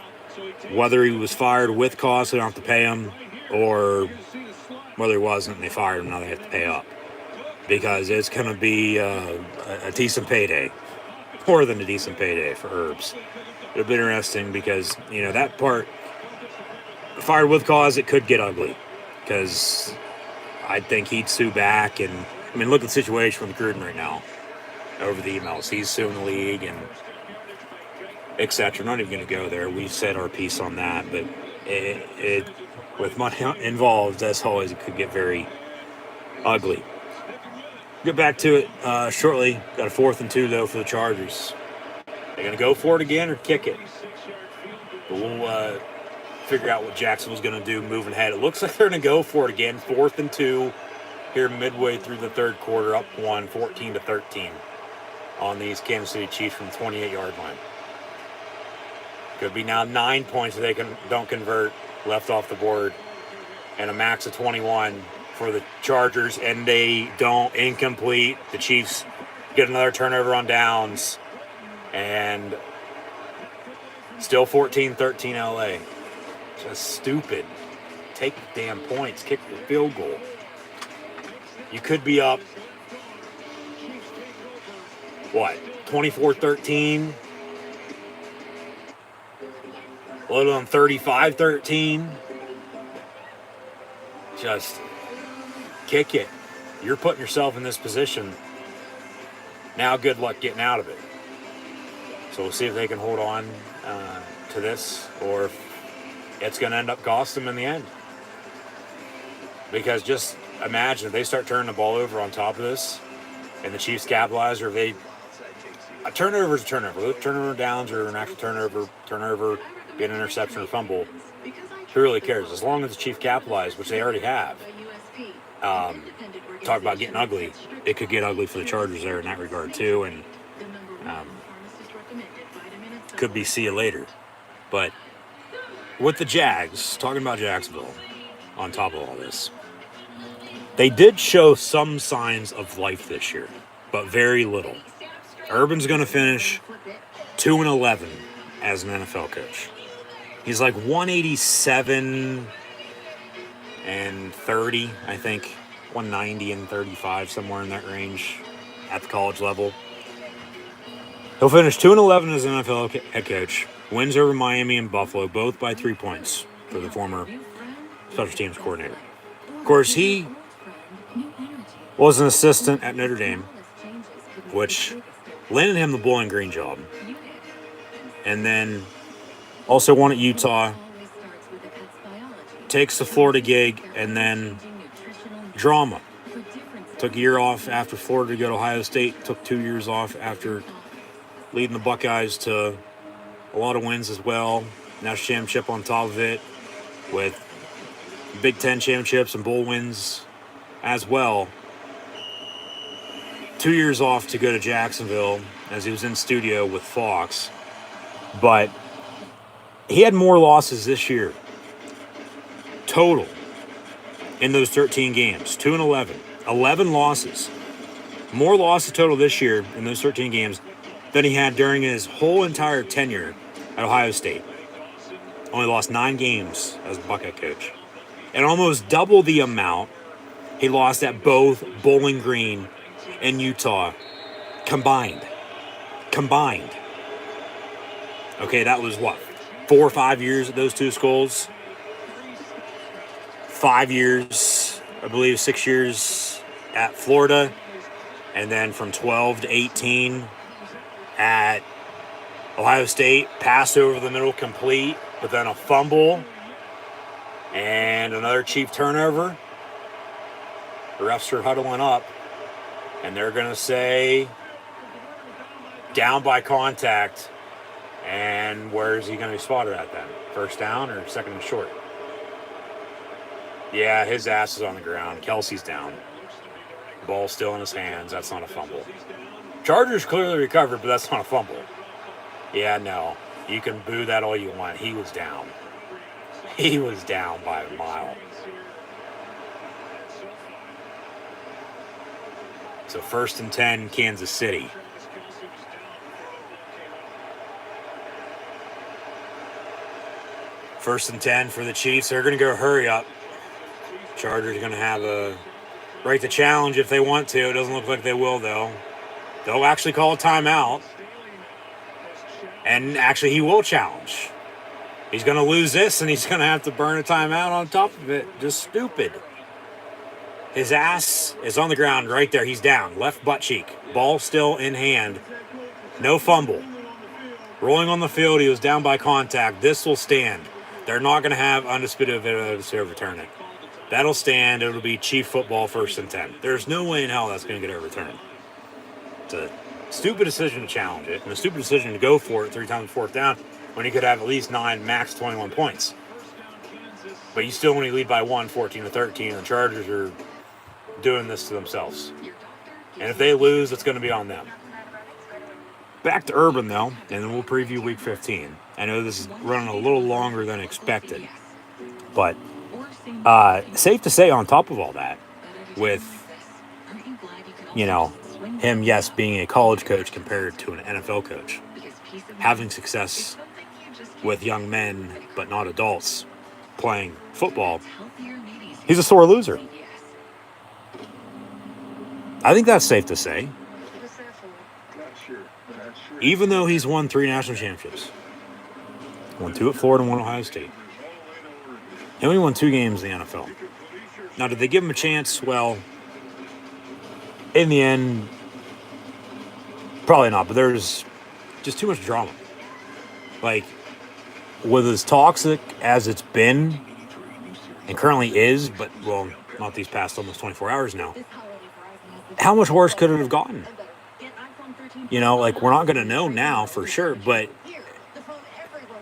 whether he was fired with cause, so they don't have to pay him, or whether he wasn't and they fired him, now they have to pay up, because it's going to be a decent payday, more than a decent payday for Herbs. It'll be interesting because, that part, fired with cause, it could get ugly, because I think he'd sue back. And look at the situation with Gruden right now over the emails. He's suing the league and etc. Not even going to go there. We said our piece on that, but it with money involved, as always, it could get very ugly. Get back to it shortly. Got a 4th and 2, though, for the Chargers. They're going to go for it again or kick it? But we'll figure out what Jacksonville's going to do moving ahead. It looks like they're going to go for it again. 4th and 2 here midway through the third quarter, up 1, 14-13 on these Kansas City Chiefs from the 28-yard line. Could be now 9 points if they don't convert, left off the board, and a max of 21 for the Chargers, and they don't. Incomplete. The Chiefs get another turnover on downs, and still 14-13 LA. Just stupid. Take the damn points. Kick the field goal. You could be up, what, 24-13? A little on 35-13. Just kick it. You're putting yourself in this position. Now good luck getting out of it. So we'll see if they can hold on to this, or if it's going to end up costing them in the end. Because just imagine if they start turning the ball over on top of this, and the Chiefs capitalize, or a turnover is a turnover. Turnover downs or an actual turnover, be an interception or fumble. Who really cares? As long as the Chiefs capitalize, which they already have. Talk about getting ugly. It could get ugly for the Chargers there in that regard too, and could be see you later. But with the Jags, talking about Jacksonville, on top of all this, they did show some signs of life this year, but very little. Urban's going to finish 2-11 as an NFL coach. He's like 187 and 30, I think, 190 and 35, somewhere in that range at the college level. He'll finish 2-11 as an NFL head coach. Wins over Miami and Buffalo, both by 3 points for the former special teams coordinator. Of course, he was an assistant at Notre Dame, which landed him the Bowling Green job. And then also won at Utah, takes the Florida gig, and then drama. Took a year off after Florida to go to Ohio State, took 2 years off after leading the Buckeyes to a lot of wins as well. National championship on top of it, with Big Ten championships and bowl wins as well. 2 years off to go to Jacksonville as he was in studio with Fox. But he had more losses this year total in those 13 games. 2-11. 11 losses. More losses total this year in those 13 games than he had during his whole entire tenure at Ohio State. Only lost 9 games as Buckeye coach. And almost double the amount he lost at both Bowling Green and Utah combined. Okay, that was what? 4 or 5 years at those two schools. 5 years, I believe 6 years at Florida. And then from 12 to 18 at Ohio State. Pass over the middle complete, but then a fumble and another Chief turnover. The refs are huddling up, and they're going to say down by contact. And where is he going to be spotted at then? First down or second and short? Yeah, his ass is on the ground. Kelsey's down. Ball still in his hands. That's not a fumble. Chargers clearly recovered, but that's not a fumble. Yeah, no. You can boo that all you want. He was down. He was down by a mile. So 1st and 10, Kansas City. First and 10 for the Chiefs. They're going to go hurry up. Chargers are going to have a right to challenge if they want to. It doesn't look like they will, though. They'll actually call a timeout. And actually, he will challenge. He's going to lose this, and he's going to have to burn a timeout on top of it. Just stupid. His ass is on the ground right there. He's down. Left butt cheek. Ball still in hand. No fumble. Rolling on the field. He was down by contact. This will stand. They're not going to have undisputed evidence to overturn it. That'll stand. It'll be Chief football 1st and 10. There's no way in hell that's going to get overturned. It's a stupid decision to challenge it, and a stupid decision to go for it 3 times 4th down when you could have at least 9, max 21 points. But you still only lead by 1, 14-13, and the Chargers are doing this to themselves. And if they lose, it's going to be on them. Back to Urban, though, and then we'll preview Week 15. I know this is running a little longer than expected, but safe to say on top of all that, with, him, yes, being a college coach compared to an NFL coach, having success with young men but not adults playing football, he's a sore loser. I think that's safe to say. Even though he's won 3 national championships, won 2 at Florida and 1 at Ohio State, he only won 2 games in the NFL. Now, did they give him a chance? Well, in the end, probably not, but there's just too much drama. Like, with as toxic as it's been, and currently is, but, well, not these past almost 24 hours now, how much worse could it have gotten? We're not going to know now for sure, but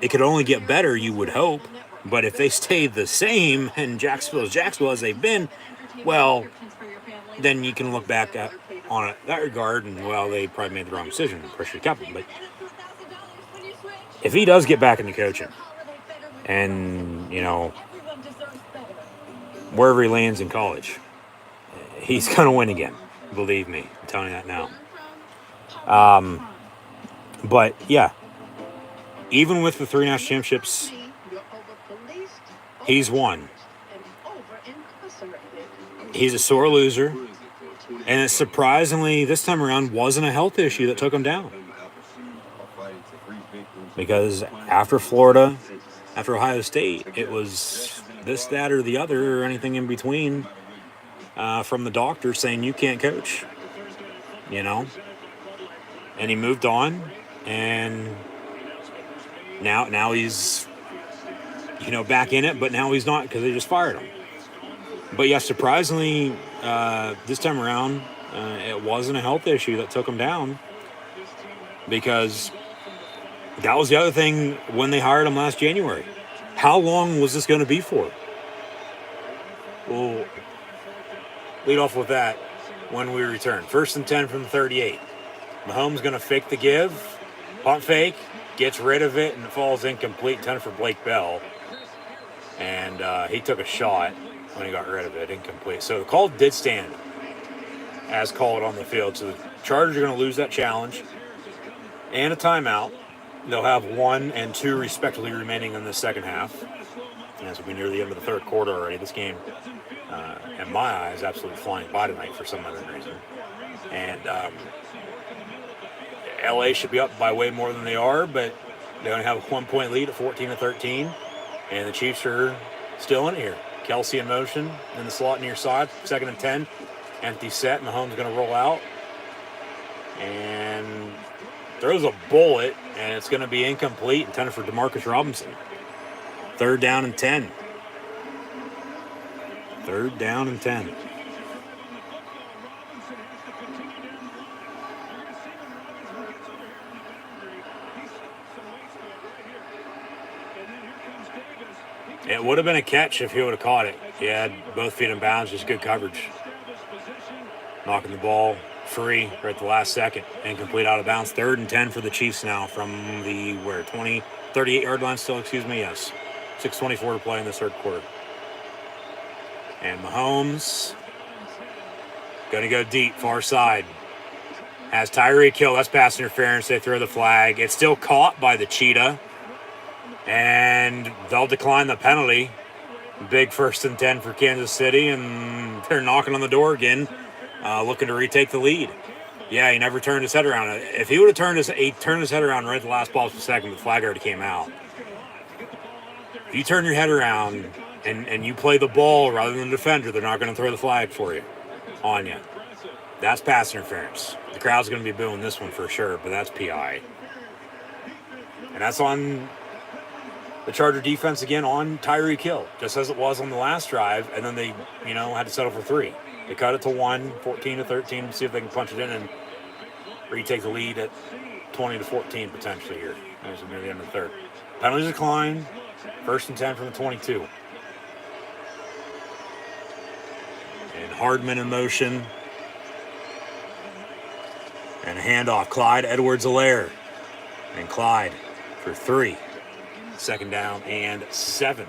it could only get better, you would hope. But if they stay the same and Jacksonville as they've been, well, then you can look back on it that regard, and, well, they probably made the wrong decision. Pressure kept him. But if he does get back into coaching, and, wherever he lands in college, he's going to win again. Believe me. I'm telling you that now. But, yeah. Even with the 3 national championships he's won, he's a sore loser. And it surprisingly, this time around, wasn't a health issue that took him down. Because after Florida, after Ohio State, it was this, that, or the other, or anything in between, from the doctor saying you can't coach. And he moved on, and now he's, back in it, but now he's not because they just fired him. But yeah, surprisingly, this time around, it wasn't a health issue that took him down, because that was the other thing when they hired him last January. How long was this going to be for? We'll lead off with that when we return. 1st and 10 from the 38. Mahomes going to fake the give, pump fake, gets rid of it, and it falls incomplete. 10 for Blake Bell. And he took a shot when he got rid of it, incomplete. So the call did stand as called on the field. So the Chargers are going to lose that challenge and a timeout. They'll have 1 and 2 respectively remaining in the second half. As we near the end of the third quarter already, this game, in my eyes, absolutely flying by tonight for some other reason. And LA should be up by way more than they are, but they only have a 1-point lead at 14-13. And the Chiefs are still in here. Kelsey in motion in the slot near side, 2nd and 10. Empty set. Mahomes going to roll out. And throws a bullet, and it's going to be incomplete, intended for Demarcus Robinson. 3rd down and 10. 3rd down and 10. It would have been a catch if he would have caught it. He had both feet in bounds, just good coverage. Knocking the ball free right at the last second. Incomplete, out of bounds. 3rd and 10 for the Chiefs now from the, 38-yard line still, yes. 6:24 to play in this third quarter. And Mahomes going to go deep, far side. Has Tyreek Hill. That's pass interference. They throw the flag. It's still caught by the Cheetah. And they'll decline the penalty. Big 1st and 10 for Kansas City, and they're knocking on the door again, looking to retake the lead. Yeah, he never turned his head around. If he would have turned his head around right at the last ball for a second, the flag already came out. If you turn your head around and you play the ball rather than the defender, they're not going to throw the flag for you, on you. That's pass interference. The crowd's going to be booing this one for sure, but that's PI. And that's on the Charger defense again on Tyreek Hill, just as it was on the last drive, and then they, had to settle for 3. They cut it to 1, 14-13, see if they can punch it in and retake the lead at 20-14 potentially here as we're near the end of the third. Penalties decline, 1st and 10 from the 22. And Hardman in motion. And a handoff, Clyde Edwards-Helaire. And Clyde for 3. 2nd down and 7.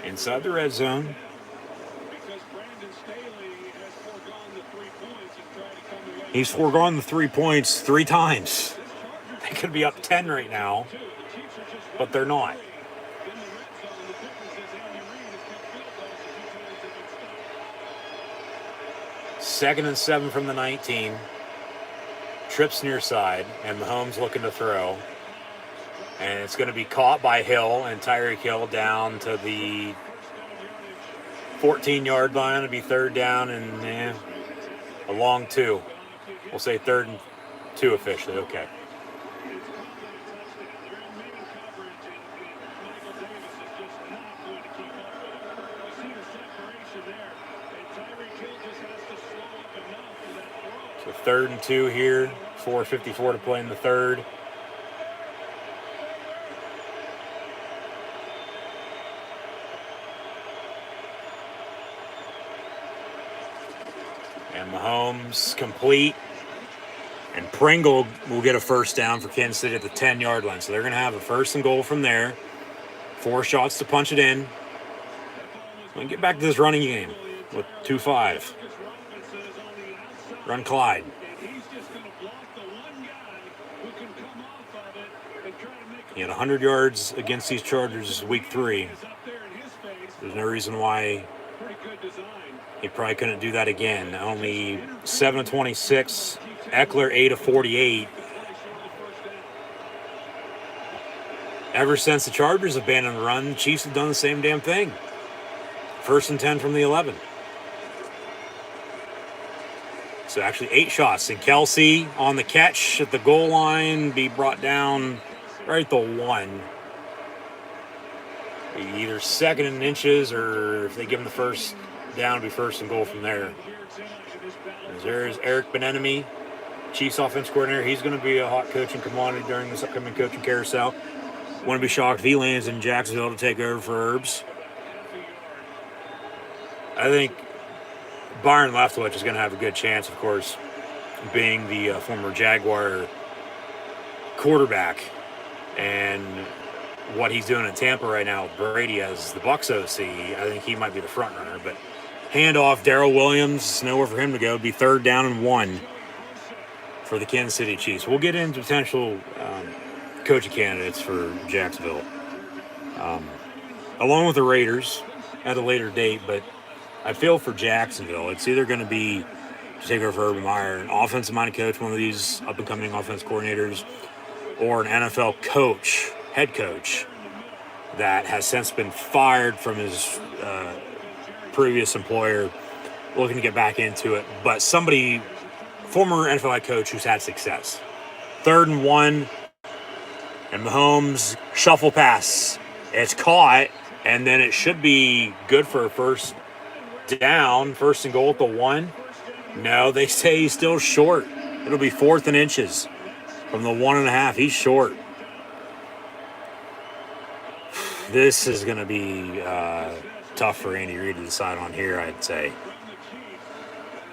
Inside the red zone. He's foregone the 3 points 3 times. They could be up 10 right now, but they're not. Second and 7 from the 19. Trips near side, and Mahomes looking to throw. And it's going to be caught by Hill, and Tyreek Hill down to the 14-yard line. It'll be 3rd down and a long 2. We'll say 3rd and 2 officially. Okay. So 3rd and 2 here. 4:54 to play in the third. And Mahomes complete. And Pringle will get a 1st down for Kansas City at the 10-yard line. So they're going to have a 1st and goal from there. 4 shots to punch it in. We can get back to this running game with 2-5. Run Clyde. He had 100 yards against these Chargers week 3. There's no reason why he probably couldn't do that again. Only 7 of 26. Eckler 8 of 48. Ever since the Chargers abandoned the run, the Chiefs have done the same damn thing. 1st and 10 from the 11. So actually 8 shots. And Kelsey on the catch at the goal line, be brought down right at the 1. Either 2nd in inches, or if they give him the 1st down, it'll be 1st and goal from there. There's Eric Bieniemy, Chiefs offense coordinator. He's going to be a hot coaching commodity during this upcoming coaching carousel. Wouldn't be shocked if he lands in Jacksonville to take over for Herbs. I think Byron Leftwich is going to have a good chance, of course, being the former Jaguar quarterback, and what he's doing in Tampa right now with Brady as the Bucs OC. I think he might be the front runner. But handoff, Darrell Williams, nowhere for him to go. It'd be 3rd down and 1 for the Kansas City Chiefs. We'll get into potential coaching candidates for Jacksonville, along with the Raiders at a later date. But I feel for Jacksonville, it's either going to be to take over for Urban Meyer, an offensive-minded coach, one of these up-and-coming offense coordinators, or an NFL coach, head coach, that has since been fired from his previous employer, looking to get back into it. But somebody, former NFL head coach who's had success. 3rd and 1, and Mahomes shuffle pass. It's caught, and then it should be good for a 1st down, 1st and goal at the 1. No, they say he's still short. It'll be 4th and inches from the 1.5. He's short. This is going to be tough for Andy Reid to decide on here, I'd say.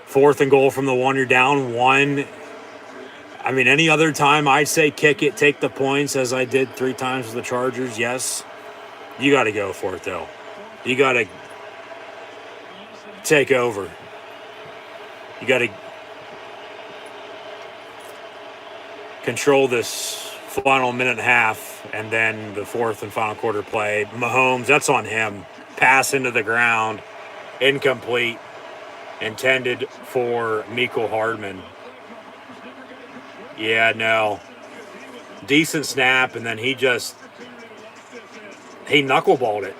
4th and goal from the 1. You're down 1. I mean, any other time, I'd say kick it, take the points, as I did 3 times with the Chargers. Yes, you got to go for it, though. You got to take over. You got to control this final minute and a half, and then the 4th and final quarter play. Mahomes, that's on him. Pass into the ground, incomplete, intended for Mecole Hardman. Yeah, no. Decent snap, and then he knuckleballed it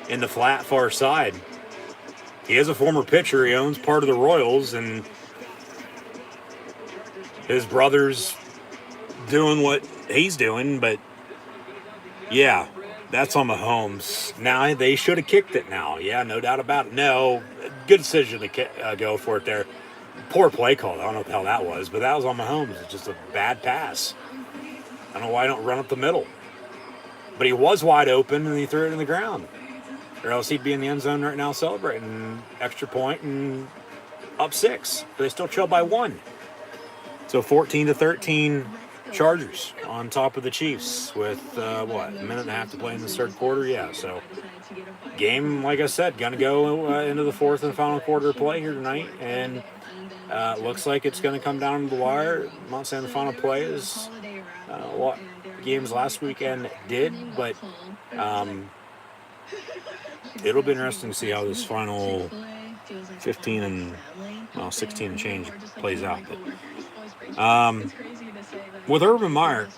in the flat far side. He is a former pitcher. He owns part of the Royals, and his brother's doing what he's doing, but yeah, that's on Mahomes. Now, they should have kicked it now. Yeah, no doubt about it. No, good decision to go for it there. Poor play call. I don't know what the hell that was, but that was on Mahomes. It's just a bad pass. I don't know why I don't run up the middle. But he was wide open, and he threw it in the ground. Or else he'd be in the end zone right now celebrating extra point and up 6. But they still trail by 1. So 14-13 Chargers on top of the Chiefs with, a minute and a half to play in the third quarter? Yeah, so game, like I said, going to go into the fourth and final quarter of play here tonight. And looks like it's going to come down to the wire. I'm not saying the final play is what games last weekend did, but it'll be interesting to see how this final 16 and change plays out. But with Urban Meyer,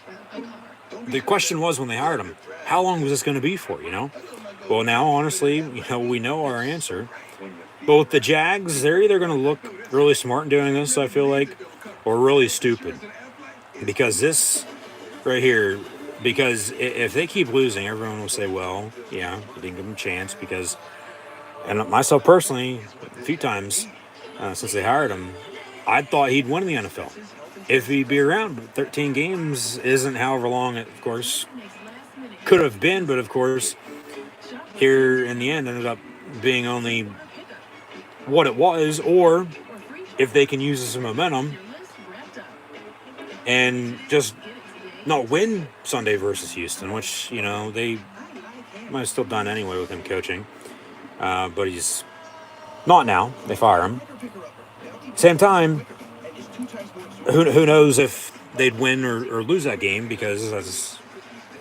the question was when they hired him, how long was this going to be for, Well, now, honestly, we know our answer. But with the Jags, they're either going to look really smart in doing this, I feel like, or really stupid. Because this right here, because if they keep losing, everyone will say, well, yeah, you didn't give them a chance because, and myself personally, a few times since they hired him, I thought he'd win in the NFL. If he'd be around, 13 games isn't however long it, of course, could have been, but of course, here in the end ended up being only what it was, or if they can use this momentum and just not win Sunday versus Houston, which, they might have still done anyway with him coaching, but he's not now. They fire him. Same time, who knows if they'd win or lose that game, because that's,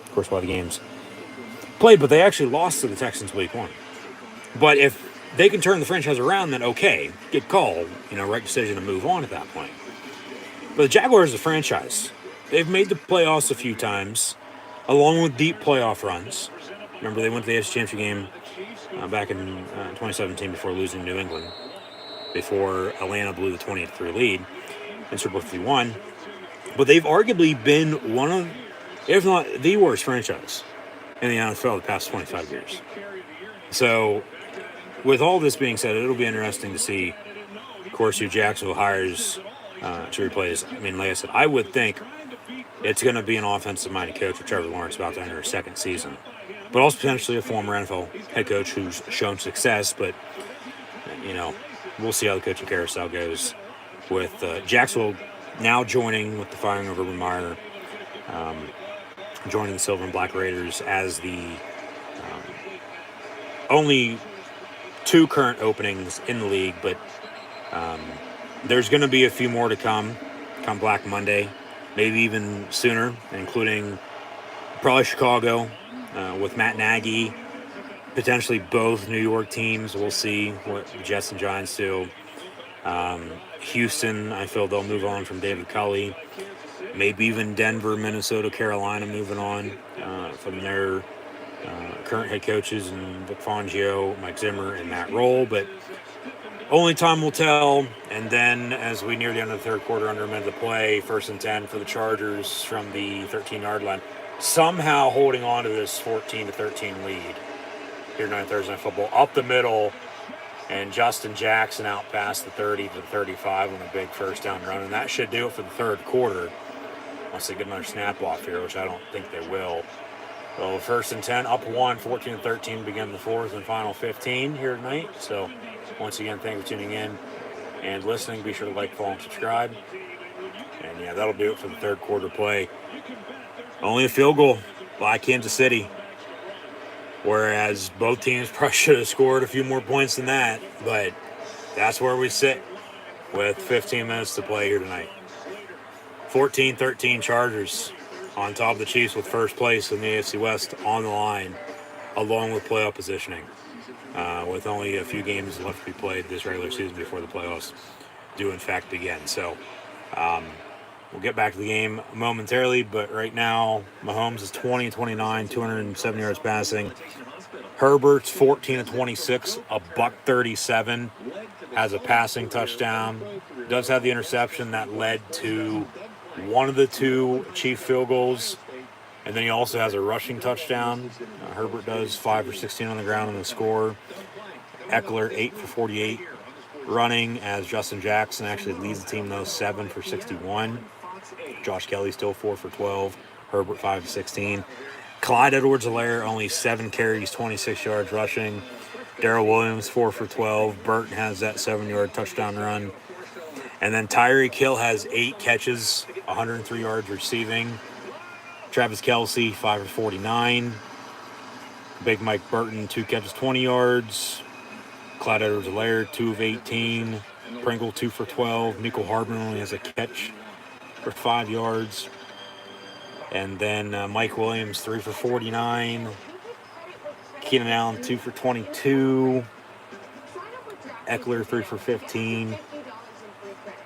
of course, why the game's played, but they actually lost to the Texans week 1. But if they can turn the franchise around, then okay, good call, right decision to move on at that point. But the Jaguars are a franchise. They've made the playoffs a few times, along with deep playoff runs. Remember, they went to the AFC Championship game back in 2017 before losing to New England, before Atlanta blew the 20-3 lead in Super Bowl 51. But they've arguably been one of, if not the worst franchise in the NFL the past 25 years. So, with all this being said, it'll be interesting to see, of course, who Jacksonville hires to replace. I mean, like I said, I would think it's going to be an offensive-minded coach with Trevor Lawrence about to enter his second season, but also potentially a former NFL head coach who's shown success. But, we'll see how the coaching carousel goes with Jacksonville now joining with the firing of Urban Meyer, joining the Silver and Black Raiders as the only 2 current openings in the league, but there's going to be a few more to come Black Monday, maybe even sooner, including probably Chicago with Matt Nagy, potentially both New York teams. We'll see what the Jets and Giants do. Houston, I feel they'll move on from David Culley. Maybe even Denver, Minnesota, Carolina moving on from their current head coaches, and Vic Fangio, Mike Zimmer, and Matt Roll. But only time will tell. And then as we near the end of the third quarter, under a minute to play, 1st and 10 for the Chargers from the 13-yard line, somehow holding on to this 14-13 lead here tonight, Thursday Night Football, up the middle, and Justin Jackson out past the 30 to the 35 on a big first down run. And that should do it for the third quarter, once they get another snap off here, which I don't think they will. So 1st and 10, up 1, 14-13, begin the fourth and final 15 here tonight. So once again, thanks for tuning in and listening. Be sure to like, follow, and subscribe. And yeah, that'll do it for the third quarter play. Only a field goal by Kansas City, whereas both teams probably should have scored a few more points than that. But that's where we sit with 15 minutes to play here tonight. 14-13 Chargers on top of the Chiefs with first place in the AFC West on the line, along with playoff positioning, with only a few games left to be played this regular season before the playoffs do in fact begin. So we'll get back to the game momentarily, but right now Mahomes is 20-29, 207 yards passing. Herbert's 14-26, $137, has a passing touchdown. does have the interception that led to one of the 2 Chief field goals. And then he also has a rushing touchdown. Herbert does 5 for 16 on the ground in the score. Eckler 8 for 48 running, as Justin Jackson actually leads the team, though, 7 for 61. Josh Kelly still 4 for 12. Herbert 5 for 16. Clyde Edwards-Helaire only 7 carries, 26 yards rushing. Darrell Williams 4 for 12. Burton has that 7-yard touchdown run. And then Tyreek Hill has 8 catches, 103 yards receiving. Travis Kelce 5 for 49. Big Mike Burton 2 catches, 20 yards. Clyde Edwards-Helaire 2 of 18. Pringle 2 for 12. Mecole Hardman only has a catch for 5 yards. And then Mike Williams 3 for 49. Keenan Allen 2 for 22. Eckler 3 for 15.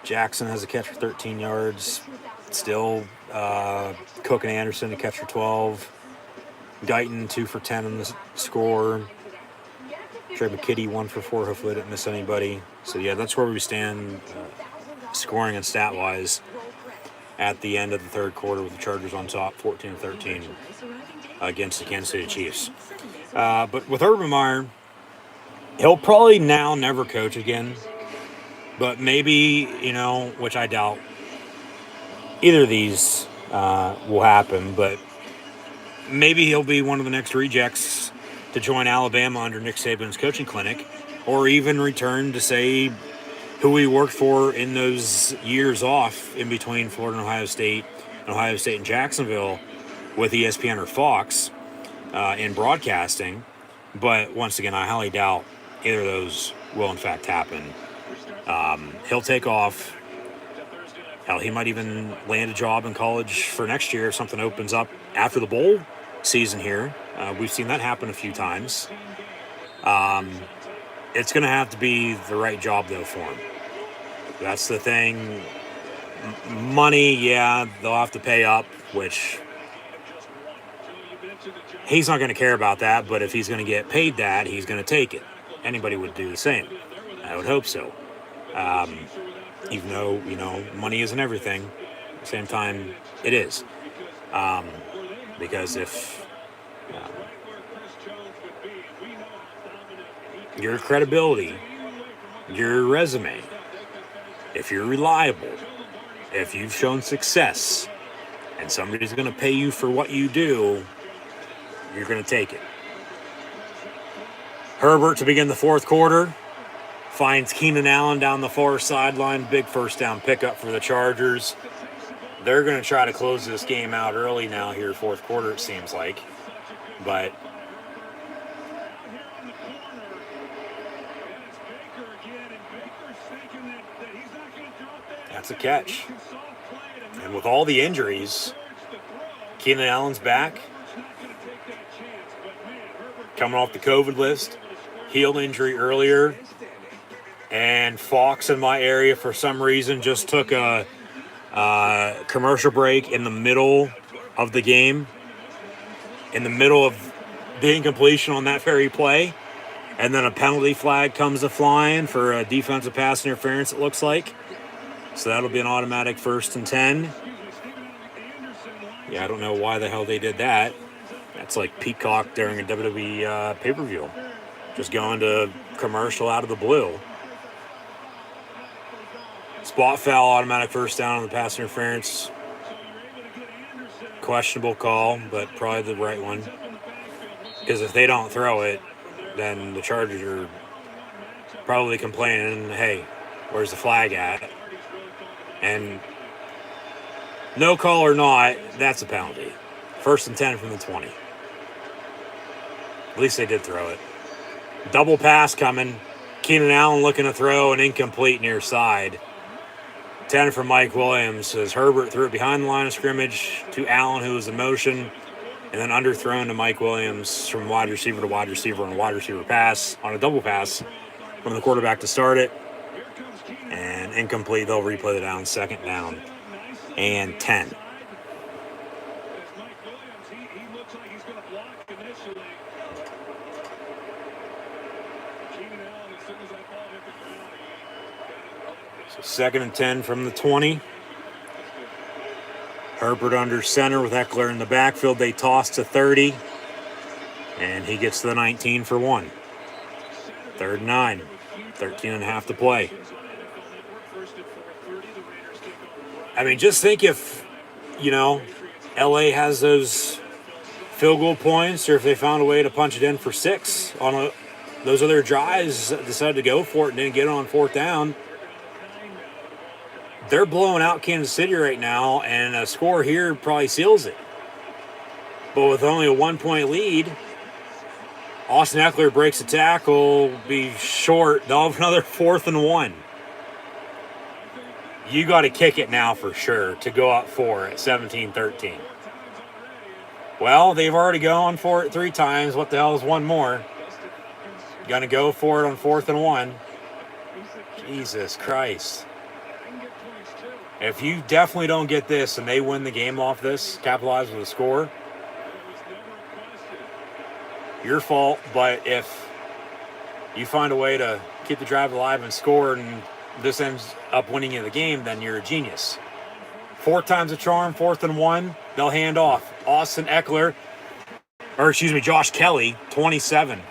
Jackson has a catch for 13 yards. Still Cook and Anderson a catch for 12. Guyton 2 for 10 on the score. Trey McKitty 1 for 4. Hopefully I didn't miss anybody. So yeah, that's where we stand scoring and stat wise at the end of the third quarter, with the Chargers on top 14-13 against the Kansas City Chiefs. But with Urban Meyer, he'll probably now never coach again. But maybe, which I doubt either of these will happen, but maybe he'll be one of the next rejects to join Alabama under Nick Saban's coaching clinic, or even return to, say, who he worked for in those years off in between Florida and Ohio State and Jacksonville with ESPN or Fox in broadcasting. But once again, I highly doubt either of those will in fact happen. He'll take off. Hell, he might even land a job in college for next year if something opens up after the bowl season here. We've seen that happen a few times. It's going to have to be the right job, though, for him. That's the thing. Money, yeah, they'll have to pay up, which he's not going to care about that, but if he's going to get paid that, he's going to take it. Anybody would do the same. I would hope so. Even though, money isn't everything, at the same time, it is. Because if your credibility, your resume, if you're reliable, if you've shown success, and somebody's going to pay you for what you do, you're going to take it. Herbert to begin the fourth quarter finds Keenan Allen down the far sideline. Big first down pickup for the Chargers. They're going to try to close this game out early now here, fourth quarter, it seems like. But that's a catch. And with all the injuries, Keenan Allen's back. Coming off the COVID list. Heel injury earlier. And Fox in my area, for some reason, just took a commercial break in the middle of the game. In the middle of the incompletion on that very play. And then a penalty flag comes a flying for a defensive pass interference, it looks like. So that'll be an automatic 1st and 10. Yeah, I don't know why the hell they did that. That's like Peacock during a WWE pay-per-view. Just going to commercial out of the blue. Spot foul, automatic 1st down on the pass interference. Questionable call, but probably the right one. Because if they don't throw it, then the Chargers are probably complaining, hey, where's the flag at? And no call or not, that's a penalty. 1st and 10 from the 20. At least they did throw it. Double pass coming. Keenan Allen looking to throw, and incomplete near side. 10 from Mike Williams as Herbert threw it behind the line of scrimmage to Allen, who was in motion, and then underthrown to Mike Williams from wide receiver to wide receiver on a wide receiver pass, on a double pass from the quarterback to start it. And incomplete. They'll replay the down. 2nd down and 10. So 2nd and 10 from the 20. Herbert under center with Eckler in the backfield. They toss to 30. And he gets to the 19 for 1. 3rd and 9. 13 and a half to play. I mean, just think if, LA has those field goal points, or if they found a way to punch it in for 6 on those other drives, decided to go for it and didn't get it on 4th down. They're blowing out Kansas City right now, and a score here probably seals it. But with only a 1-point lead, Austin Eckler breaks a tackle, be short. They'll have another 4th and 1. You got to kick it now for sure to go up 4 at 17-13. Well, they've already gone for it 3 times. What the hell is one more? Going to go for it on 4th and 1. Jesus Christ. If you definitely don't get this and they win the game off this, capitalize with a score, your fault. But if you find a way to keep the drive alive and score, and this ends up winning you the game, then you're a genius. 4 times a charm, 4th and 1. They'll hand off. Josh Kelly, 27.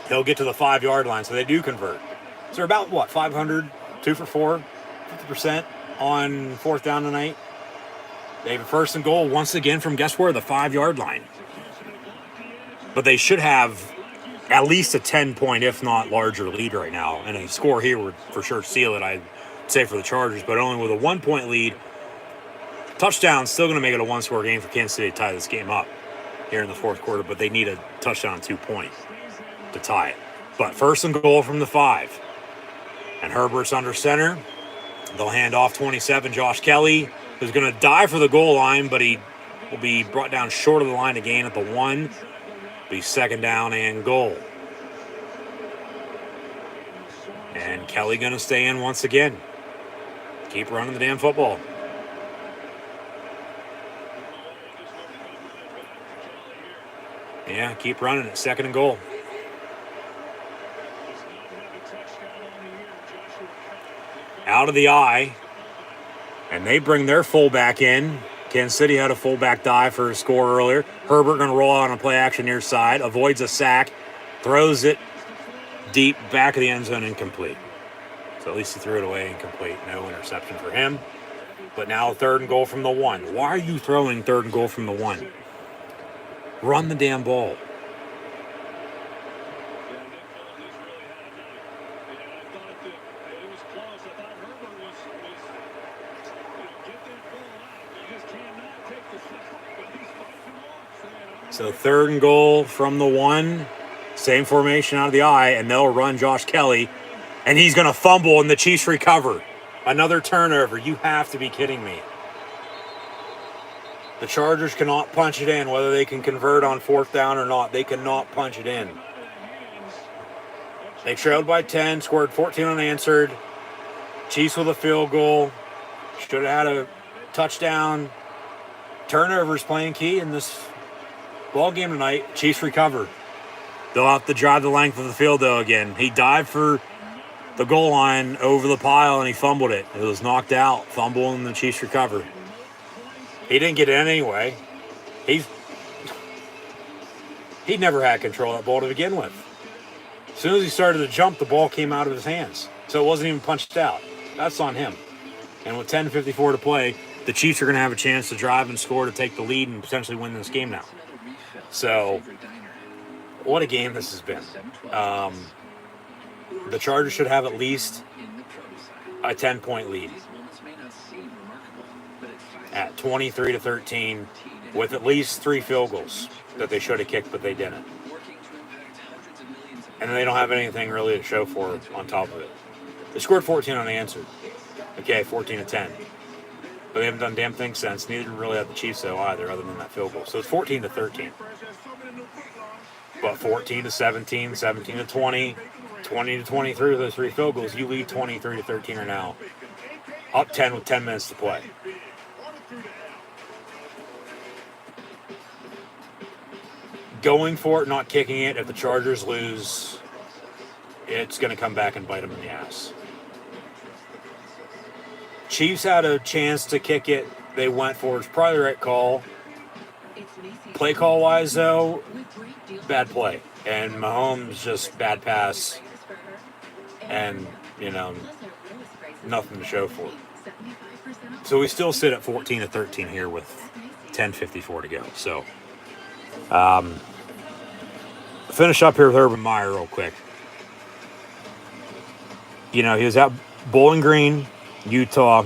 He'll get to the 5-yard line, so they do convert. So they're about, 500, 2 for 4, 50% on 4th down tonight. They have a 1st and goal once again from, guess where? The 5-yard line. But they should have at least a 10-point, if not larger, lead right now. And a score here would for sure seal it, I'd say, for the Chargers. But only with a 1-point lead. Touchdown's still going to make it a 1-score game for Kansas City to tie this game up here in the 4th quarter. But they need a touchdown 2-point to tie it. But 1st and goal from the 5. And Herbert's under center. They'll hand off 27, Josh Kelly, who's going to dive for the goal line, but he will be brought down short of the line again at the 1. Be 2nd down and goal. And Kelly going to stay in once again. Keep running the damn football. Yeah, keep running it. 2nd and goal. Out of the eye. And they bring their fullback in. Kansas City had a fullback dive for a score earlier. Herbert going to roll out on a play action near side. Avoids a sack. Throws it deep back of the end zone, incomplete. So at least he threw it away incomplete. No interception for him. But now 3rd and goal from the 1. Why are you throwing 3rd and goal from the 1? Run the damn ball. So 3rd and goal from the 1. Same formation out of the eye, and they'll run Josh Kelly. And he's going to fumble, and the Chiefs recover. Another turnover. You have to be kidding me. The Chargers cannot punch it in, whether they can convert on 4th down or not. They cannot punch it in. They trailed by 10, scored 14 unanswered. Chiefs with a field goal. Should have had a touchdown. Turnovers playing key in this ball game tonight. Chiefs recover. They'll have to drive the length of the field, though, again. He dived for the goal line over the pile, and he fumbled it. It was knocked out. Fumble, and the Chiefs recover. He didn't get it anyway. He never had control of that ball to begin with. As soon as he started to jump, the ball came out of his hands. So it wasn't even punched out. That's on him. And with 10:54 to play, the Chiefs are going to have a chance to drive and score to take the lead and potentially win this game now. So, what a game this has been. The Chargers should have at least a 10-point lead at 23-13 with at least 3 field goals that they should have kicked, but they didn't. And they don't have anything really to show for it on top of it. They scored 14 unanswered. Okay, 14-10. But they haven't done damn thing since. Neither really have the Chiefs, though, either, other than that field goal. So it's 14-13. But 14-17, 17-20, 20-23 with those 3 field goals. You lead 23-13 or now. Up 10 with 10 minutes to play. Going for it, not kicking it. If the Chargers lose, it's going to come back and bite them in the ass. Chiefs had a chance to kick it. They went for it. It's probably the right call. Play call wise, though, bad play. And Mahomes just bad pass. And, nothing to show for it. So we still sit at 14-13 here with 10:54 to go. So, finish up here with Urban Meyer real quick. He was at Bowling Green, Utah,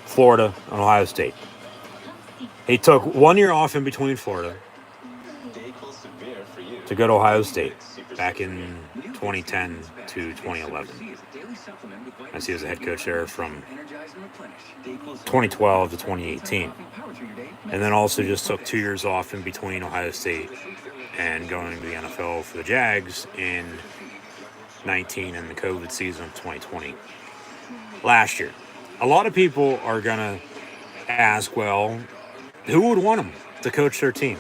Florida, and Ohio State. He took 1 year off in between Florida to go to Ohio State back in 2010 to 2011. As he was the head coach there from 2012 to 2018. And then also just took 2 years off in between Ohio State and going to the NFL for the Jags in 19 and the COVID season of 2020 last year. A lot of people are going to ask, well, who would want him to coach their team?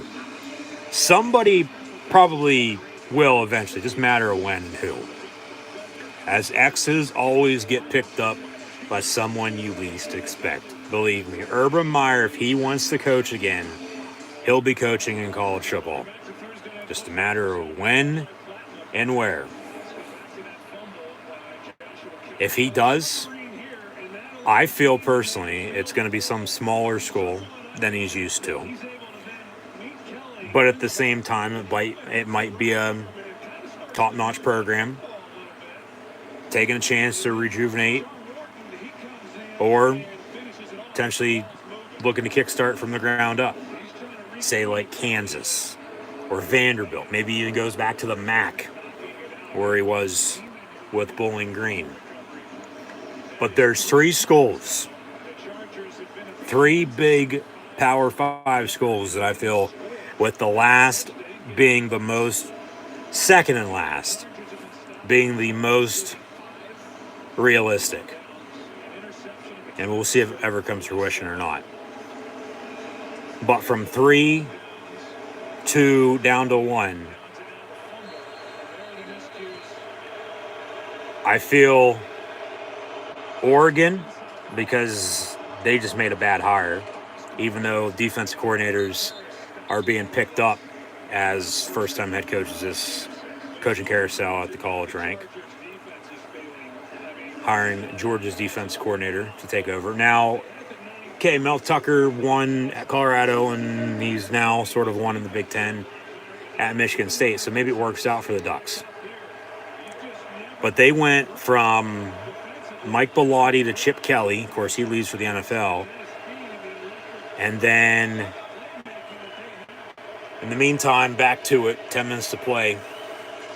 Somebody probably will eventually, just matter of when and who. As X's always get picked up by someone you least expect. Believe me, Urban Meyer, if he wants to coach again, he'll be coaching in college football. Just a matter of when and where. If he does, I feel personally it's going to be some smaller school than he's used to. But at the same time, it might be a top-notch program, taking a chance to rejuvenate, or potentially looking to kickstart from the ground up. Say like Kansas or Vanderbilt. Maybe even goes back to the MAC where he was with Bowling Green. But there's 3 schools, 3 big Power 5 schools that I feel, with the last being the most, second and last being the most realistic. And we'll see if it ever comes to fruition or not. But from 3, 2, down to 1, I feel Oregon, because they just made a bad hire, even though defensive coordinators are being picked up as first-time head coaches this coaching carousel at the college rank. Hiring Georgia's defense coordinator to take over. Now, Mel Tucker won at Colorado, and he's now sort of won in the Big Ten at Michigan State, so maybe it works out for the Ducks. But they went from Mike Bellotti to Chip Kelly. Of course, he leaves for the NFL. And then, in the meantime, back to it, 10 minutes to play.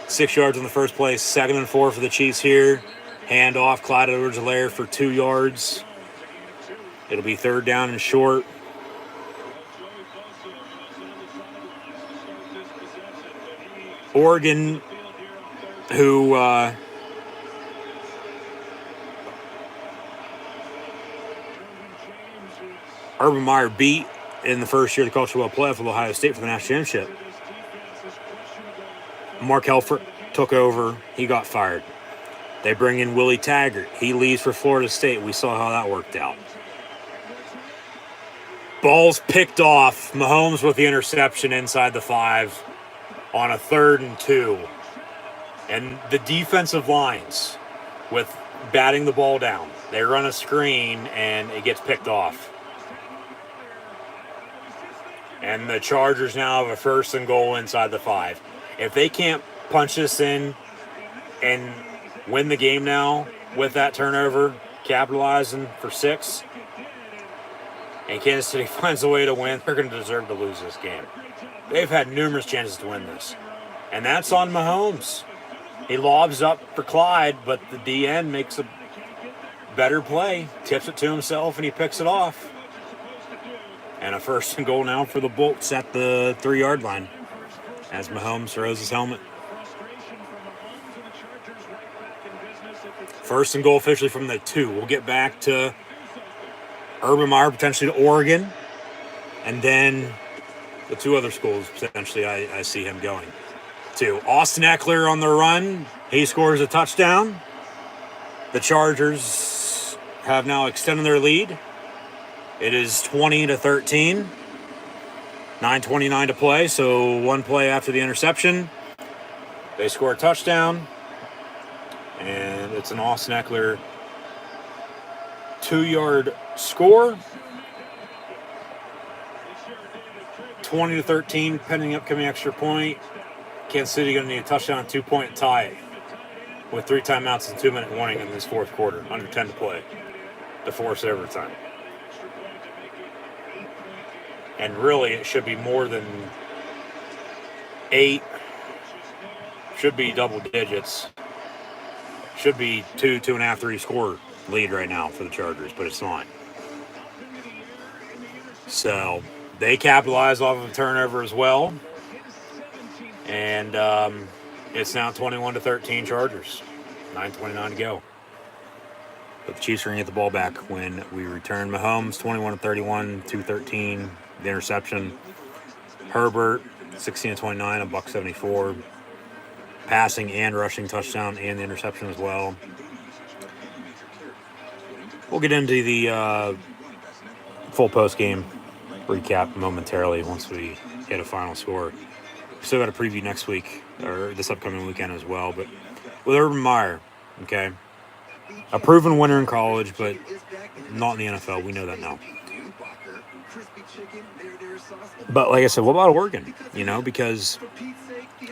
6 yards in the first place, 2nd and 4 for the Chiefs here. Hand off, Clyde Edwards-Helaire for 2 yards. It'll be 3rd down and short. Oregon, who Urban Meyer beat in the first year of the College Football Playoff with Ohio State for the national championship. Mark Helfrich took over. He got fired. They bring in Willie Taggart. He leaves for Florida State. We saw how that worked out. Ball's picked off. Mahomes with the interception inside the 5 on a 3rd and 2. And the defensive lines with batting the ball down. They run a screen and it gets picked off. And the Chargers now have a 1st and goal inside the 5. If they can't punch this in and win the game now with that turnover, capitalizing for 6, and Kansas City finds a way to win, they're going to deserve to lose this game. They've had numerous chances to win this. And that's on Mahomes. He lobs up for Clyde, but the DN makes a better play, tips it to himself, and he picks it off. And a 1st and goal now for the Bolts at the 3-yard line as Mahomes throws his helmet. 1st and goal officially from the 2. We'll get back to Urban Meyer, potentially to Oregon, and then the 2 other schools potentially I see him going to. Austin Eckler on the run. He scores a touchdown. The Chargers have now extended their lead. It is 20-13. 9:29 to play, so one play after the interception. They score a touchdown, and it's an Austin Eckler 2-yard score. 20-13, pending upcoming extra point. Kansas City going to need a touchdown, 2-point tie with 3 timeouts and 2-minute warning in this fourth quarter. Under 10 to play to force overtime. And really, it should be more than 8. Should be double digits. Should be 2, 2.5, 3 score lead right now for the Chargers, but it's not. So they capitalize off of a turnover as well. And it's now 21-13 Chargers. 9:29 to go. But the Chiefs are going to get the ball back when we return. Mahomes, 21-31, 213. The interception. Herbert, 16-29, a $174. Passing and rushing touchdown and the interception as well. We'll get into the full post-game recap momentarily once we hit a final score. Still got a preview next week, or this upcoming weekend as well. But with Urban Meyer, okay, a proven winner in college, but not in the NFL. We know that now. But like I said, what about Oregon? You know, because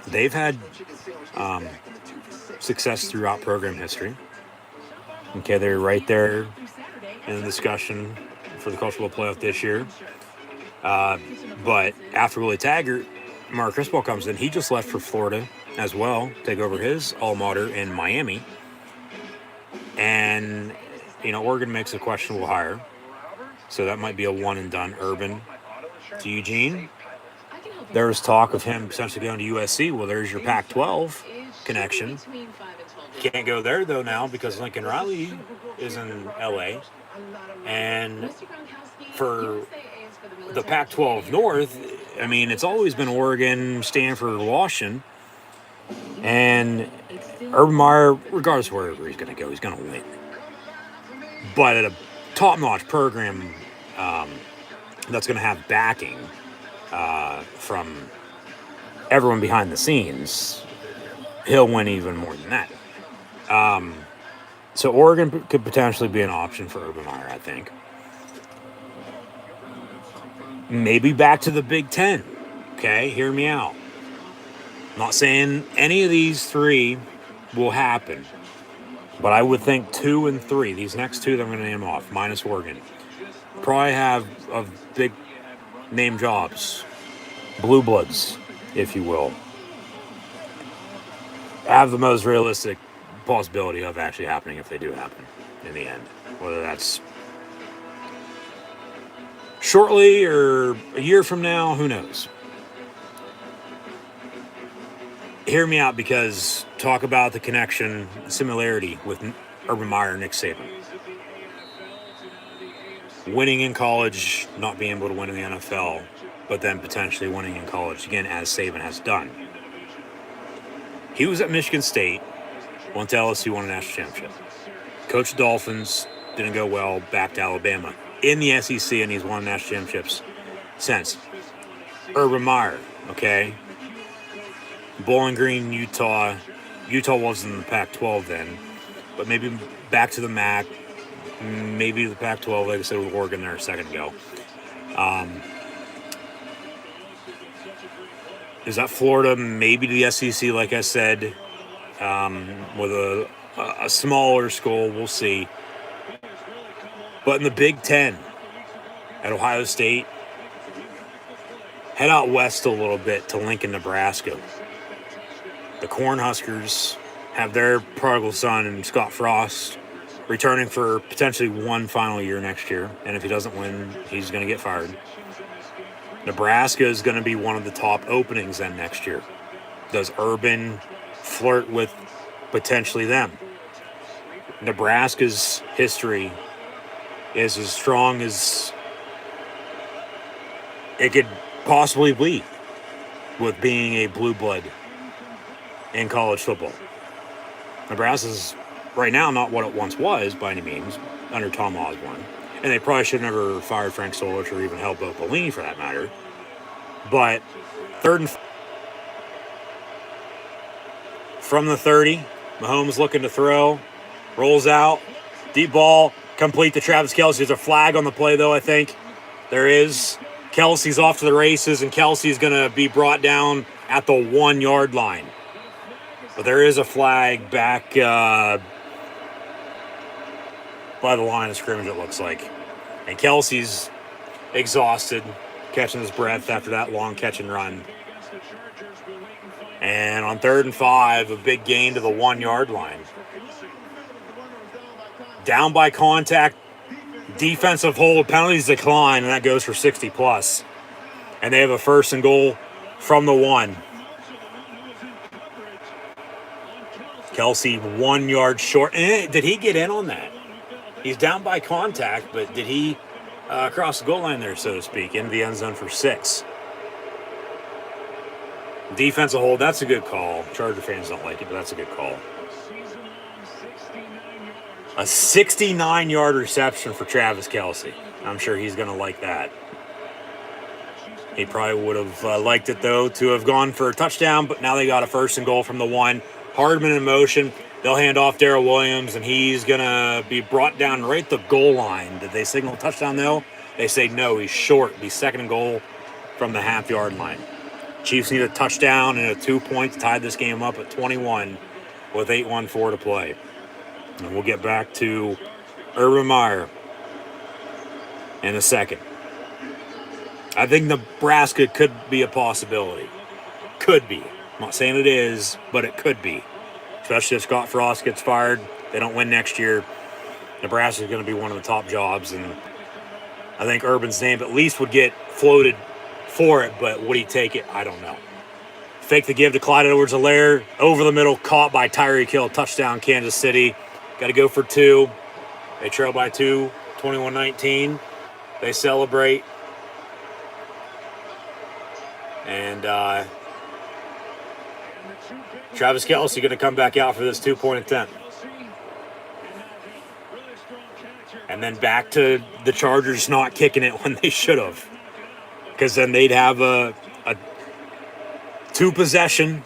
they've had success throughout program history. Okay, they're right there in the discussion for the College Football Playoff this year. But after Willie Taggart, Mark Crispell comes in. He just left for Florida as well, take over his alma mater in Miami. And, you know, Oregon makes a questionable hire. So that might be a one and done. Urban to Eugene. There was talk of him potentially going to USC. Well, there's your Pac-12 connection. Can't go there, though, now because Lincoln Riley is in L.A. And for the Pac-12 North, I mean, it's always been Oregon, Stanford, Washington. And Urban Meyer, regardless of wherever he's going to go, he's going to win. But at a top-notch program that's going to have backing from everyone behind the scenes, he'll win even more than that. So Oregon could potentially be an option for Urban Meyer, I think. Maybe back to the Big Ten. Okay, hear me out. I'm not saying any of these 3 will happen, but I would think 2 and 3, these next 2 that I'm going to name off, minus Oregon, probably have of big name jobs, blue bloods, if you will, have the most realistic possibility of actually happening if they do happen in the end. Whether that's shortly or a year from now, who knows? Hear me out, because talk about the connection, similarity with Urban Meyer and Nick Saban. Winning in college, not being able to win in the NFL, but then potentially winning in college, again, as Saban has done. He was at Michigan State, went to LSU, won a national championship. Coached Dolphins, didn't go well, back to Alabama. In the SEC, and he's won national championships since. Urban Meyer, okay? Bowling Green, Utah. Utah wasn't in the Pac-12 then, but maybe back to the MAC, maybe the Pac-12, like I said, with Oregon there a second ago. Is that Florida? Maybe to the SEC, like I said, with a smaller school. We'll see. But in the Big Ten, at Ohio State, head out west a little bit to Lincoln, Nebraska. The Cornhuskers have their prodigal son and Scott Frost returning for potentially one final year next year. And if he doesn't win, he's going to get fired. Nebraska is going to be one of the top openings then next year. Does Urban flirt with potentially them? Nebraska's history is as strong as it could possibly be with being a blue blood in college football. Nebraska's right now not what it once was by any means. under Tom Osborne. And they probably should have never fired Frank Solich or even held Bo Pelini for that matter. But third and from the 30, Mahomes looking to throw, rolls out, deep ball, complete to Travis Kelce. There's a flag on the play, though, I think. There is. Kelce's off to the races, and Kelce's going to be brought down at the 1 yard line. But there is a flag back by the line of scrimmage, it looks like. And Kelce's exhausted, catching his breath after that long catch and run. And on 3rd and 5, a big gain to the 1 yard line. Down by contact, defensive hold, penalties decline, and that goes for 60 plus. And they have a 1st and goal from the 1. Kelce 1 yard short. Did he get in on that? He's down by contact, but did he cross the goal line there, so to speak, into the end zone for 6? Defensive hold, that's a good call. Charger fans don't like it, but that's a good call. A 69-yard reception for Travis Kelce. I'm sure he's going to like that. He probably would have liked it, though, to have gone for a touchdown, but now they got a 1st and goal from the 1. Hardman in motion. They'll hand off Darrell Williams, and he's going to be brought down right at the goal line. Did they signal a touchdown, though? They say no, he's short. It'll be 2nd and goal from the half-yard line. Chiefs need a touchdown and a 2 points to tie this game up at 21 with 8:14 to play. And we'll get back to Urban Meyer in a second. I think Nebraska could be a possibility. Could be. I'm not saying it is, but it could be. Especially if Scott Frost gets fired, they don't win next year. Nebraska is going to be one of the top jobs, and I think Urban's name at least would get floated for it, but would he take it? I don't know. Fake the give to Clyde Edwards-Helaire. Over the middle, caught by Tyreek Hill. Touchdown, Kansas City. Got to go for 2. They trail by 2, 21-19. They celebrate. And Travis Kelce going to come back out for this 2-point attempt. And then back to the Chargers not kicking it when they should have. Because then they'd have a 2-possession.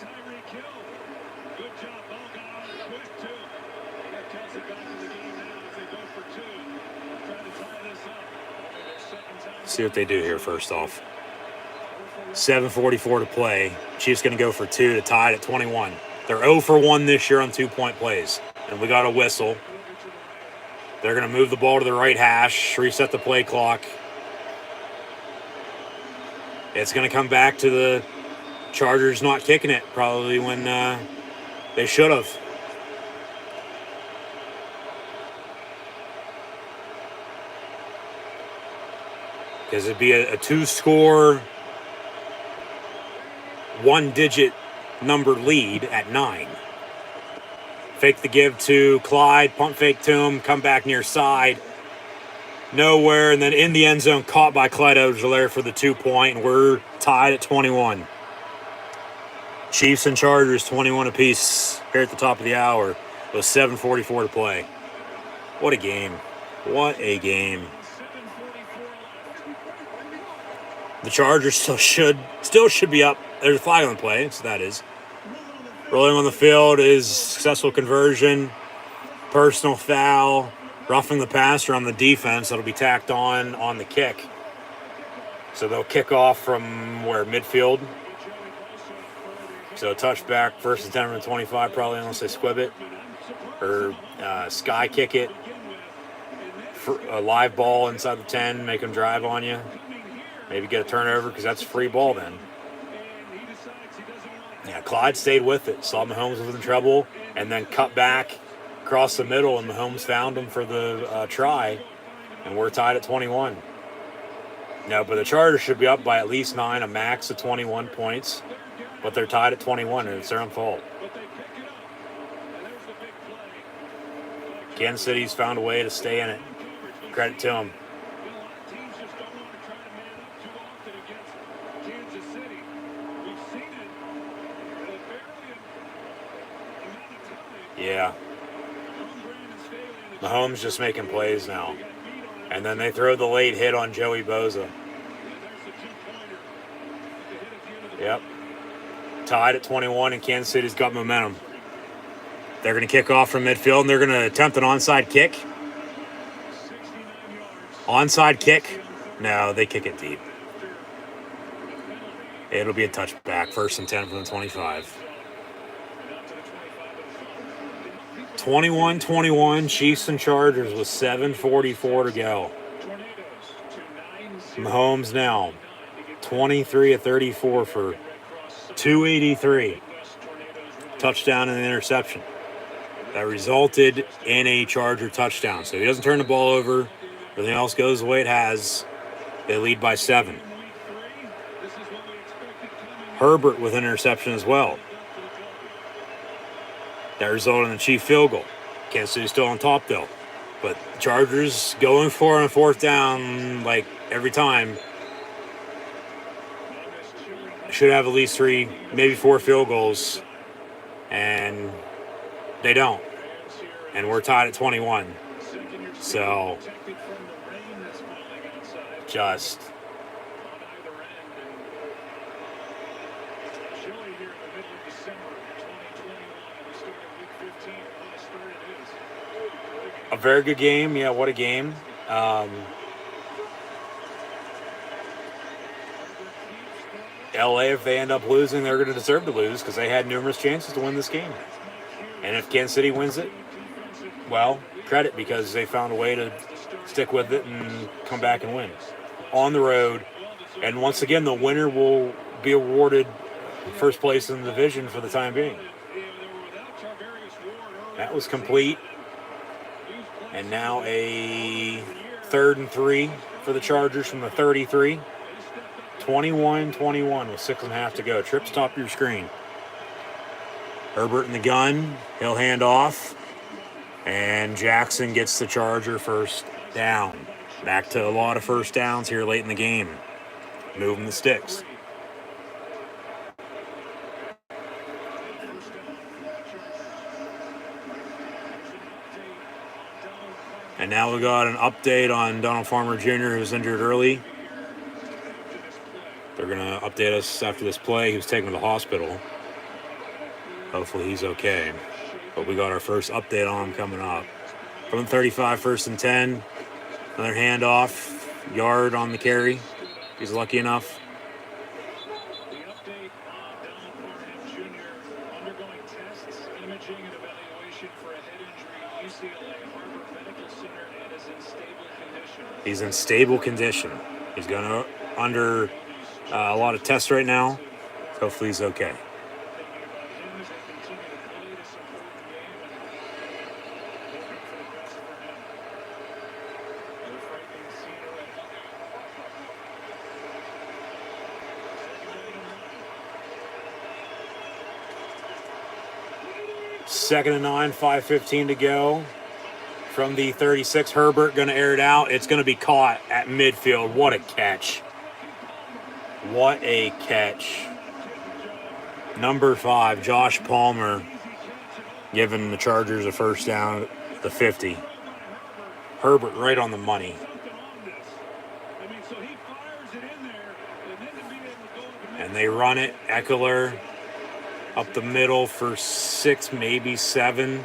See what they do here first off. 7:44 to play. Chiefs going to go for 2 to tie it at 21. They're 0 for 1 this year on 2-point plays. And we got a whistle. They're going to move the ball to the right hash, reset the play clock. It's going to come back to the Chargers not kicking it, probably when they should have. Because it'd be a 2-score, 1-digit number lead at 9. Fake the give to Clyde, pump fake to him, come back near side. Nowhere, and then in the end zone, caught by Clyde Edwards-Helaire for the 2-point, and we're tied at 21. Chiefs and Chargers 21 apiece here at the top of the hour with 7:44 to play. What a game. What a game. The Chargers still should be up. There's a flag on the play, so that is. Rolling on the field is successful conversion, personal foul, roughing the passer on the defense. That'll be tacked on the kick. So they'll kick off from midfield. So touchback, 1st and 10 from 25, probably, unless they squib it. Or sky kick it. A live ball inside the 10, make them drive on you. Maybe get a turnover because that's free ball then. Yeah, Clyde stayed with it. Saw Mahomes was in trouble and then cut back across the middle, and Mahomes found him for the try. And we're tied at 21. No, but the Chargers should be up by at least 9, a max of 21 points. But they're tied at 21, and it's their own fault. Kansas City's found a way to stay in it. Credit to them. Yeah. Mahomes just making plays now. And then they throw the late hit on Joey Bosa. Yep. Tied at 21, and Kansas City's got momentum. They're going to kick off from midfield, and they're going to attempt an onside kick. Onside kick. No, they kick it deep. It'll be a touchback. 1st and 10 from the 25. 21-21, Chiefs and Chargers with 7:44 to go. Mahomes now 23 of 34 for 283. Touchdown and an interception. That resulted in a Charger touchdown. So he doesn't turn the ball over. Everything else goes the way it has. They lead by 7. Herbert with an interception as well. That resulted in the Chief field goal. Kansas City still on top though. But Chargers going for it on 4th down like every time. Should have at least 3, maybe 4 field goals. And they don't. And we're tied at 21. So just a very good game. Yeah, what a game. LA, if they end up losing, they're going to deserve to lose because they had numerous chances to win this game. And if Kansas City wins it, well, credit, because they found a way to stick with it and come back and win. On the road. And once again, the winner will be awarded first place in the division for the time being. That was complete. And now a 3rd and 3 for the Chargers from the 33. 21-21 with 6.5 to go. Trips top of your screen. Herbert in the gun. He'll hand off. And Jackson gets the Charger 1st down. Back to a lot of 1st downs here late in the game. Moving the sticks. And now we got an update on Donald Farmer Jr., who was injured early. They're going to update us after this play. He was taken to the hospital. Hopefully he's okay. But we got our first update on him coming up. From the 35, 1st and 10. Another handoff. Yard on the carry. He's lucky enough. The update on Donald Parham Jr. undergoing tests, imaging, and evaluation for a head injury, UCLA Harbor Medical Center, and is in stable condition. He's in stable condition. He's going to under a lot of tests right now. Hopefully he's okay. Second and 9, 5:15 to go. From the 36, Herbert going to air it out. It's going to be caught at midfield. What a catch. What a catch. Number 5, Josh Palmer, giving the Chargers a 1st down at the 50. Herbert right on the money. And they run it. Eckler up the middle for 6, maybe 7.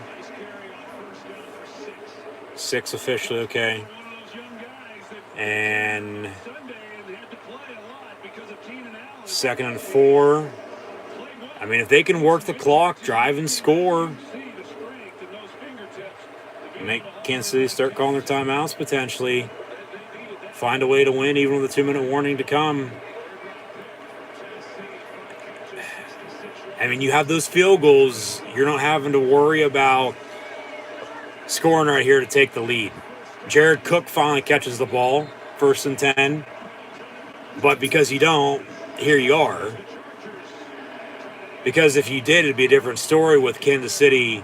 6 officially okay. And 2nd and 4. I mean, if they can work the clock, drive and score, make Kansas City start calling their timeouts potentially, find a way to win even with a 2-minute warning to come. I mean, you have those field goals, you're not having to worry about scoring right here to take the lead. Jared Cook finally catches the ball, 1st and 10. But because you don't, here you are. Because if you did, it'd be a different story with Kansas City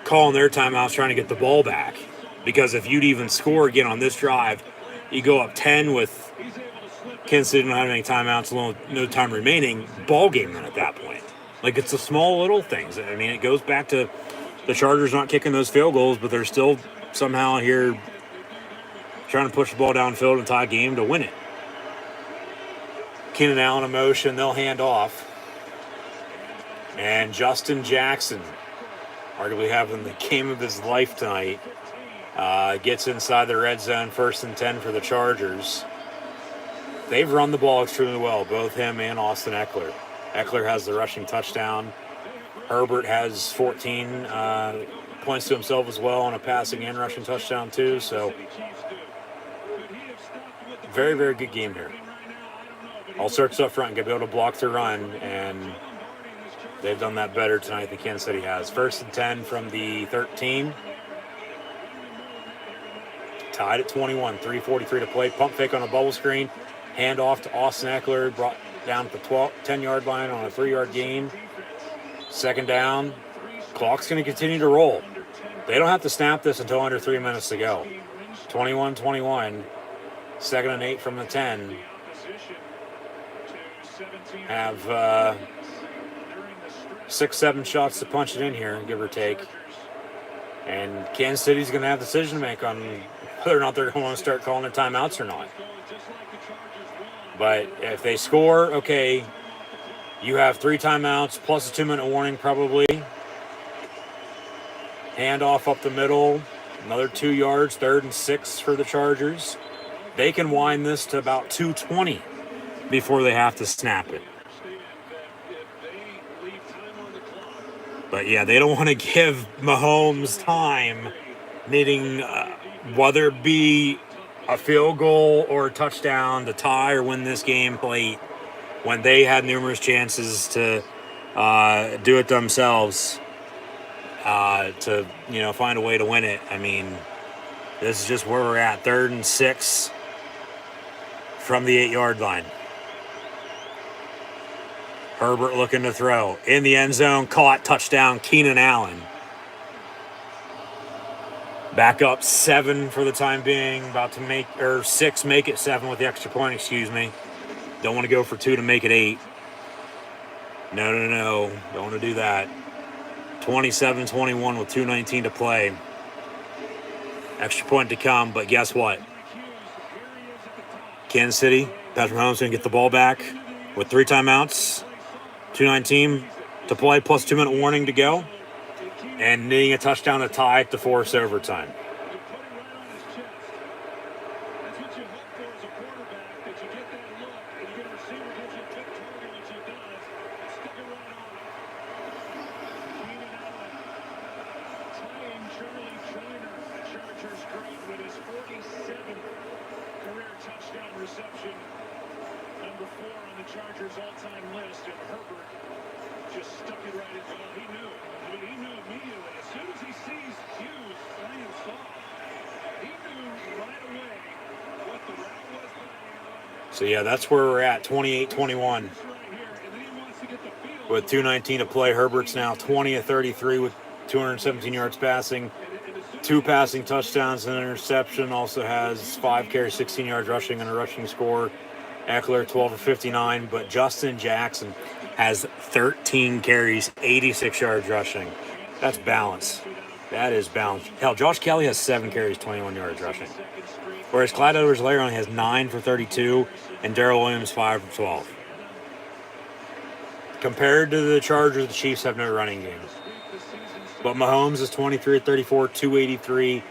calling their timeouts trying to get the ball back. Because if you'd even score again on this drive, you go up 10 with Kansas City not having any timeouts, no time remaining, ball game then at that point. Like, it's the small little things. I mean, it goes back to the Chargers not kicking those field goals, but they're still somehow here trying to push the ball downfield and tie a game to win it. Keenan Allen in motion. They'll hand off. And Justin Jackson, arguably having the game of his life tonight, gets inside the red zone, 1st and 10 for the Chargers. They've run the ball extremely well, both him and Austin Eckler. Eckler has the rushing touchdown. Herbert has 14 points to himself as well on a passing and rushing touchdown too. So very, very good game here. All sorts up front, going to be able to block the run, and they've done that better tonight than Kansas City has. 1st and 10 from the 13. Tied at 21, 3:43 to play. Pump fake on a bubble screen. Hand off to Austin Eckler, brought down at the 10-yard line on a 3-yard gain. 2nd down. Clock's going to continue to roll. They don't have to snap this until under 3 minutes to go. 21-21. 2nd and 8 from the 10. Have 6-7 shots to punch it in here, give or take. And Kansas City's going to have a decision to make on whether or not they're going to start calling their timeouts or not. But if they score, okay, you have 3 timeouts plus a 2-minute warning probably. Handoff up the middle, another 2 yards, 3rd and 6 for the Chargers. They can wind this to about 2:20 before they have to snap it. But yeah, they don't want to give Mahomes time, needing whether it be a field goal or a touchdown to tie or win this game late, when they had numerous chances to do it themselves, to find a way to win it. I mean, this is just where we're at. 3rd and 6 from the 8-yard line. Herbert looking to throw. In the end zone, caught, touchdown, Keenan Allen. Back up 7 for the time being. About to make, or 6, make it 7 with the extra point, excuse me. Don't want to go for 2 to make it 8. No. Don't want to do that. 27-21 with 2:19 to play. Extra point to come, but guess what? Kansas City, Patrick Mahomes going to get the ball back with 3 timeouts. 2:19 to play, plus 2-minute warning to go, and needing a touchdown to tie it to force overtime. Chargers all-time list, and Herbert just stuck it right in. Well, he knew. I mean, he knew immediately. As soon as he sees Hughes playing soft, he knew right away what the route was. So, yeah, that's where we're at, 28-21. With 2:19 to play, Herbert's now 20 of 33 with 217 yards passing, 2 passing touchdowns and an interception. Also has 5 carries, 16 yards rushing, and a rushing score. Eckler, 12 of 59, but Justin Jackson has 13 carries, 86 yards rushing. That's balance. That is balance. Hell, Josh Kelly has 7 carries, 21 yards rushing. Whereas Clyde Edwards-Helaire only has 9 for 32, and Darrell Williams 5 for 12. Compared to the Chargers, the Chiefs have no running game. But Mahomes is 23 of 34, 283,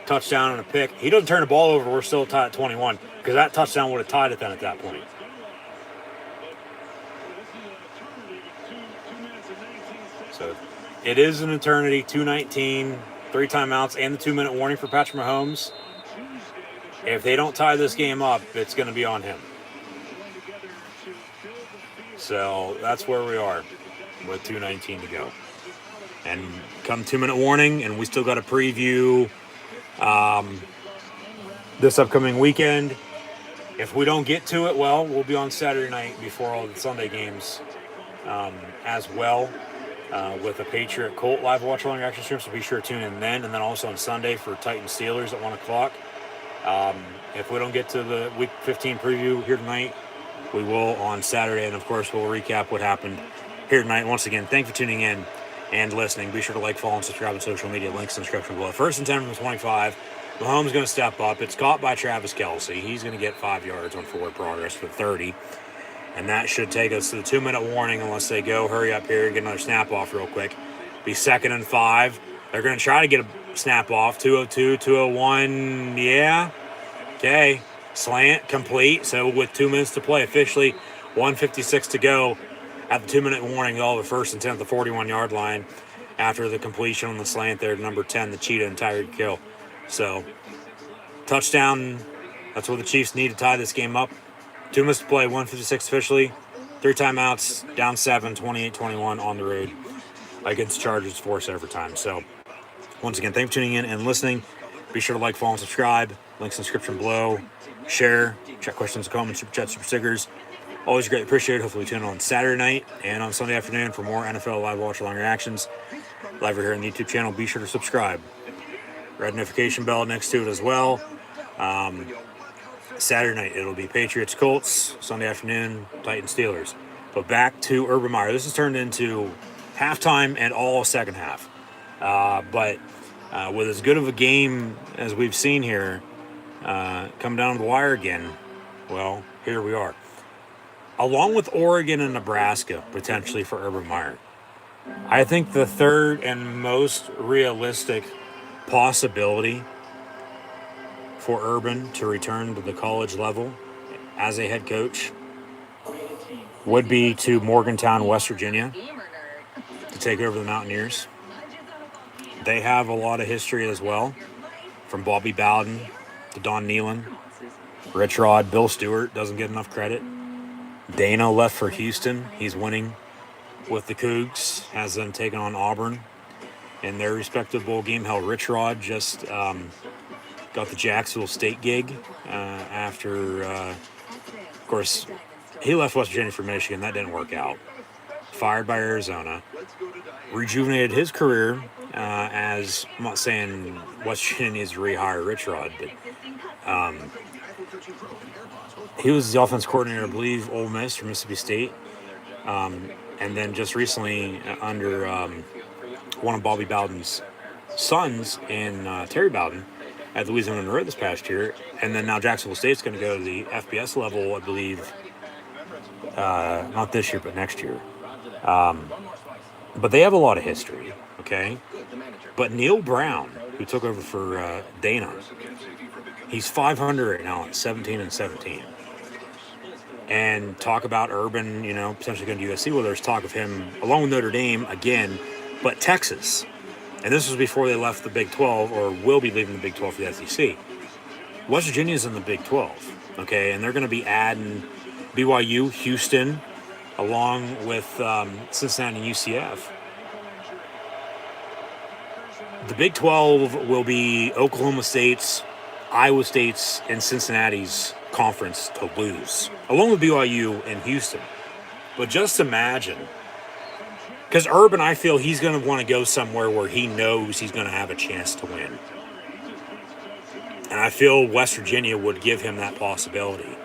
touchdown and a pick. He doesn't turn the ball over, we're still tied at 21. Because that touchdown would have tied it then at that point. So it is an eternity. 2:19, 3 timeouts, and the 2-minute warning for Patrick Mahomes. If they don't tie this game up, it's going to be on him. So that's where we are with 2:19 to go. And come 2-minute warning, and we still got to preview this upcoming weekend. If we don't get to it, well, we'll be on Saturday night before all the Sunday games as well with a Patriot Colt live watch along reaction stream, so be sure to tune in then. And then also on Sunday for Titans Steelers at 1 o'clock. If we don't get to the Week 15 preview here tonight, we will on Saturday. And, of course, we'll recap what happened here tonight. Once again, thanks for tuning in. and listening. Be sure to like, follow, and subscribe on social media. Links in the description below. 1st and 10 from 25. Mahomes going to step up. It's caught by Travis Kelce. He's going to get 5 yards on forward progress for 30. And that should take us to the 2-minute warning unless they go hurry up here and get another snap off real quick. Be 2nd and 5. They're going to try to get a snap off. 202, 201. Yeah. Okay. Slant complete. So with 2 minutes to play, officially 1:56 to go at the 2-minute warning. They'll have a 1st and 10 at the 41-yard line after the completion on the slant there. Number 10, the Cheetah and Tyreek Hill. So touchdown. That's what the Chiefs need to tie this game up. 2 minutes to play, 1:56 officially. 3 timeouts, down 7, 28-21 on the road against Chargers, force overtime. So, once again, thanks for tuning in and listening. Be sure to like, follow, and subscribe. Links in the description below. Share. Check questions, comments, super chats, super stickers. Always greatly appreciated. Hopefully, tune in on Saturday night and on Sunday afternoon for more NFL live watch along reactions. Live here on the YouTube channel. Be sure to subscribe. Red notification bell next to it as well. Saturday night, it'll be Patriots, Colts. Sunday afternoon, Titans, Steelers. But back to Urban Meyer. This has turned into halftime and all second half. But with as good of a game as we've seen here, come down to the wire again, well, here we are. Along with Oregon and Nebraska, potentially for Urban Meyer, I think the third and most realistic possibility for Urban to return to the college level as a head coach would be to Morgantown, West Virginia, to take over the Mountaineers. They have a lot of history as well, from Bobby Bowden to Don Nehlen, Rich Rod, Bill Stewart doesn't get enough credit. Dana left for Houston. He's winning with the Cougs, has them taken on Auburn in their respective bowl game. Hell, Rich Rod just got the Jacksonville State gig after, of course, he left West Virginia for Michigan. That didn't work out. Fired by Arizona. Rejuvenated his career as, I'm not saying West Virginia needs to rehire Rich Rod, but he was the offense coordinator, I believe, Ole Miss for Mississippi State. And then just recently under one of Bobby Bowden's sons in Terry Bowden at Louisiana Monroe this past year. And then now Jacksonville State's going to go to the FBS level, I believe, not this year, but next year. But they have a lot of history, okay? But Neil Brown, who took over for Dana, he's 500 right now at 17-17. And talk about Urban, potentially going to USC. Well, there's talk of him along with Notre Dame again, but Texas. And this was before they left the Big 12, or will be leaving the Big 12 for the SEC. West Virginia's in the Big 12, okay? And they're going to be adding BYU, Houston, along with Cincinnati and UCF. The Big 12 will be Oklahoma State's, Iowa State's, and Cincinnati's conference to lose, along with BYU and Houston. But just imagine, because Urban, I feel he's going to want to go somewhere where he knows he's going to have a chance to win. And I feel West Virginia would give him that possibility.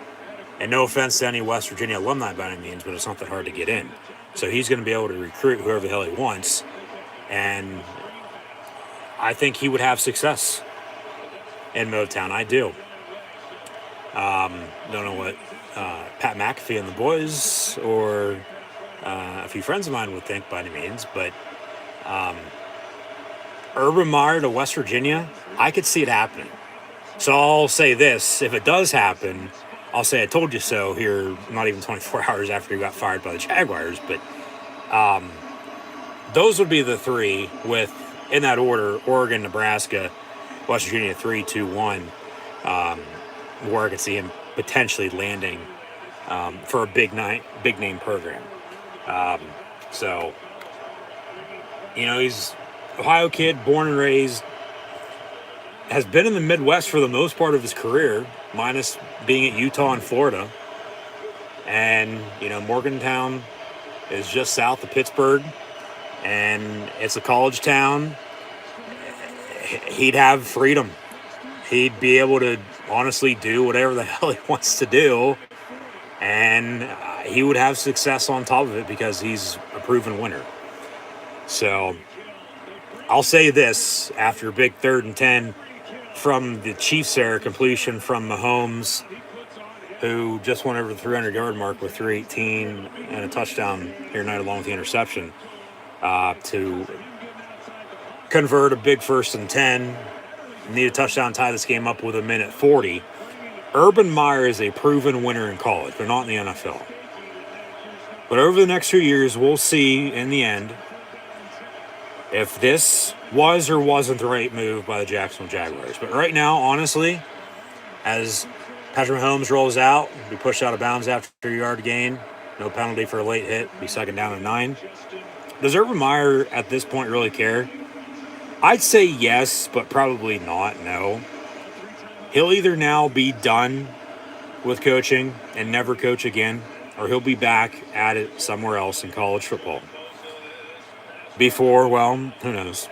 And no offense to any West Virginia alumni by any means, but it's not that hard to get in. So he's going to be able to recruit whoever the hell he wants. And I think he would have success in Motown. I do. Don't know what Pat McAfee and the boys or a few friends of mine would think by any means, but Urban Meyer to West Virginia, I could see it happening. So I'll say this, if it does happen, I'll say I told you so here, not even 24 hours after he got fired by the Jaguars, but those would be the three with, in that order, Oregon, Nebraska, West Virginia, 3, 2, 1, where I could see him potentially landing for a big name program. So, he's Ohio kid, born and raised, has been in the Midwest for the most part of his career, minus being at Utah and Florida. And, Morgantown is just south of Pittsburgh, and it's a college town. He'd have freedom. He'd be able to honestly do whatever the hell he wants to do, and he would have success on top of it because he's a proven winner. So I'll say this after a big 3rd and 10 from the Chiefs there, completion from Mahomes, who just went over the 300-yard mark with 318 and a touchdown here tonight along with the interception, to convert a big 1st and 10, need a touchdown, tie this game up with 1:40. Urban Meyer is a proven winner in college, but not in the NFL. But over the next few years, we'll see in the end if this was or wasn't the right move by the Jacksonville Jaguars. But right now, honestly, as Patrick Mahomes rolls out, be pushed out of bounds after a yard gain, no penalty for a late hit, be 2nd down and 9. Does Urban Meyer at this point really care? I'd say yes, but probably not, no. He'll either now be done with coaching and never coach again, or he'll be back at it somewhere else in college football. Before, well, who knows,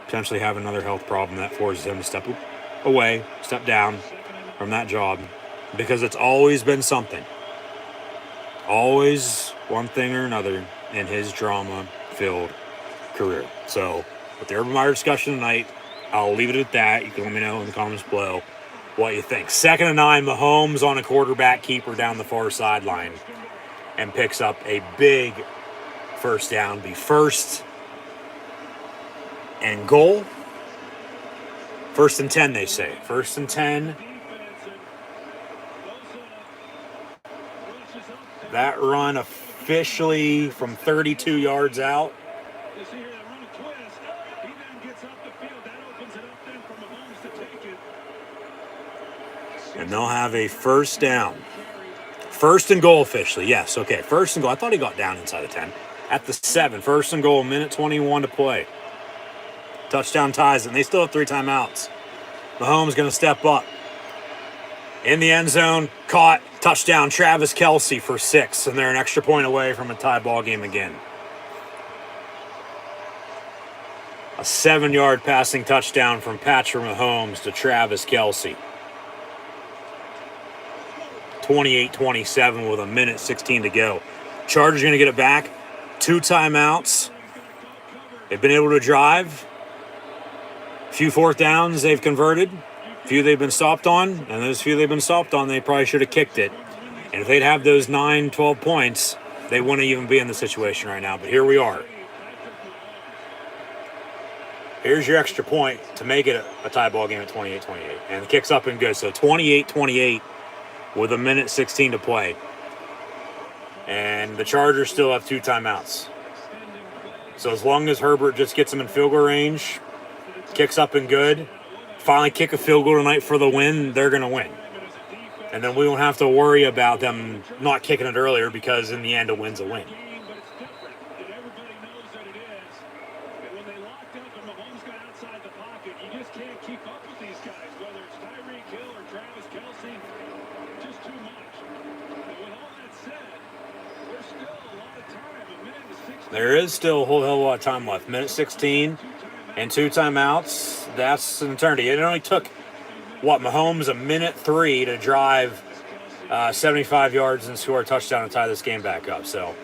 potentially have another health problem that forces him to step away, step down from that job, because it's always been something. Always one thing or another in his drama-filled career. So, with the Urban Meyer discussion tonight, I'll leave it at that. You can let me know in the comments below what you think. 2nd and 9, Mahomes on a quarterback keeper down the far sideline and picks up a big 1st down. Be 1st and goal. 1st and 10, they say. 1st and 10. That run officially from 32 yards out. And they'll have a 1st down. 1st and goal officially. Yes, okay. 1st and goal. I thought he got down inside the 10. At the 7. 1st and goal, 1:21 to play. Touchdown ties it, and they still have 3 timeouts. Mahomes going to step up. In the end zone, caught, touchdown, Travis Kelce for 6, and they're an extra point away from a tie ball game again. A 7-yard passing touchdown from Patrick Mahomes to Travis Kelce. 28-27 with 1:16 to go. Chargers going to get it back. 2 timeouts. They've been able to drive. A few 4th downs they've converted. A few they've been stopped on. And those few they've been stopped on, they probably should have kicked it. And if they'd have those 9, 12 points, they wouldn't even be in the situation right now. But here we are. Here's your extra point to make it a tie ball game at 28-28. And the kick's up and good. So 28-28 with 1:16 to play. And the Chargers still have 2 timeouts. So as long as Herbert just gets them in field goal range, kicks up and good, finally kick a field goal tonight for the win, they're going to win. And then we won't have to worry about them not kicking it earlier, because in the end, a win's a win. There is still a whole hell of a lot of time left. 1:16 and 2 timeouts. That's an eternity. It only took, Mahomes 1:03 to drive 75 yards and score a touchdown and tie this game back up. So,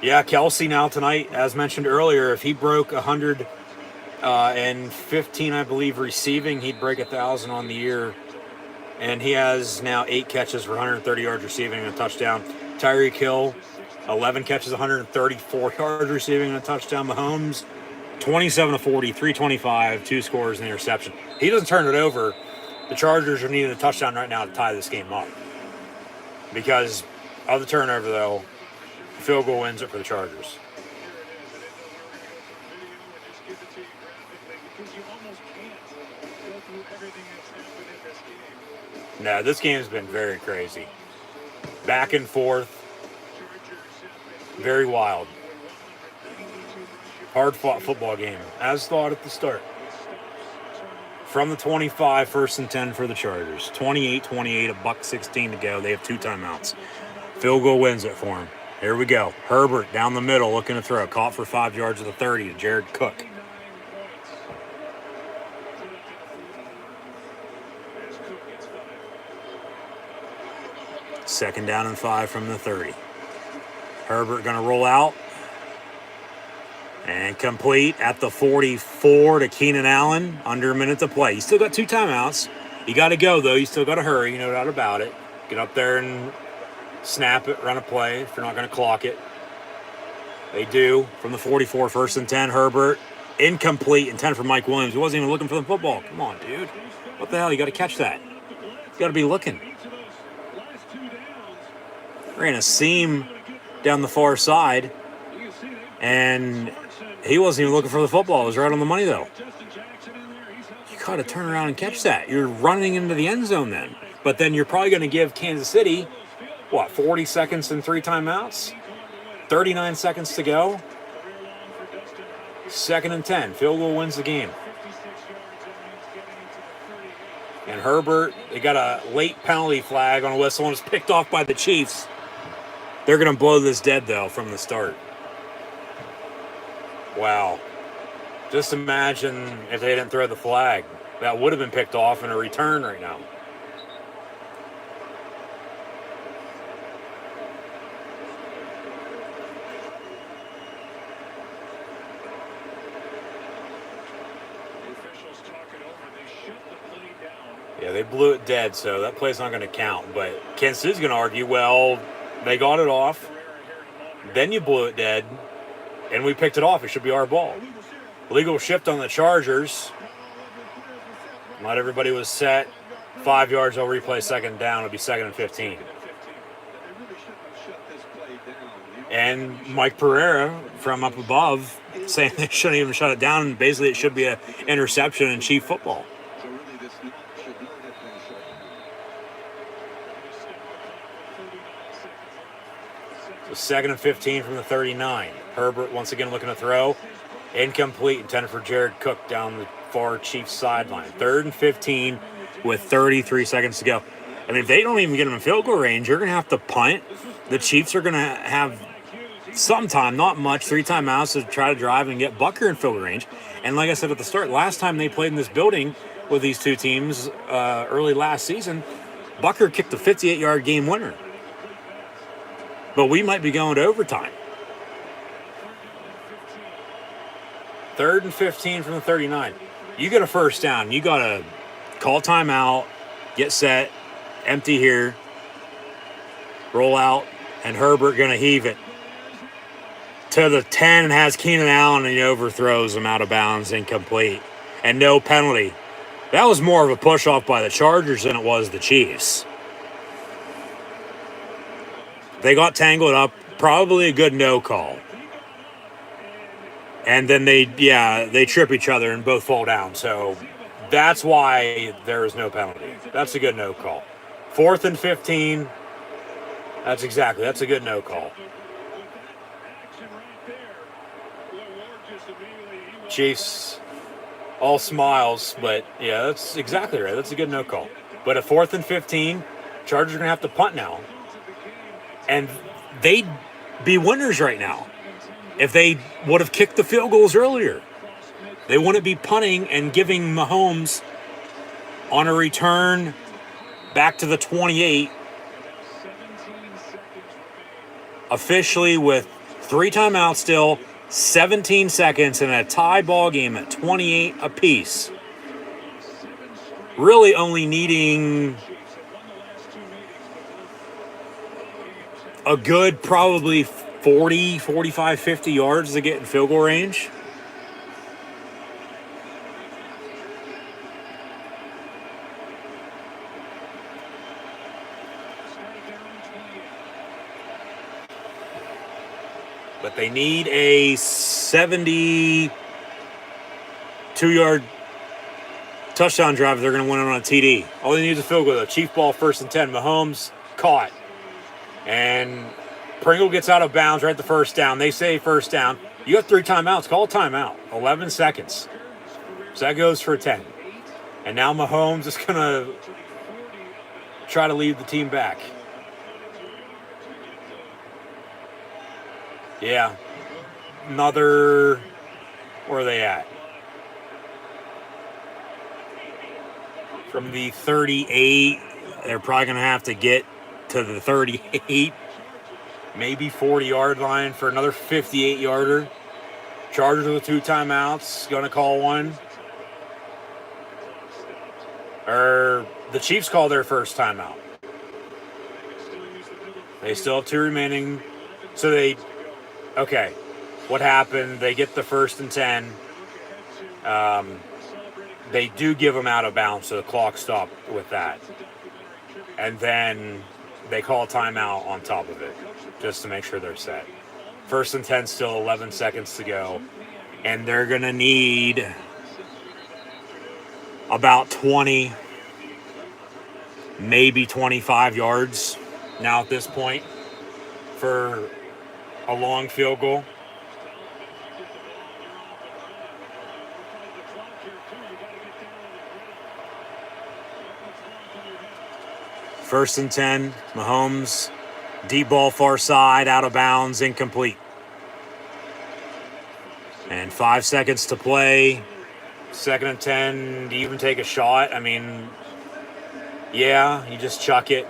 Kelce now tonight, as mentioned earlier, if he broke 115, I believe, receiving, he'd break 1,000 on the year. And he has now 8 catches for 130 yards receiving and a touchdown. Tyreek Hill, 11 catches, 134 yards receiving and a touchdown. Mahomes, 27-40, 325, 2 scores and an interception. He doesn't turn it over. The Chargers are needing a touchdown right now to tie this game up. Because of the turnover, though, the field goal wins it for the Chargers. No, this game's been very crazy. Back and forth. Very wild. Hard-fought football game, as thought at the start. From the 25, 1st and 10 for the Chargers. 28-28, $1:16 to go. They have 2 timeouts. Field goal wins it for them. Here we go. Herbert down the middle looking to throw. Caught for 5 yards at the 30 to Jared Cook. Second down and 5 from the 30. Herbert going to roll out. And complete at the 44 to Keenan Allen. Under a minute to play. You still got 2 timeouts. You got to go, though. You still got to hurry. No doubt about it. Get up there and snap it, run a play if you're not going to clock it. They do. From the 44, 1st and 10, Herbert. Incomplete and 10 for Mike Williams. He wasn't even looking for the football. Come on, dude. What the hell? You got to catch that. You got to be looking. Ran a seam down the far side. And he wasn't even looking for the football. It was right on the money, though. You got to turn around and catch that. You're running into the end zone then. But then you're probably going to give Kansas City, 40 seconds and 3 timeouts? 39 seconds to go. 2nd and 10. Field goal wins the game. And Herbert, they got a late penalty flag on a whistle and it's picked off by the Chiefs. They're going to blow this dead, though, from the start. Wow. Just imagine if they didn't throw the flag. That would have been picked off in a return right now. Yeah, they blew it dead, so that play's not going to count. But Kansas City's going to argue, well, they got it off, then you blew it dead, and we picked it off. It should be our ball. Legal shift on the Chargers. Not everybody was set. 5 yards, they'll replay 2nd down. It'll be 2nd and 15. And Mike Pereira from up above saying they shouldn't even shut it down. Basically, it should be an interception in Chief football. So 2nd and 15 from the 39. Herbert once again looking to throw. Incomplete, intended for Jared Cook down the far Chiefs sideline. 3rd and 15 with 33 seconds to go. I mean, if they don't even get him in field goal range, you're going to have to punt. The Chiefs are going to have some time, not much, 3 timeouts to try to drive and get Butker in field goal range. And like I said at the start, last time they played in this building with these two teams early last season, Butker kicked a 58-yard game winner. But we might be going to overtime. 3rd and 15 from the 39. You get a first down. You got to call timeout, get set, empty here, roll out, and Herbert going to heave it to the 10 and has Keenan Allen, and he overthrows him out of bounds, incomplete. And no penalty. That was more of a push-off by the Chargers than it was the Chiefs. They got tangled up, probably a good no call. And then they trip each other and both fall down. So that's why there is no penalty. That's a good no call. 4th and 15. That's a good no call. Chiefs, all smiles, but yeah, that's exactly right. That's a good no call. But at 4th and 15, Chargers are going to have to punt now. And they'd be winners right now if they would have kicked the field goals earlier. They wouldn't be punting and giving Mahomes on a return back to the 28. Officially with 3 timeouts still, 17 seconds, and a tie ball game at 28 apiece. Really only needing a good probably 40, 45, 50 yards to get in field goal range. But they need a 72-yard touchdown drive if they're going to win it on a TD. All they need is a field goal, though. Chief ball, 1st and 10. Mahomes caught. And Pringle gets out of bounds right at the first down. They say first down. You got 3 timeouts. Call a timeout. 11 seconds. So that goes for a 10. And now Mahomes is going to try to lead the team back. Yeah. Another... Where are they at? From the 38, they're probably going to have to get to the 38. maybe 40-yard line for another 58-yarder. Chargers with 2 timeouts. Going to call one. Or the Chiefs call their first timeout. They still have 2 remaining. So okay. What happened? They get the 1st and 10. They do give them out of bounds, so the clock stopped with that. And then they call a timeout on top of it, just to make sure they're set. 1st and 10, still 11 seconds to go. And they're going to need about 20, maybe 25 yards now at this point for a long field goal. First and 10, Mahomes, deep ball far side, out of bounds, incomplete. And 5 seconds to play. 2nd and 10, do you even take a shot? I mean, yeah, you just chuck it.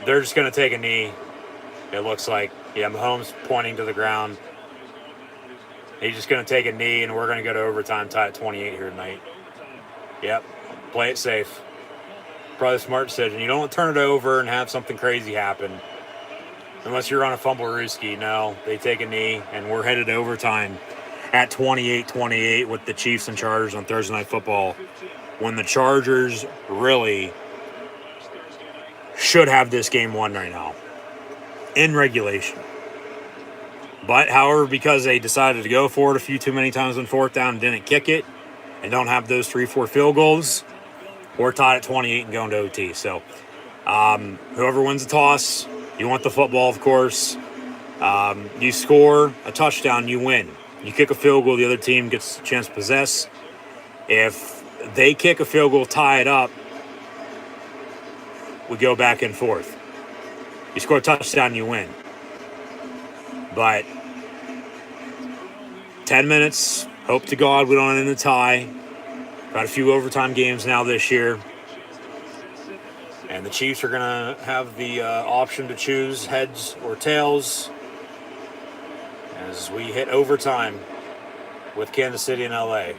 They're just going to take a knee, it looks like. Yeah, Mahomes pointing to the ground. He's just going to take a knee, and we're going to go to overtime, tie at 28 here tonight. Yep, play it safe. Probably a smart decision. You don't turn it over and have something crazy happen. Unless you're on a fumble-rooski. No, they take a knee, and we're headed to overtime at 28-28 with the Chiefs and Chargers on Thursday Night Football, when the Chargers really should have this game won right now in regulation. But, however, because they decided to go for it a few too many times on 4th down and didn't kick it and don't have those 3-4 field goals, we're tied at 28 and going to OT. So, whoever wins the toss, you want the football, of course. You score a touchdown, you win. You kick a field goal, the other team gets a chance to possess. If they kick a field goal, tie it up, we go back and forth. You score a touchdown, you win. But 10 minutes, hope to God we don't end the tie. Got a few overtime games now this year. And the Chiefs are going to have the option to choose heads or tails as we hit overtime with Kansas City and LA.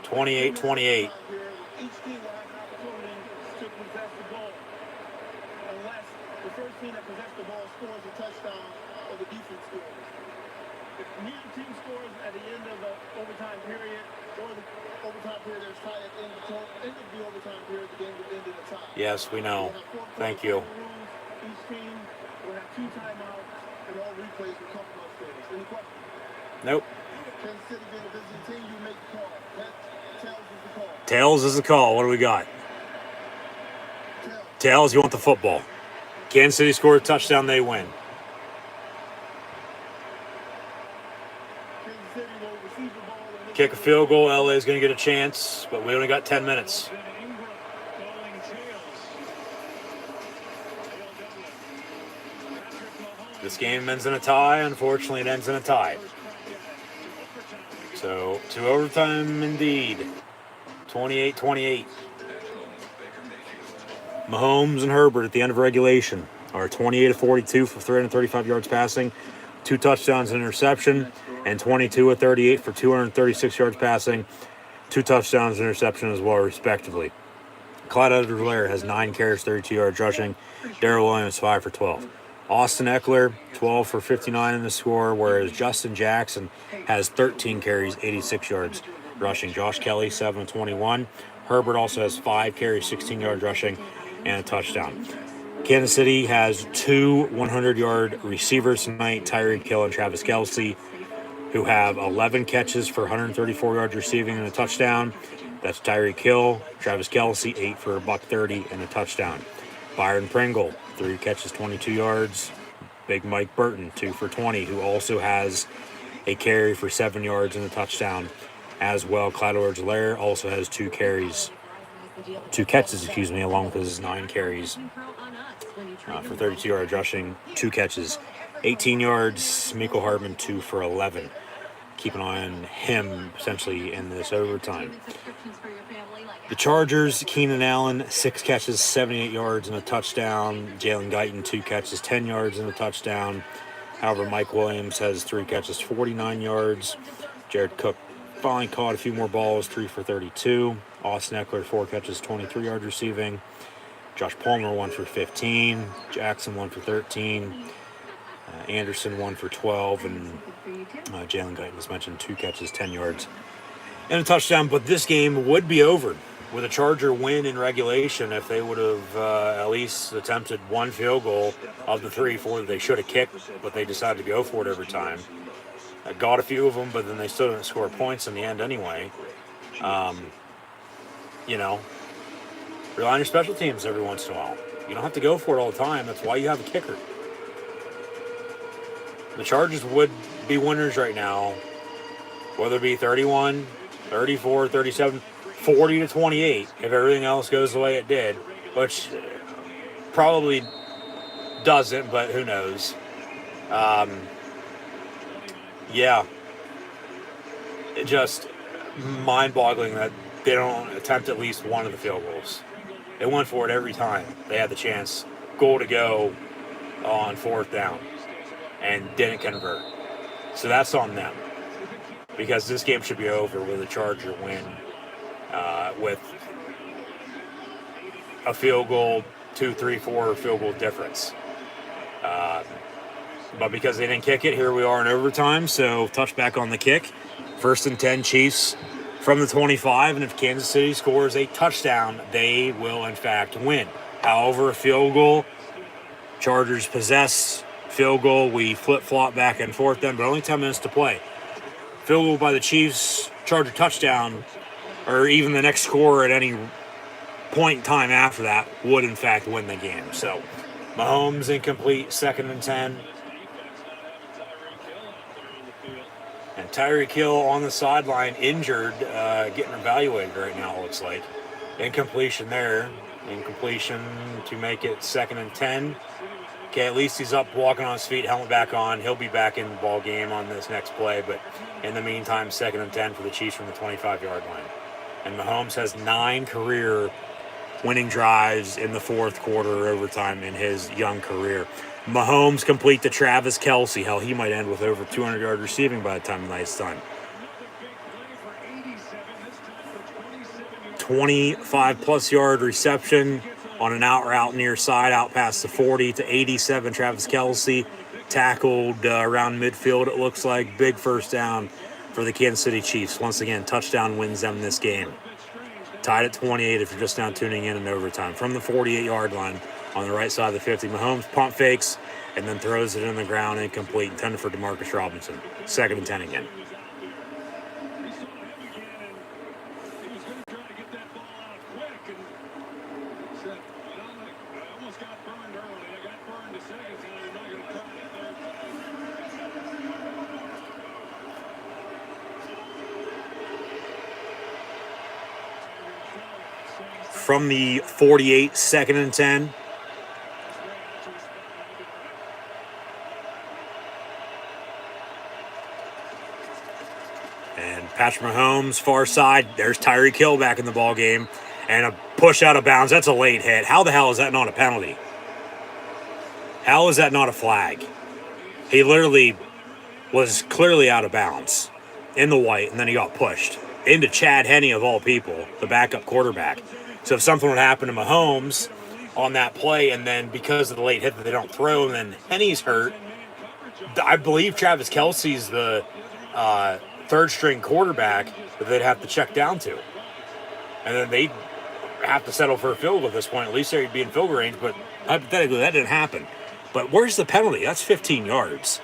28-28. Each team will have an opportunity to possess the ball, unless the first team that possesses the ball scores a touchdown or the defense scores. If neither team scores at the end of the overtime period or the overtime period is tied at the end of the overtime period, the game will end in a tie. Yes, we know. Thank you. Each team will have 2 timeouts and all replays will come from upstairs. Any questions? Nope. Kansas City being a visiting team, you make the call. Tails is the call. Tails is the call. What do we got? Tails, you want the football. Kansas City scored a touchdown, they win. Kansas City will receive the ball and Kick a field goal, LA is going to get a chance, but we only got 10 minutes. This game ends in a tie. Unfortunately, it ends in a tie. So, to overtime indeed. 28-28. Mahomes and Herbert at the end of regulation are 28-42 for 335 yards passing, 2 touchdowns and interception, and 22-38 for 236 yards passing, 2 touchdowns and interception as well, respectively. Clyde Edwards-Helaire has 9 carries, 32 yards rushing. Darrell Williams 5 for 12. Austin Eckler 12 for 59 in the score, whereas Justin Jackson has 13 carries, 86 yards rushing. Josh Kelly 7-21. Herbert also has 5 carries, 16 yards rushing, and a touchdown. Kansas City has 2 100-yard receivers tonight, Tyreek Hill and Travis Kelce, who have 11 catches for 134 yards receiving and a touchdown. That's Tyreek Hill. Travis Kelce, 8 for $130 and a touchdown. Byron Pringle, 3 catches, 22 yards. Big Mike Burton, 2 for 20, who also has a carry for 7 yards and a touchdown as well. Clyde Edwards-Helaire also has 2 catches, along with his 9 carries for 32 yards rushing, 2 catches, 18 yards. Mecole Hardman, 2 for 11. Keep an eye on him essentially in this overtime. The Chargers, Keenan Allen, 6 catches, 78 yards and a touchdown. Jalen Guyton, 2 catches, 10 yards and a touchdown. However, Mike Williams has 3 catches, 49 yards. Jared Cook finally caught a few more balls, 3 for 32. Austin Eckler, 4 catches, 23 yards receiving. Josh Palmer, 1 for 15. Jackson, 1 for 13. Anderson, 1 for 12. And Jalen Guyton, as mentioned, 2 catches, 10 yards and a touchdown. But this game would be over with a Charger win in regulation if they would have at least attempted 1 field goal of the 3-4 that they should have kicked, but they decided to go for it every time. Got a few of them, but then they still didn't score points in the end anyway. You know, rely on your special teams every once in a while. You don't have to go for it all the time. That's why you have a kicker. The Chargers would be winners right now, whether it be 31, 34, 37, 40 to 28, if everything else goes the way it did, which probably doesn't, but who knows. Yeah. It just mind-boggling that they don't attempt at least one of the field goals. They went for it every time they had the chance. Goal to go on 4th down and didn't convert. So that's on them, because this game should be over with a Charger win with a field goal, 2, 3, 4 field goal difference. But because they didn't kick it, here we are in overtime. So touchback on the kick. 1st and 10 Chiefs from the 25. And if Kansas City scores a touchdown, they will in fact win. However, a field goal, Chargers possess. Field goal, we flip-flop back and forth then, but only 10 minutes to play. Field goal by the Chiefs, Charger touchdown, or even the next score at any point in time after that would in fact win the game. So Mahomes incomplete, 2nd and 10. And Tyreek Hill on the sideline, injured, getting evaluated right now, it looks like. Incompletion there. Incompletion to make it 2nd and 10. Okay, at least he's up, walking on his feet, helmet back on. He'll be back in the ball game on this next play. But in the meantime, 2nd and 10 for the Chiefs from the 25-yard line. And Mahomes has 9 career winning drives in the 4th quarter overtime in his young career. Mahomes complete to Travis Kelce. Hell, he might end with over 200 yards receiving by the time the night's done. 25-plus yard reception on an out route near side, out past the 40 to 87. Travis Kelce tackled around midfield, it looks like. Big 1st down for the Kansas City Chiefs. Once again, touchdown wins them this game. Tied at 28 if you're just now tuning in overtime. From the 48-yard line on the right side of the 50, Mahomes pump fakes and then throws it in the ground, incomplete, intended for Demarcus Robinson. 2nd and 10 again. From the 48, 2nd and 10. And Patrick Mahomes, far side. There's Tyreek Hill back in the ball game. And a push out of bounds. That's a late hit. How the hell is that not a penalty? How is that not a flag? He literally was clearly out of bounds in the white, and then he got pushed into Chad Henne, of all people, the backup quarterback. So if something would happen to Mahomes on that play, and then because of the late hit that they don't throw, and then Henne's hurt, I believe Travis Kelce's the 3rd-string quarterback that they'd have to check down to. And then they'd have to settle for a field goal at this point. At least they'd be in field goal range, but hypothetically that didn't happen. But where's the penalty? That's 15 yards.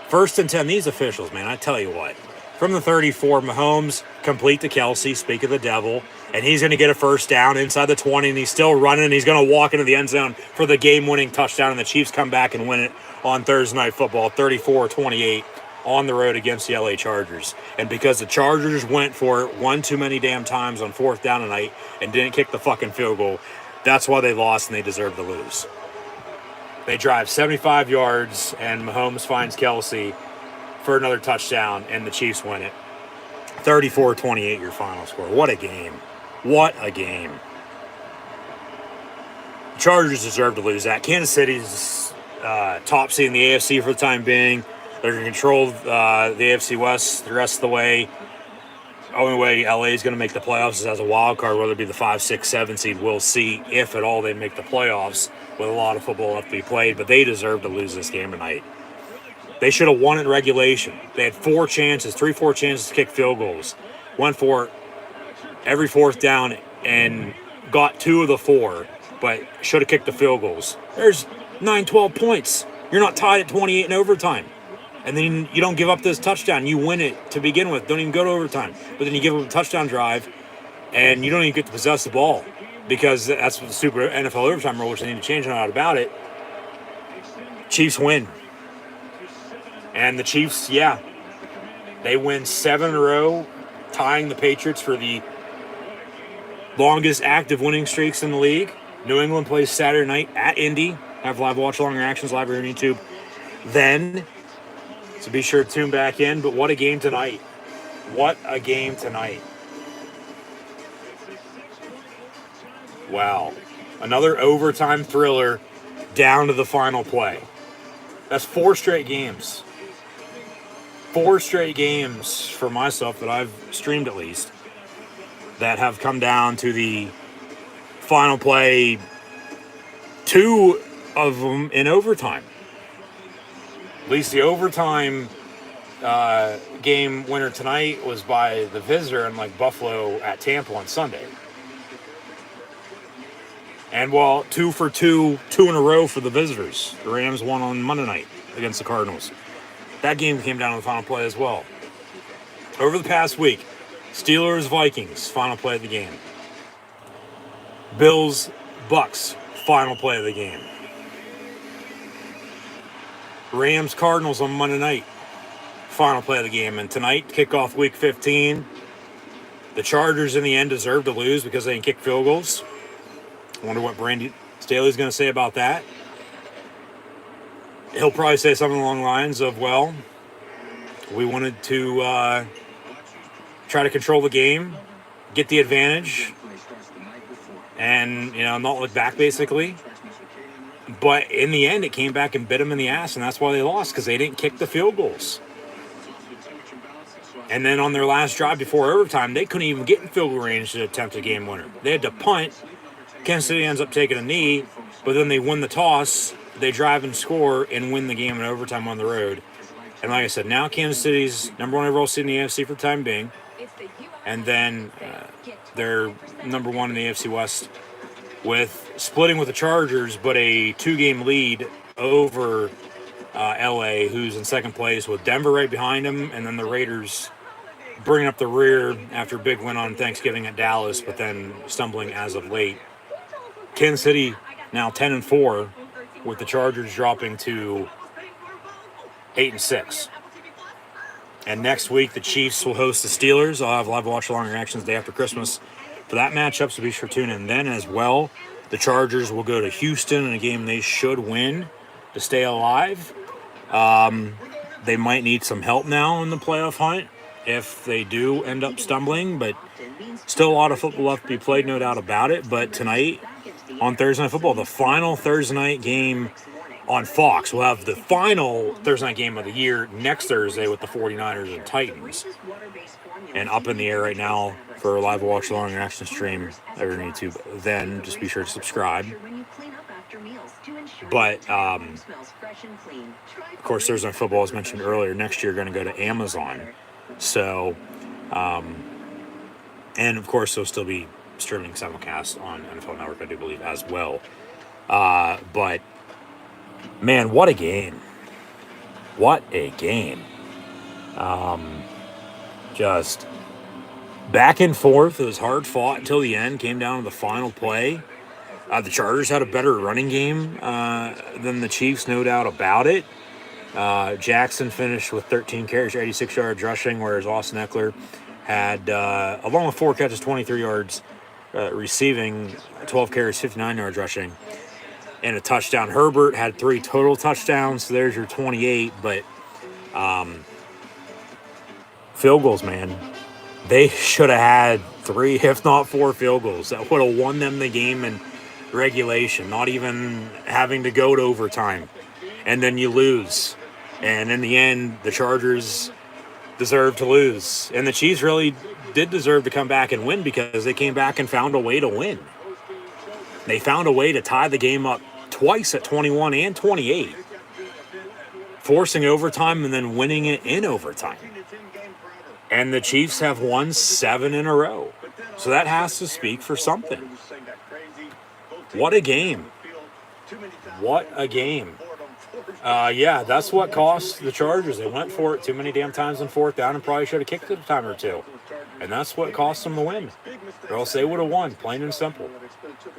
1st and 10, these officials, man, I tell you what. From the 34, Mahomes complete to Kelce, speak of the devil, and he's going to get a 1st down inside the 20, and he's still running, and he's going to walk into the end zone for the game-winning touchdown, and the Chiefs come back and win it on Thursday Night Football, 34-28 on the road against the LA Chargers. And because the Chargers went for it one too many damn times on 4th down tonight and didn't kick the fucking field goal, that's why they lost and they deserve to lose. They drive 75 yards, and Mahomes finds Kelce for another touchdown, and the Chiefs win it. 34-28 your final score. What a game. What a game. Chargers deserve to lose that. Kansas City's top seed in the AFC for the time being. They're going to control the AFC West the rest of the way. Only way LA is going to make the playoffs is as a wild card, whether it be the 5, 6, 7 seed. We'll see if at all they make the playoffs with a lot of football left to be played. But they deserve to lose this game tonight. They should have won in regulation. They had 4 chances to kick field goals. Went for it every fourth down and got 2 of the 4, but should have kicked the field goals. There's 9, 12 points. You're not tied at 28 in overtime. And then you don't give up this touchdown. You win it to begin with. Don't even go to overtime. But then you give up a touchdown drive, and you don't even get to possess the ball because that's what the super NFL overtime rule, which they need to change, not about it. Chiefs win. And the Chiefs, yeah, they win 7 in a row, tying the Patriots for the longest active winning streaks in the league. New England plays Saturday night at Indy. Have live watch-along reactions live here on YouTube. Then, so be sure to tune back in. But what a game tonight. What a game tonight. Wow. Another overtime thriller down to the final play. That's 4 straight games. 4 straight games for myself that I've streamed at least that have come down to the final play, 2 of them in overtime. At least the overtime game winner tonight was by the visitor, unlike Buffalo at Tampa on Sunday. And while 2 for 2 in a row for the visitors, the Rams won on Monday night against the Cardinals. That game came down to the final play as well. Over the past week, Steelers-Vikings, final play of the game. Bills-Bucks, final play of the game. Rams-Cardinals on Monday night, final play of the game. And tonight, kickoff week 15, the Chargers in the end deserve to lose because they didn't kick field goals. I wonder what Brandon Staley's going to say about that. He'll probably say something along the lines of, well, we wanted to try to control the game, get the advantage, and, not look back, basically. But in the end, it came back and bit them in the ass, and that's why they lost, because they didn't kick the field goals. And then on their last drive before overtime, they couldn't even get in field goal range to attempt a game winner. They had to punt. Kansas City ends up taking a knee, but then they win the toss. They drive and score and win the game in overtime on the road. And like I said, now Kansas City's number 1 overall seed in the AFC for the time being. And then they're number 1 in the AFC West with splitting with the Chargers, but a 2-game lead over LA, who's in second place with Denver right behind them. And then the Raiders bringing up the rear after a big win on Thanksgiving at Dallas, but then stumbling as of late. Kansas City now 10-4, with the Chargers dropping to 8-6. And next week, the Chiefs will host the Steelers. I'll have live watch-along reactions the day after Christmas for that matchup, so be sure to tune in then as well. The Chargers will go to Houston in a game they should win to stay alive. They might need some help now in the playoff hunt if they do end up stumbling, but still a lot of football left to be played, no doubt about it. But tonight, on Thursday Night Football, the final Thursday night game on Fox. We'll have the final Thursday night game of the year next Thursday with the 49ers and Titans. And up in the air right now for a live watch-along reaction stream over on YouTube. Then just be sure to subscribe. But, of course, Thursday Night Football, as mentioned earlier, next year going to go to Amazon. So, and, of course, they'll still be streaming simulcast on NFL Network, I do believe, as well. But, man, what a game. What a game. Just back and forth. It was hard fought until the end. Came down to the final play. The Chargers had a better running game than the Chiefs, no doubt about it. Jackson finished with 13 carries, 86 yards rushing, whereas Austin Eckler had, along with 4 catches, 23 yards receiving, 12 carries, 59 yards rushing, and a touchdown. Herbert had 3 total touchdowns, so there's your 28. But field goals, man. They should have had 3, if not 4 field goals that would have won them the game in regulation, not even having to go to overtime. And then you lose. And in the end, the Chargers deserved to lose. And the Chiefs really did deserve to come back and win because they came back and found a way to win. They found a way to tie the game up twice at 21 and 28, forcing overtime and then winning it in overtime. And the Chiefs have won 7 in a row. So that has to speak for something. What a game. What a game. Yeah, that's what cost the Chargers. They went for it too many damn times on 4th down and probably should have kicked it a time or two. And that's what cost them the win. Or else they would have won, plain and simple.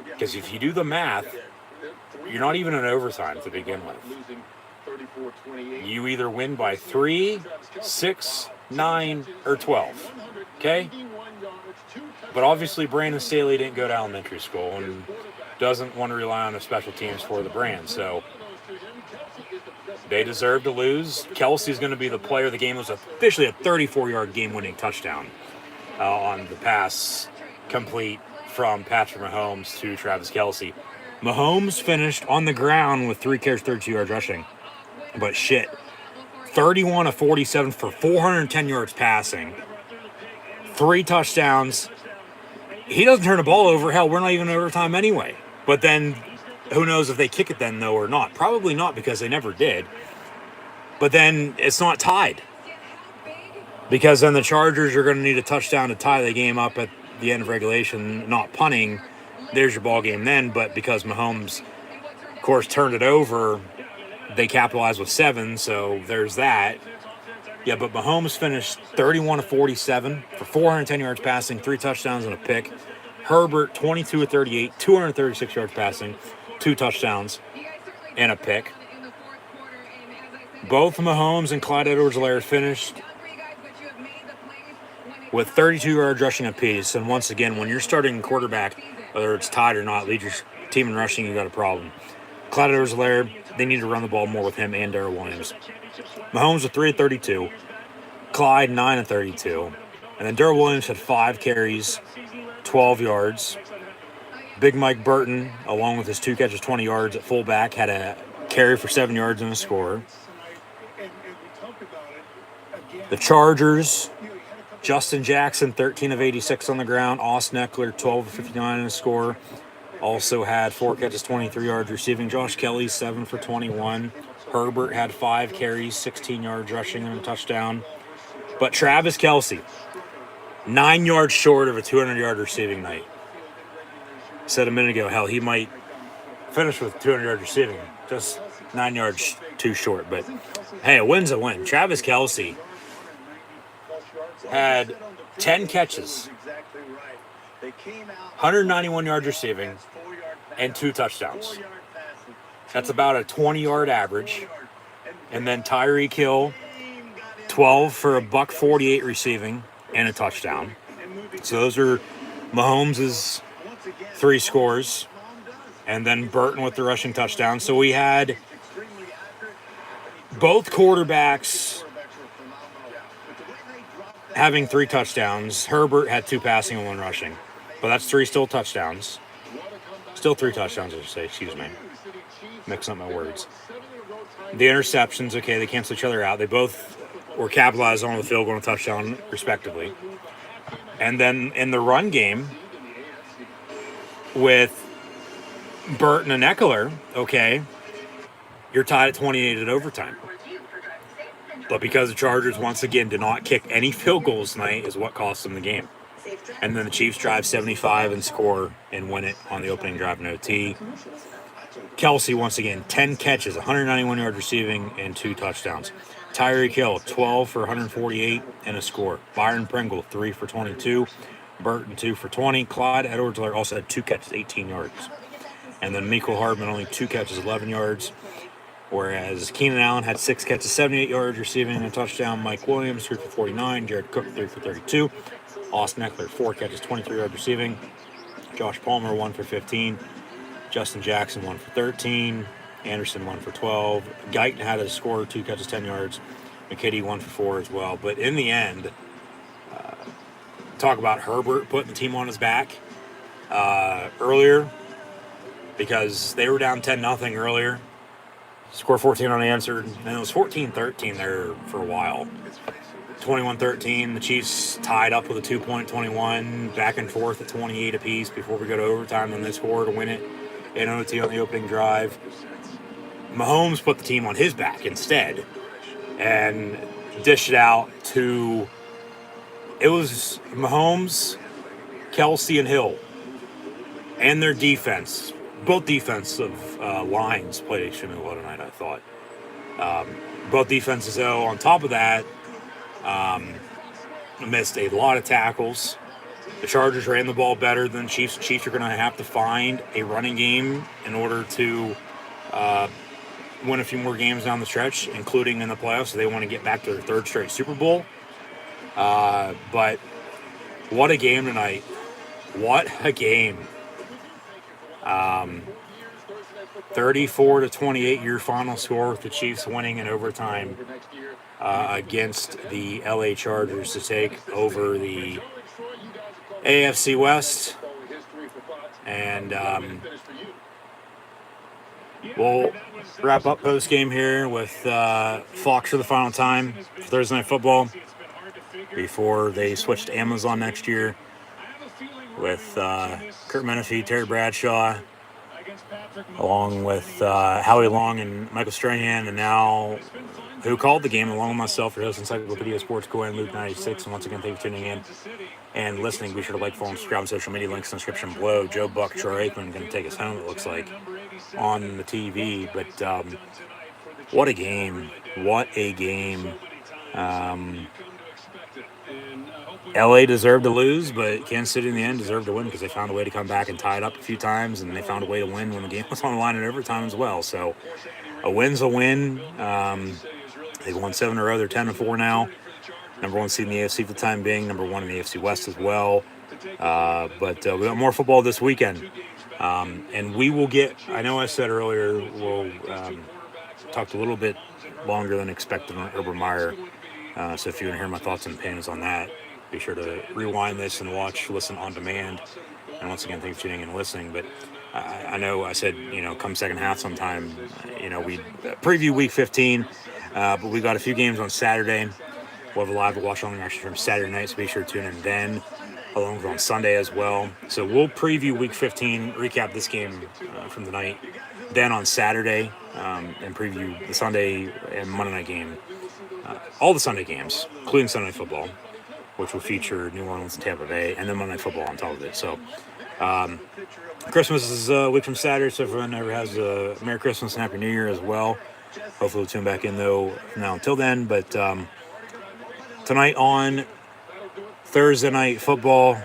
Because if you do the math, you're not even in overtime to begin with. You either win by 3, 6, 9, or 12. Okay? But obviously Brandon Staley didn't go to elementary school and doesn't want to rely on the special teams for the brand. So they deserve to lose. Kelsey's going to be the player of the game. It was officially a 34-yard game-winning touchdown on the pass complete from Patrick Mahomes to Travis Kelce. Mahomes finished on the ground with 3 carries, 32 yards rushing. But shit, 31 of 47 for 410 yards passing, 3 touchdowns. He doesn't turn the ball over. Hell, we're not even in overtime anyway. But then, who knows if they kick it then, though, or not. Probably not, because they never did. But then, it's not tied. Because then the Chargers are going to need a touchdown to tie the game up at the end of regulation, not punting. There's your ball game then. But because Mahomes, of course, turned it over, they capitalized with 7, so there's that. Yeah, but Mahomes finished 31 of 47 for 410 yards passing, 3 touchdowns and a pick. Herbert, 22 of 38, 236 yards passing, 2 touchdowns and a pick. Both Mahomes and Clyde Edwards-Helaire finished with 32 yards rushing apiece. And once again, when you're starting quarterback, whether it's tied or not, lead your team in rushing, you got a problem. Clyde Edwards-Helaire, they need to run the ball more with him and Darrell Williams. Mahomes with 3 of 32. Clyde, 9 of 32. And then Darrell Williams had 5 carries, 12 yards. Big Mike Burton, along with his 2 catches, 20 yards at fullback, had a carry for 7 yards and a score. The Chargers, Justin Jackson, 13 of 86 on the ground. Austin Eckler, 12 of 59 and a score. Also had 4 catches, 23 yards receiving. Josh Kelly, 7 for 21. Herbert had 5 carries, 16 yards rushing and a touchdown. But Travis Kelce, 9 yards short of a 200-yard receiving night. Said a minute ago, hell, he might finish with 200 yards receiving. Just 9 yards too short. But, hey, a win's a win. Travis Kelce had 10 catches, 191 yards receiving, and 2 touchdowns. That's about a 20-yard average. And then Tyreek Hill, 12 for a $148 receiving and a touchdown. So those are Mahomes' 3 scores. And then Burton with the rushing touchdown. So we had both quarterbacks having 3 touchdowns. Herbert had 2 passing and 1 rushing. But that's 3 still touchdowns. Still 3 touchdowns, I should say. Excuse me. Mixing up my words. The interceptions, okay, they cancel each other out. They both were capitalized on the field goal and touchdown, respectively. And then in the run game, with Burton and Eckler, okay, you're tied at 28 at overtime. But because the Chargers, once again, did not kick any field goals tonight is what cost them the game. And then the Chiefs drive 75 and score and win it on the opening drive in OT. Kelce, once again, 10 catches, 191 yards receiving, and 2 touchdowns. Tyreek Hill, 12 for 148 and a score. Byron Pringle, 3 for 22. Burton, 2 for 20. Clyde Edwards-Helaire also had 2 catches, 18 yards. And then Mecole Hardman, only 2 catches, 11 yards. Whereas Keenan Allen had 6 catches, 78 yards receiving and a touchdown. Mike Williams, 3 for 49. Jared Cook, 3 for 32. Austin Eckler, 4 catches, 23 yards receiving. Josh Palmer, 1 for 15. Justin Jackson, 1 for 13. Anderson, 1 for 12. Guyton had a score, 2 catches, 10 yards. McKitty, 1 for 4 as well. But in the end, talk about Herbert putting the team on his back earlier, because they were down 10-0 earlier. Score 14 unanswered, and it was 14-13 there for a while. 21-13, the Chiefs tied up with a 2-point 21, back and forth at 28 apiece before we go to overtime, and they score to win it in OT on the opening drive. Mahomes put the team on his back instead and dished it out to, it was Mahomes, Kelsey, and Hill, and their defense. Both defensive lines played extremely well tonight, I thought. Both defenses, though, on top of that, missed a lot of tackles. The Chargers ran the ball better than the Chiefs. The Chiefs are going to have to find a running game in order to win a few more games down the stretch, including in the playoffs. So they want to get back to their third straight Super Bowl. But what a game tonight. What a game. 34-28 your final score, with the Chiefs winning in overtime against the LA Chargers to take over the AFC West. And we'll wrap up post game here with Fox for the final time for Thursday Night Football before they switch to Amazon next year, with Kurt Menefee, Terry Bradshaw, along with Howie Long and Michael Strahan, and now who called the game, along with myself, your host, Encyclopedia Sports, Cohen, Luke 96. And once again, thank you for tuning in and listening. Be sure to like, follow, and subscribe on social media. Links in the description below. Joe Buck, Troy Aikman going to take us home, it looks like, on the TV. But what a game. What a game. LA deserved to lose, but Kansas City in the end deserved to win because they found a way to come back and tie it up a few times, and they found a way to win when the game was on the line in overtime as well. So a win's a win. They've won 7 in a row. They're 10-4 now. Number 1 seed in the AFC for the time being. Number 1 in the AFC West as well. But we got more football this weekend. And we will get, I know I said earlier, we'll talk a little bit longer than expected on Urban Meyer. So if you want to hear my thoughts and opinions on that, be sure to rewind this and listen on demand. And once again, thanks for tuning in and listening. But I know I said, come second half sometime, we preview Week 15. But we got a few games on Saturday. We'll have a live watch-along action from Saturday night, so be sure to tune in then, along with on Sunday as well. So we'll preview Week 15, recap this game from the night, then on Saturday, and preview the Sunday and Monday night game. All the Sunday games, including Sunday Night Football, which will feature New Orleans and Tampa Bay, and then Monday Night Football on top of it. So Christmas is a week from Saturday, so everyone ever has a Merry Christmas and Happy New Year as well. Hopefully we'll tune back in, though, from now until then. But tonight on Thursday Night Football,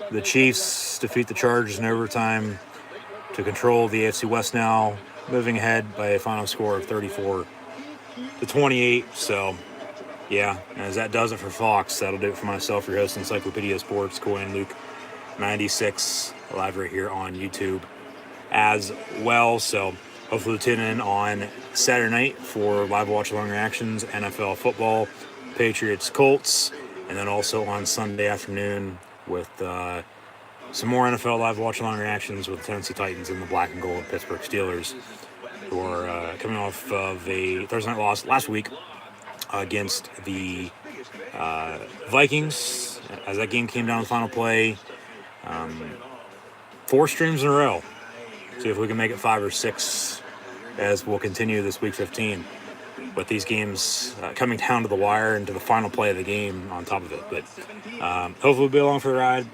the Chiefs defeat the Chargers in overtime to control the AFC West now, moving ahead by a final score of 34-28. So, yeah, as that does it for Fox, that'll do it for myself, your host, Encyclopedia Sports, Cohen Luke 96, live right here on YouTube as well. So hopefully tune in on Saturday night for live watch-along reactions, NFL football, Patriots, Colts, and then also on Sunday afternoon with some more NFL live watch-along reactions with the Tennessee Titans and the black and gold Pittsburgh Steelers, who are coming off of a Thursday night loss last week against the Vikings, as that game came down to the final play. 4 streams in a row. See if we can make it 5 or 6 as we'll continue this Week 15. With these games coming down to the wire and to the final play of the game on top of it. But hopefully we'll be along for the ride.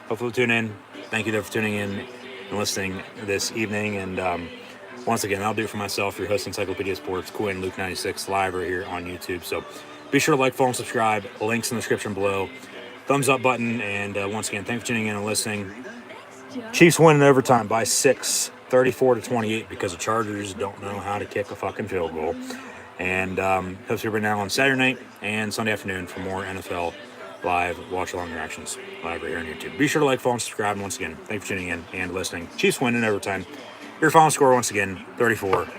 Hopefully we'll tune in. Thank you for tuning in and listening this evening. And once again, I'll do it for myself, your host, Encyclopedia Sports, Cohen Luke 96, live right here on YouTube. So be sure to like, follow, and subscribe. Links in the description below. Thumbs up button. And once again, thanks for tuning in and listening. Chiefs win in overtime by 6, 34-28, because the Chargers don't know how to kick a fucking field goal. And hope you now on Saturday night and Sunday afternoon for more NFL live watch-along reactions live right here on YouTube. Be sure to like, follow, and subscribe. And once again, thanks for tuning in and listening. Chiefs win in overtime. Your final score, once again, 34.